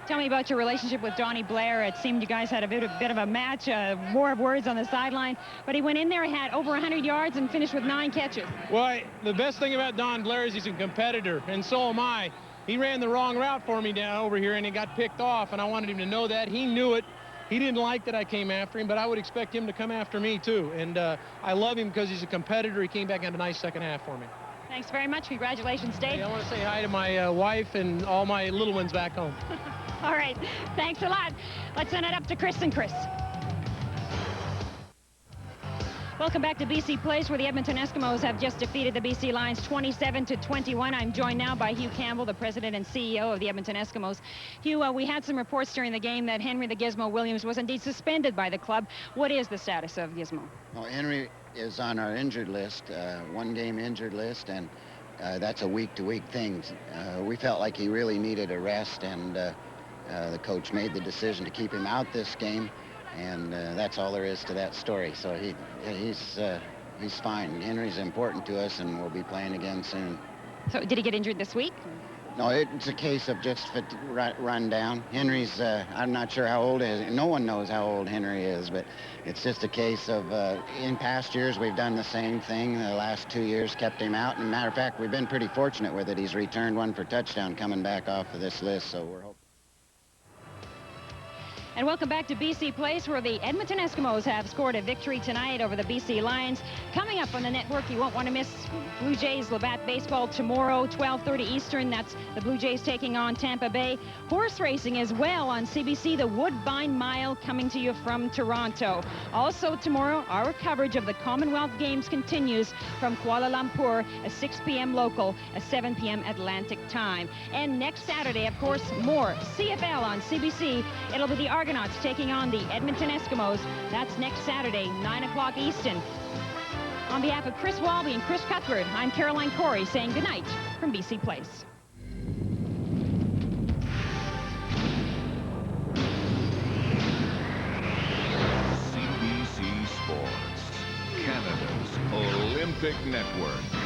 Speaker 5: Tell me about your relationship with Donnie Blair. It seemed you guys had a bit of a match, war of words on the sideline, but he went in there, had over 100 yards, and finished with 9 catches.
Speaker 12: Well, the best thing about Don Blair is he's a competitor, and so am I. He ran the wrong route for me down over here, and he got picked off, and I wanted him to know that. He knew it. He didn't like that I came after him, but I would expect him to come after me, too. And I love him because he's a competitor. He came back in a nice second half for me.
Speaker 5: Thanks very much. Congratulations, Dave.
Speaker 12: Hey, I want to say hi to my wife and all my little ones back home.
Speaker 5: All right. Thanks a lot. Let's send it up to Chris and Chris. Welcome back to BC Place, where the Edmonton Eskimos have just defeated the BC Lions 27-21. I'm joined now by Hugh Campbell, the president and CEO of the Edmonton Eskimos. Hugh, we had some reports during the game that Henry the Gizmo Williams was indeed suspended by the club. What is the status of Gizmo?
Speaker 13: Well, Henry is on our injured list, one-game injured list, and that's a week-to-week thing. We felt like he really needed a rest, and the coach made the decision to keep him out this game. And that's all there is to that story. So he's fine. Henry's important to us, and we'll be playing again soon.
Speaker 5: So did he get injured this week?
Speaker 13: No, it's a case of just run down. Henry's, I'm not sure how old he is. No one knows how old Henry is, but it's just a case of, in past years, we've done the same thing. The last 2 years kept him out. And matter of fact, we've been pretty fortunate with it. He's returned one for touchdown coming back off of this list, so we're hoping.
Speaker 5: And welcome back to BC Place, where the Edmonton Eskimos have scored a victory tonight over the BC Lions. Coming up on the network, you won't want to miss Blue Jays Labatt baseball tomorrow, 12:30 Eastern. That's the Blue Jays taking on Tampa Bay. Horse racing as well on CBC, the Woodbine Mile, coming to you from Toronto. Also tomorrow, our coverage of the Commonwealth Games continues from Kuala Lumpur at 6 p.m. local, at 7 p.m. Atlantic time. And next Saturday, of course, more CFL on CBC. It'll be the Argonauts taking on the Edmonton Eskimos. That's next Saturday, 9 o'clock Eastern. On behalf of Chris Walby and Chris Cuthbert, I'm Caroline Corey saying goodnight from BC Place.
Speaker 14: CBC Sports, Canada's Olympic Network.